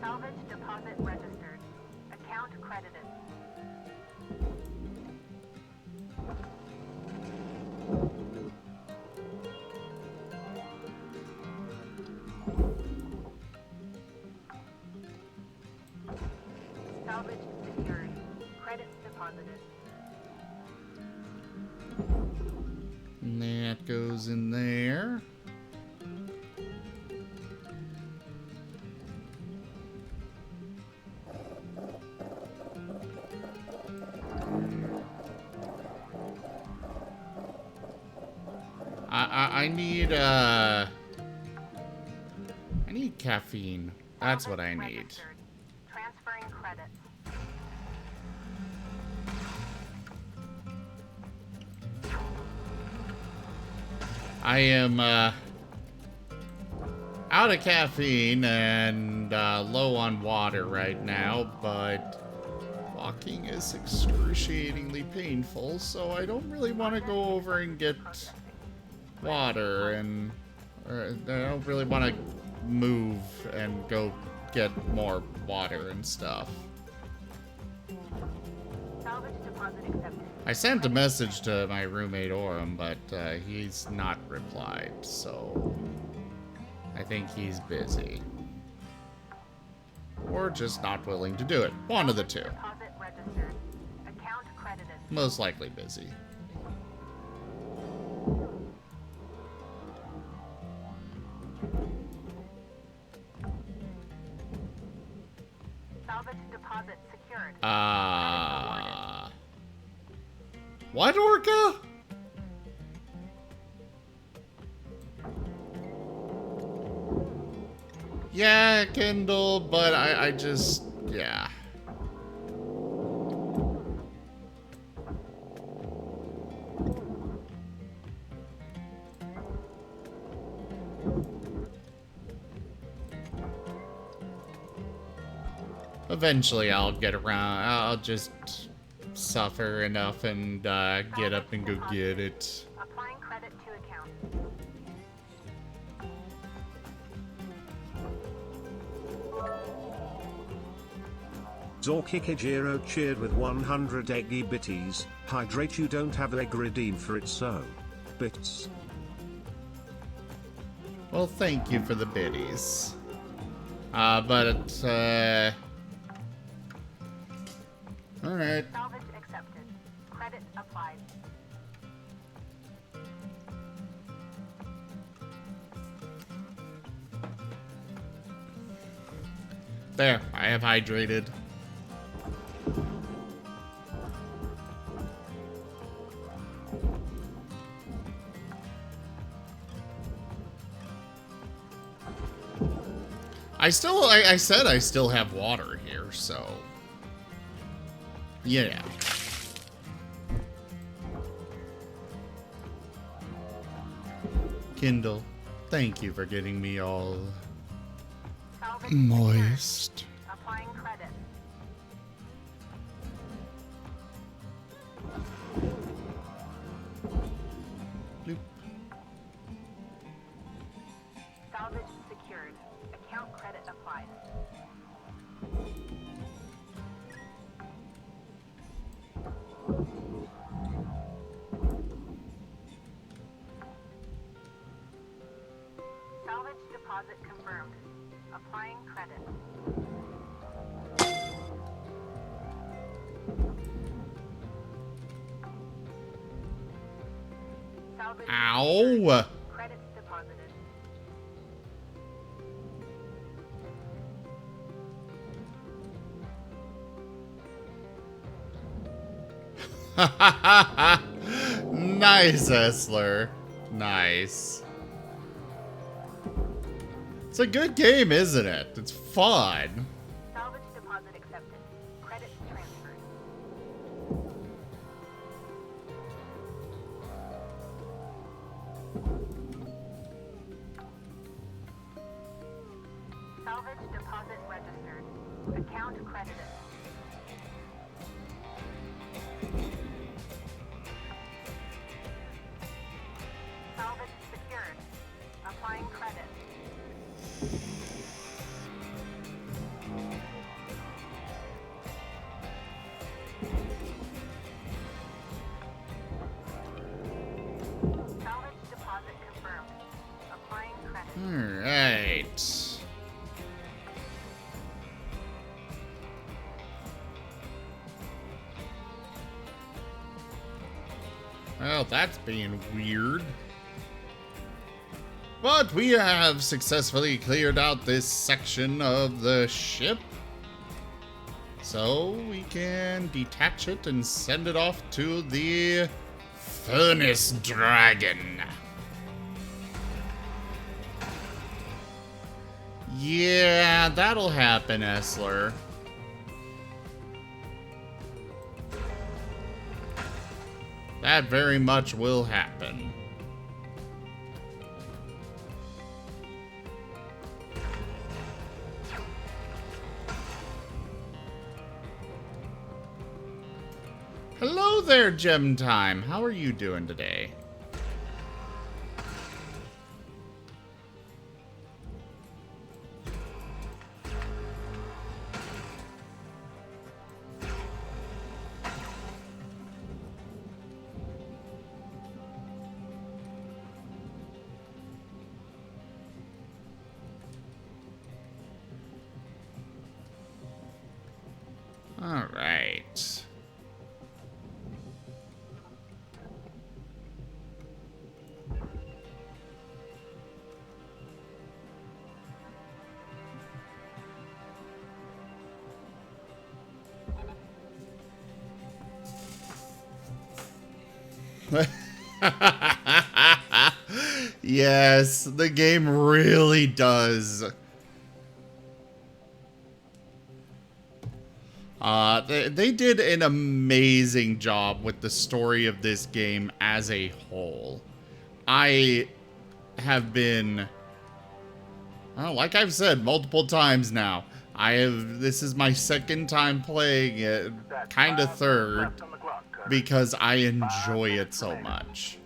Salvage deposit registered. Account credited. Salvage secured. Credits deposited. And that goes in there. I need caffeine. That's what I need. Transferring credits. I am out of caffeine and low on water right now, but walking is excruciatingly painful, so I don't really want to go over and get water, and I don't really want to move and go get more water and stuff. Salvage deposit accepted. I sent a message to my roommate Orem, but he's not replied, so I think he's busy. Or just not willing to do it. One of the two. Deposit registered. Account credited. Most likely busy. Salvage deposit secured. What, Orca? Yeah, Kindle, but I just, yeah. Eventually I'll get around, I'll just suffer enough and get up and go get it. Applying credit to account. Zorkikajiro cheered with 100 eggy bitties. Hydrate, you don't have egg redeem for it, so bits. Well, thank you for the biddies. Alright. Salvage accepted. Credit applied. There, I have hydrated. I said I still have water here, so yeah. Kindle, thank you for getting me all moist. Applying credit. Bloop. Salvage secured. Account credit applied. Salvage deposit confirmed. Applying credit. Salvage Ow! credits deposited. Nice, Essler. Nice. It's a good game, isn't it? It's fun. Salvage deposit accepted. Credits transferred. Salvage deposit registered. Account credited. Salvage secured. Applying credit. about that's being weird. But we have successfully cleared out this section of the ship. So we can detach it and send it off to the Furnace Dragon. Yeah, that'll happen, Essler. That very much will happen. Hello there, Gem Time. How are you doing today? All right. Yes, the game really does. They did an amazing job with the story of this game as a whole. I have been, like I've said multiple times now, this is my second time playing it, kind of third, because I enjoy it so much.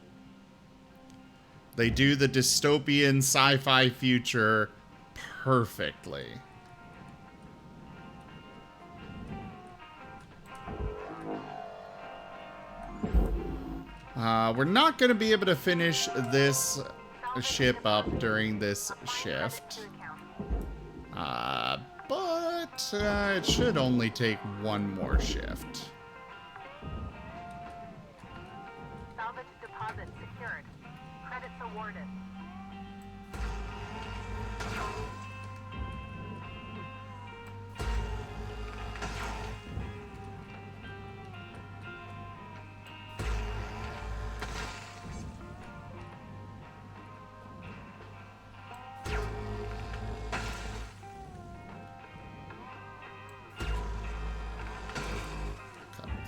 They do the dystopian sci-fi future perfectly. We're not going to be able to finish this ship up during this shift. But it should only take one more shift. Salvage deposit secured. Credits awarded.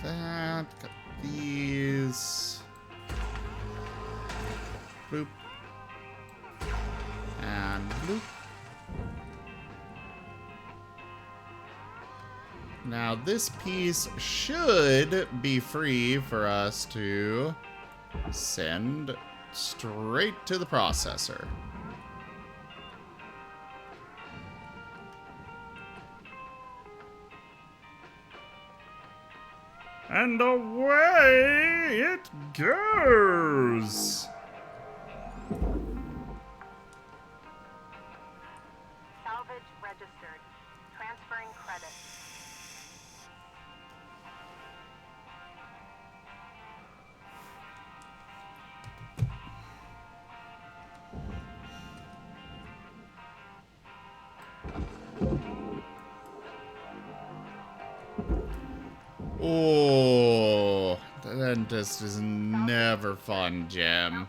Got these. Bloop. And bloop. Now this piece should be free for us to send straight to the processor. And away it goes! Salvage registered. Transferring credits. Oh, the dentist is never fun, Gem.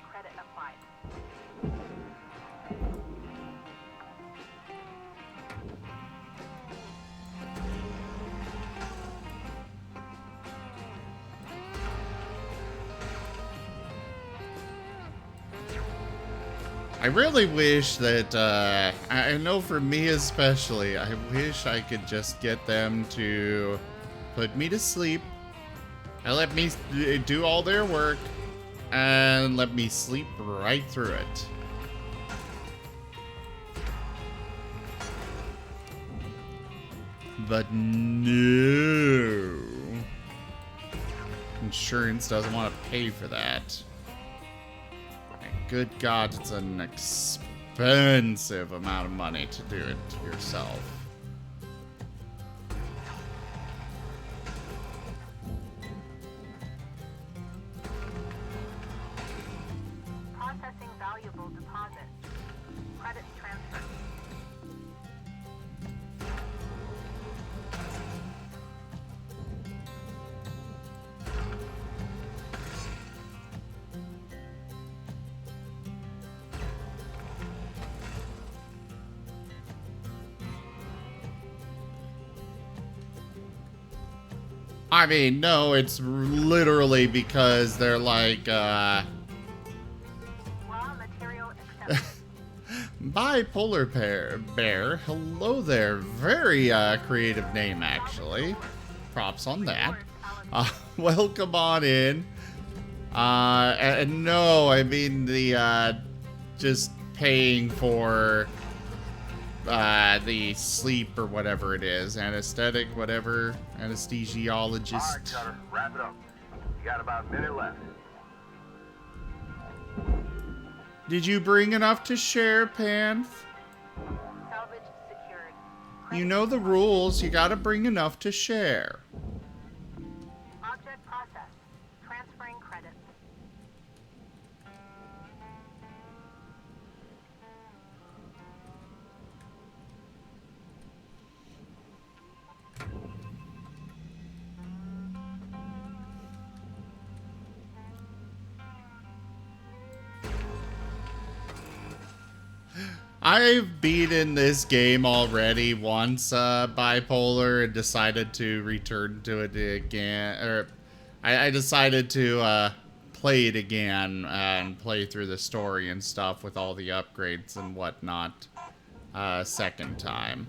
I really wish that, I know for me especially, I wish I could just get them to put me to sleep and let me do all their work and let me sleep right through it. But no. Insurance doesn't want to pay for that. Good God, it's an expensive amount of money to do it yourself. I mean, no, it's literally because they're like, Raw material accepted. Bipolar Bear. Hello there. Very creative name, actually. Props on that. Welcome on in. And no, I mean the just paying for the sleep or whatever it is, anesthetic, whatever, anesthesiologist. All right, Cutter, wrap it up. You got about a minute left. Did you bring enough to share, Panth? Salvage secured. You know the rules. You gotta bring enough to share. Object processed. Transferring credits. I've beaten this game already once, Bipolar, and decided to return to it again. Or I decided to play it again and play through the story and stuff with all the upgrades and whatnot. Second time.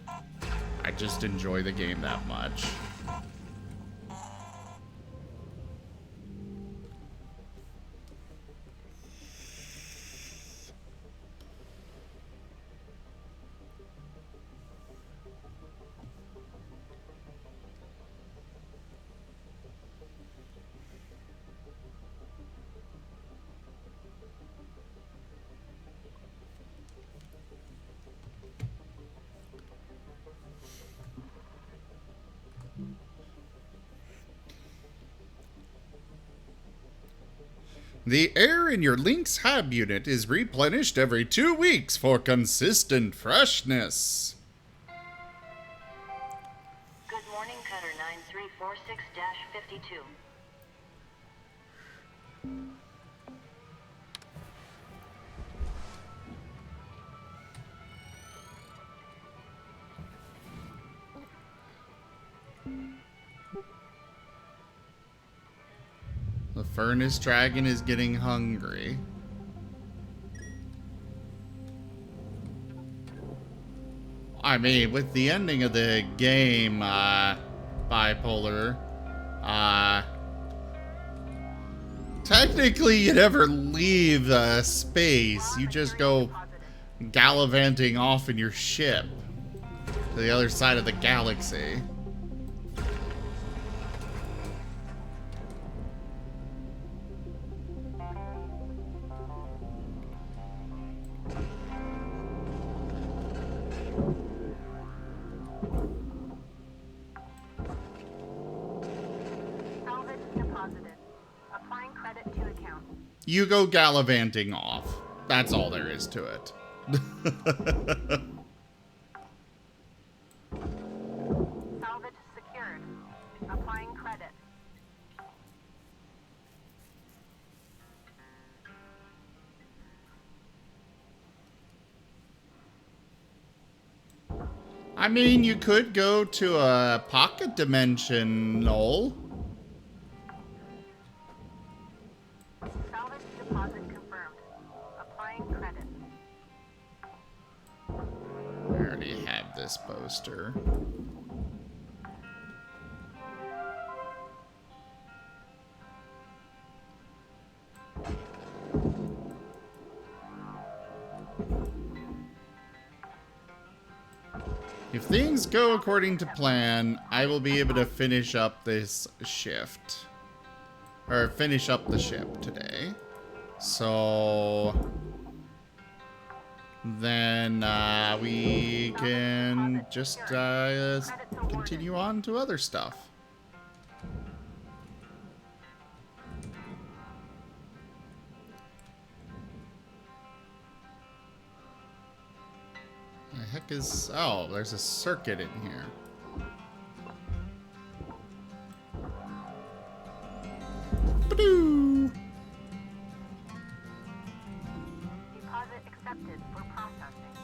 I just enjoy the game that much. The air in your Lynx Hab unit is replenished every 2 weeks for consistent freshness. Good morning, Cutter 9346-52. The furnace dragon is getting hungry. I mean, with the ending of the game, Bipolar, technically you never leave space. You just go gallivanting off in your ship to the other side of the galaxy. Salvage deposited. Applying credit to account. You go gallivanting off. That's all there is to it. Salvage secured. Applying credit. I mean, you could go to a pocket dimension, Noel. Salvage deposit confirmed. Applying credit. I already have this poster. If things go according to plan, I will be able to finish up this shift. Or finish up the ship today. So then we can just continue on to other stuff. The heck is... Oh, there's a circuit in here. Ba-doo! Deposit accepted for processing.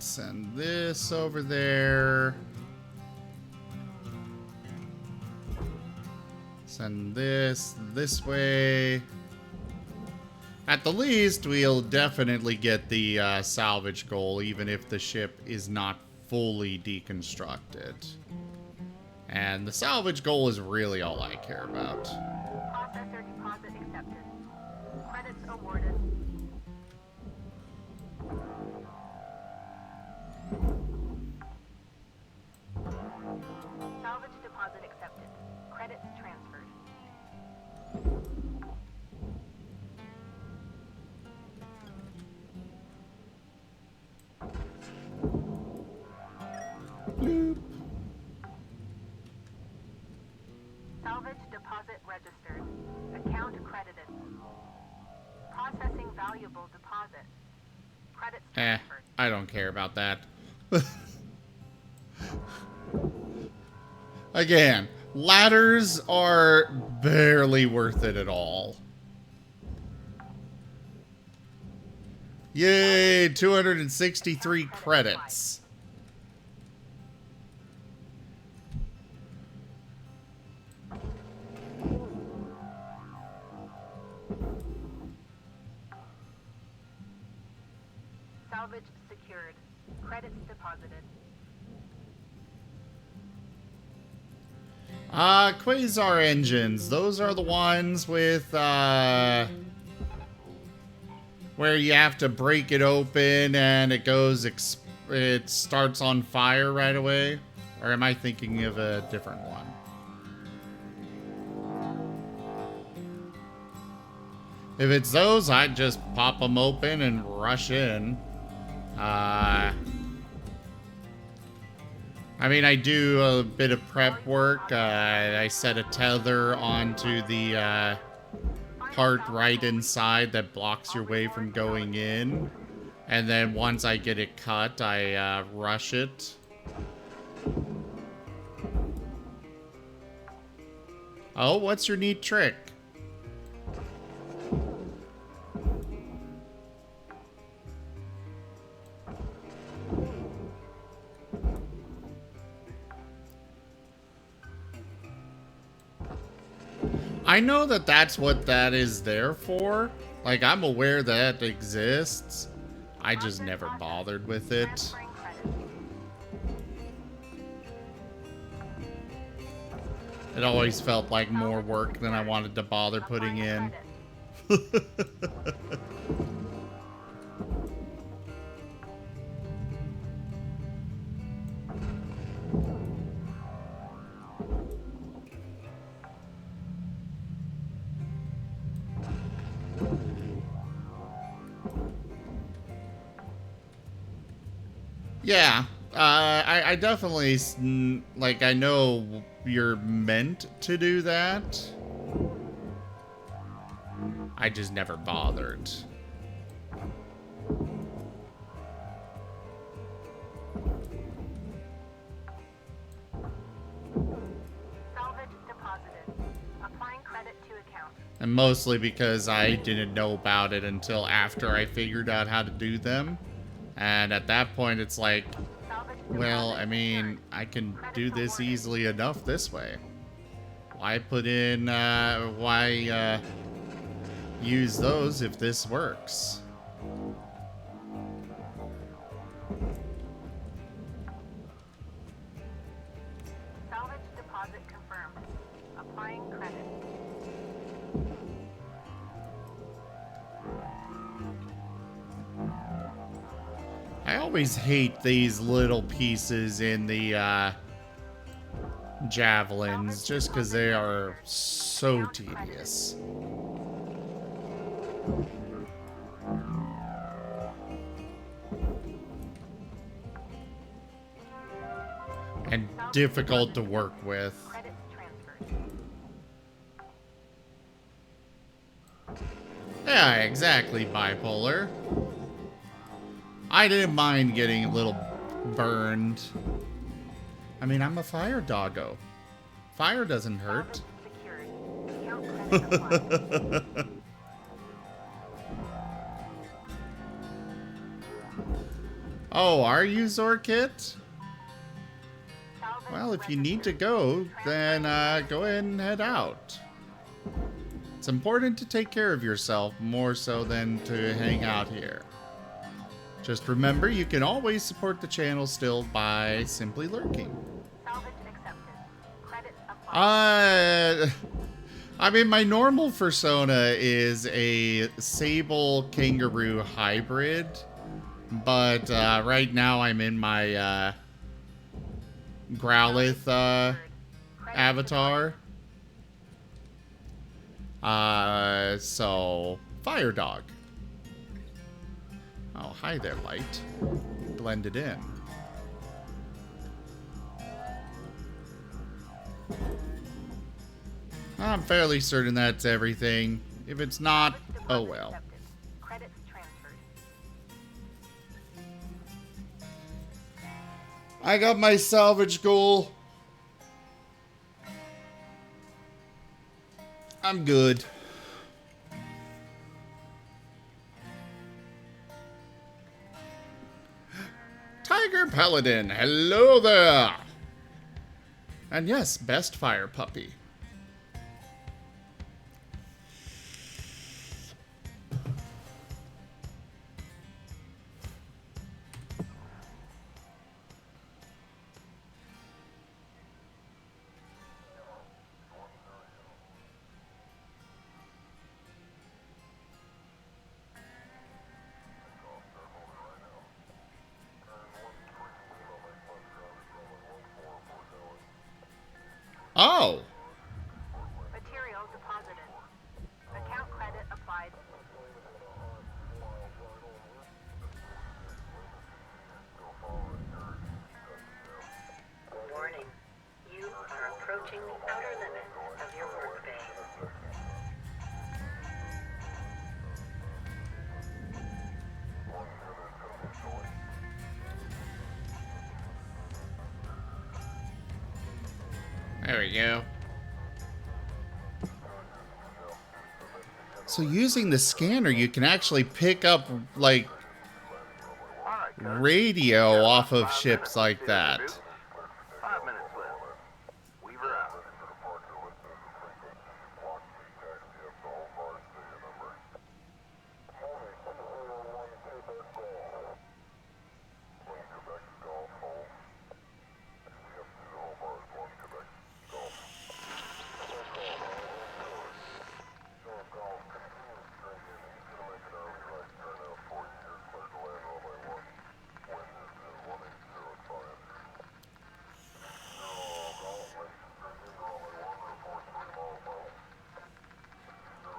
Send this over there. Send this way. At the least, we'll definitely get the salvage goal, even if the ship is not fully deconstructed. And the salvage goal is really all I care about. Processor deposit accepted. Credits awarded. Salvage deposit accepted. Credits transferred. Bloop. Salvage deposit registered. Account credited. Processing valuable deposit. Credits transferred. I don't care about that. Again, ladders are barely worth it at all. Yay, 263 credits. Salvage secured. Credits deposited. Quasar engines. Those are the ones with, where you have to break it open and it goes, it starts on fire right away? Or am I thinking of a different one? If it's those, I'd just pop them open and rush in. I mean, I do a bit of prep work. I set a tether onto the part right inside that blocks your way from going in. And then once I get it cut, I rush it. Oh, what's your neat trick? I know that that's what that is there for. Like, I'm aware that exists. I just never bothered with it. It always felt like more work than I wanted to bother putting in. Yeah, I definitely, like, I know you're meant to do that. I just never bothered. Salvage deposited. Applying credit to account. And mostly because I didn't know about it until after I figured out how to do them. And at that point, it's like, well, I mean, I can do this easily enough this way. Why put in, why use those if this works? Salvage deposit confirmed. Applying credit. I always hate these little pieces in the javelins just because they are so tedious. And difficult to work with. Yeah, exactly, bipolar. I didn't mind getting a little burned. I mean, I'm a fire doggo. Fire doesn't hurt. Oh, are you, Zorkit? Well, if you need to go, then go ahead and head out. It's important to take care of yourself more so than to hang out here. Just remember, you can always support the channel still by simply lurking. I mean, my normal persona is a sable kangaroo hybrid, but right now I'm in my Growlithe avatar. So Fire Dog. Oh, hi there, Light. Blended in. I'm fairly certain that's everything. If it's not, oh well. I got my salvage goal. I'm good. Tiger Paladin, hello there. And yes, best fire puppy. Oh. Material deposited. Account credit applied. Warning. You are approaching the outer limits of your workday. There we go. So using the scanner, you can actually pick up, like, radio off of ships like that. 5 minutes left. Weaver out.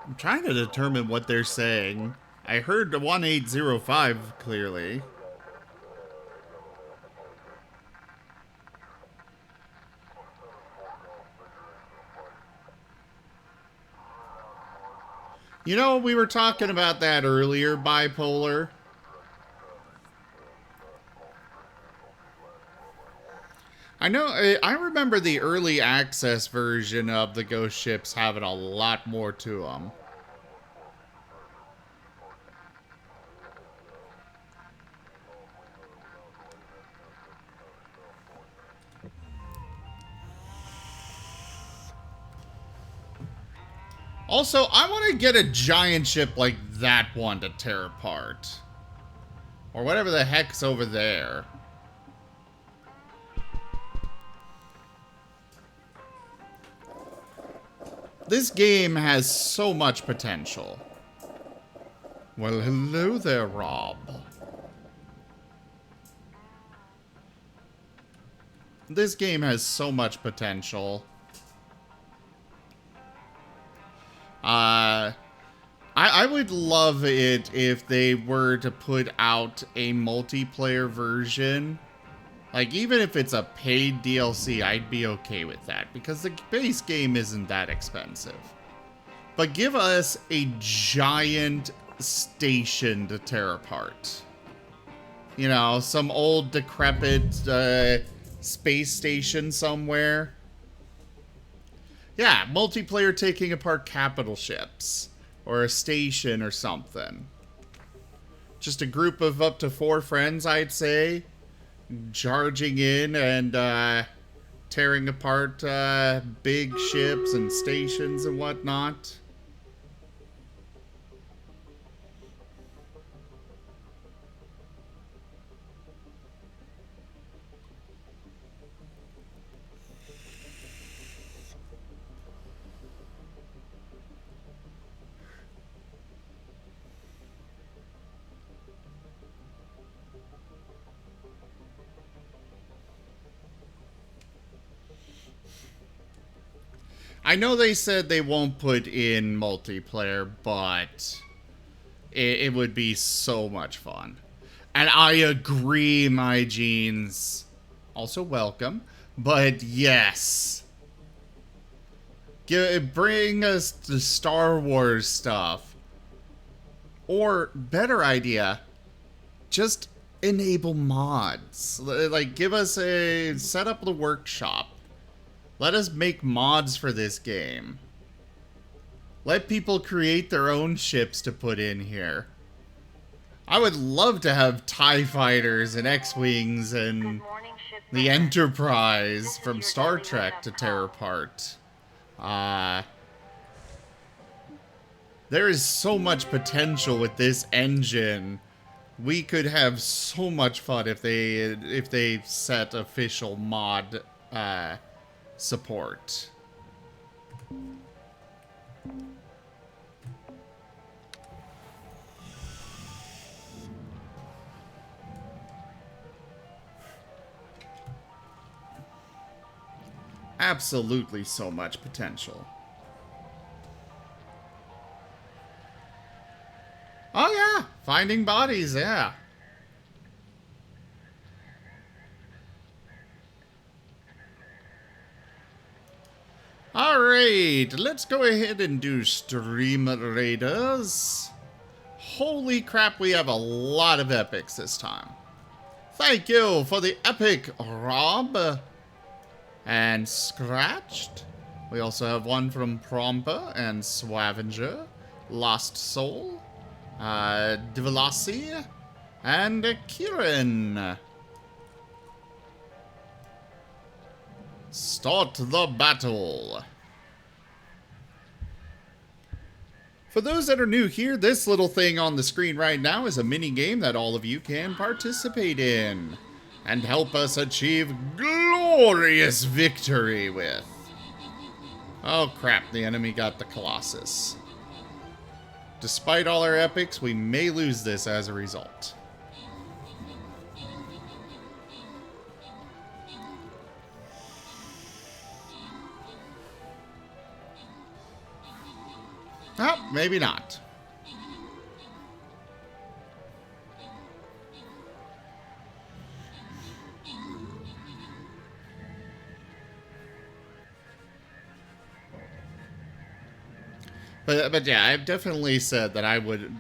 I'm trying to determine what they're saying. I heard 1805 clearly. You know, we were talking about that earlier, Bipolar. I know, I remember the early access version of the Ghost ships having a lot more to them. Also, I want to get a giant ship like that one to tear apart. Or whatever the heck's over there. This game has so much potential. Well, hello there, Rob. This game has so much potential. I would love it if they were to put out a multiplayer version. Like, even if it's a paid DLC, I'd be okay with that, because the base game isn't that expensive. But give us a giant station to tear apart. You know, some old decrepit space station somewhere. Yeah, multiplayer taking apart capital ships. Or a station or something. Just a group of up to 4 friends, I'd say, charging in and tearing apart big ships and stations and whatnot. I know they said they won't put in multiplayer, but it would be so much fun. And I agree, my jeans. Also welcome. But yes. Bring us the Star Wars stuff. Or, better idea, just enable mods. Like, give us set up the workshop. Let us make mods for this game. Let people create their own ships to put in here. I would love to have TIE fighters and X-Wings and the Enterprise from Star Trek to tear apart. There is so much potential with this engine. We could have so much fun if they set official mod support. Absolutely so much potential. Oh yeah, finding bodies, yeah. Alright, let's go ahead and do Stream Raiders. Holy crap, we have a lot of epics this time. Thank you for the epic, Rob. And Scratched. We also have one from Prompa and Swavenger. Lost Soul. Divilasi. And Kieran. Start the battle. For those that are new here, this little thing on the screen right now is a mini game that all of you can participate in and help us achieve glorious victory with. Oh crap, the enemy got the Colossus. Despite all our epics, we may lose this as a result. Oh, maybe not. But yeah, I've definitely said that I would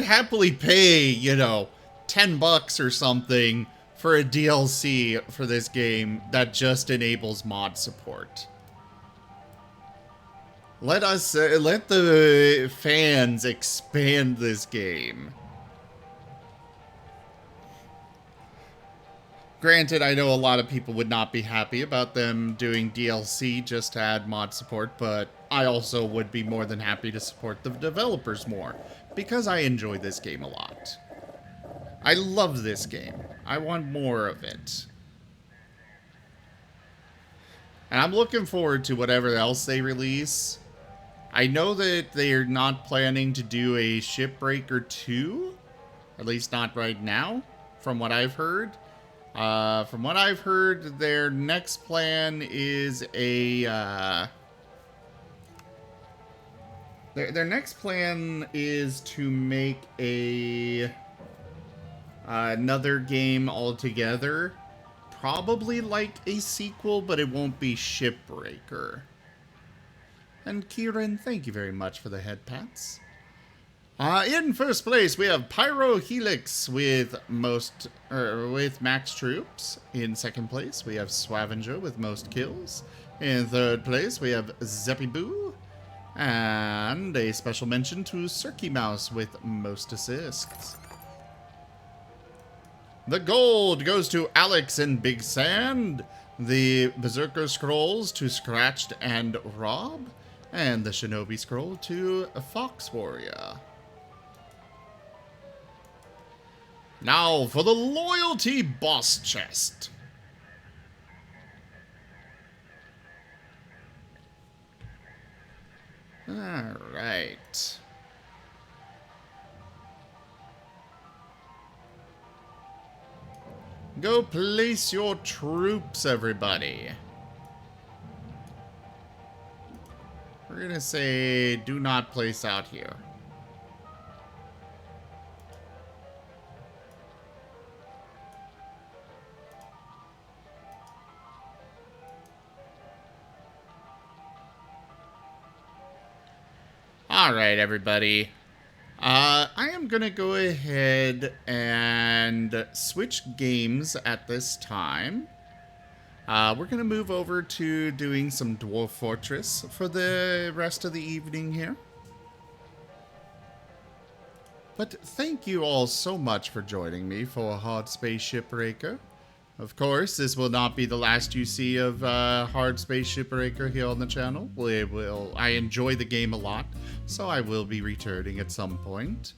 happily pay, you know, $10 or something for a DLC for this game that just enables mod support. Let the fans expand this game. Granted, I know a lot of people would not be happy about them doing DLC just to add mod support, but I also would be more than happy to support the developers more, because I enjoy this game a lot. I love this game. I want more of it. And I'm looking forward to whatever else they release. I know that they're not planning to do a Shipbreaker 2, at least not right now, from what I've heard. From what I've heard, their next plan is their next plan is to make another game altogether. Probably like a sequel, but it won't be Shipbreaker. And Kieran, thank you very much for the head pats. In first place, we have Pyro Helix with max troops. In second place, we have Swavenger with most kills. In third place, we have Zeppy Boo. And a special mention to Cirky Mouse with most assists. The gold goes to Alex in Big Sand. The Berserker Scrolls to Scratched and Rob. And the Shinobi Scroll to Fox Warrior. Now for the Loyalty Boss Chest. Alright. Go place your troops, everybody. We're gonna say do not place out here. Alright, everybody. I am going to go ahead and switch games at this time. We're going to move over to doing some Dwarf Fortress for the rest of the evening here. But thank you all so much for joining me for Hardspace Shipbreaker. Of course, this will not be the last you see of Hardspace Shipbreaker here on the channel. I enjoy the game a lot, so I will be returning at some point.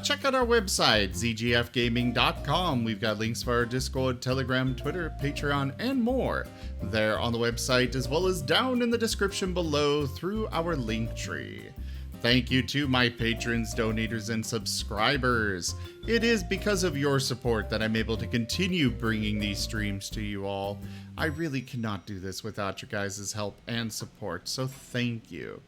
Check out our website, zgfgaming.com. We've got links for our Discord, Telegram, Twitter, Patreon, and more there on the website, as well as down in the description below through our link tree. Thank you to my patrons, donators, and subscribers. It is because of your support that I'm able to continue bringing these streams to you all. I really cannot do this without your guys' help and support, so thank you.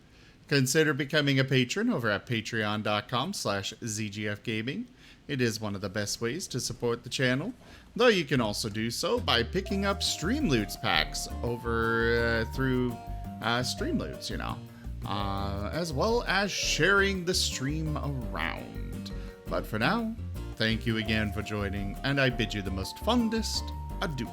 Consider becoming a patron over at patreon.com/zgfgaming. It is one of the best ways to support the channel, though you can also do so by picking up Streamloots packs over through Streamloots, you know. As well as sharing the stream around. But for now, thank you again for joining, and I bid you the most fondest adieu.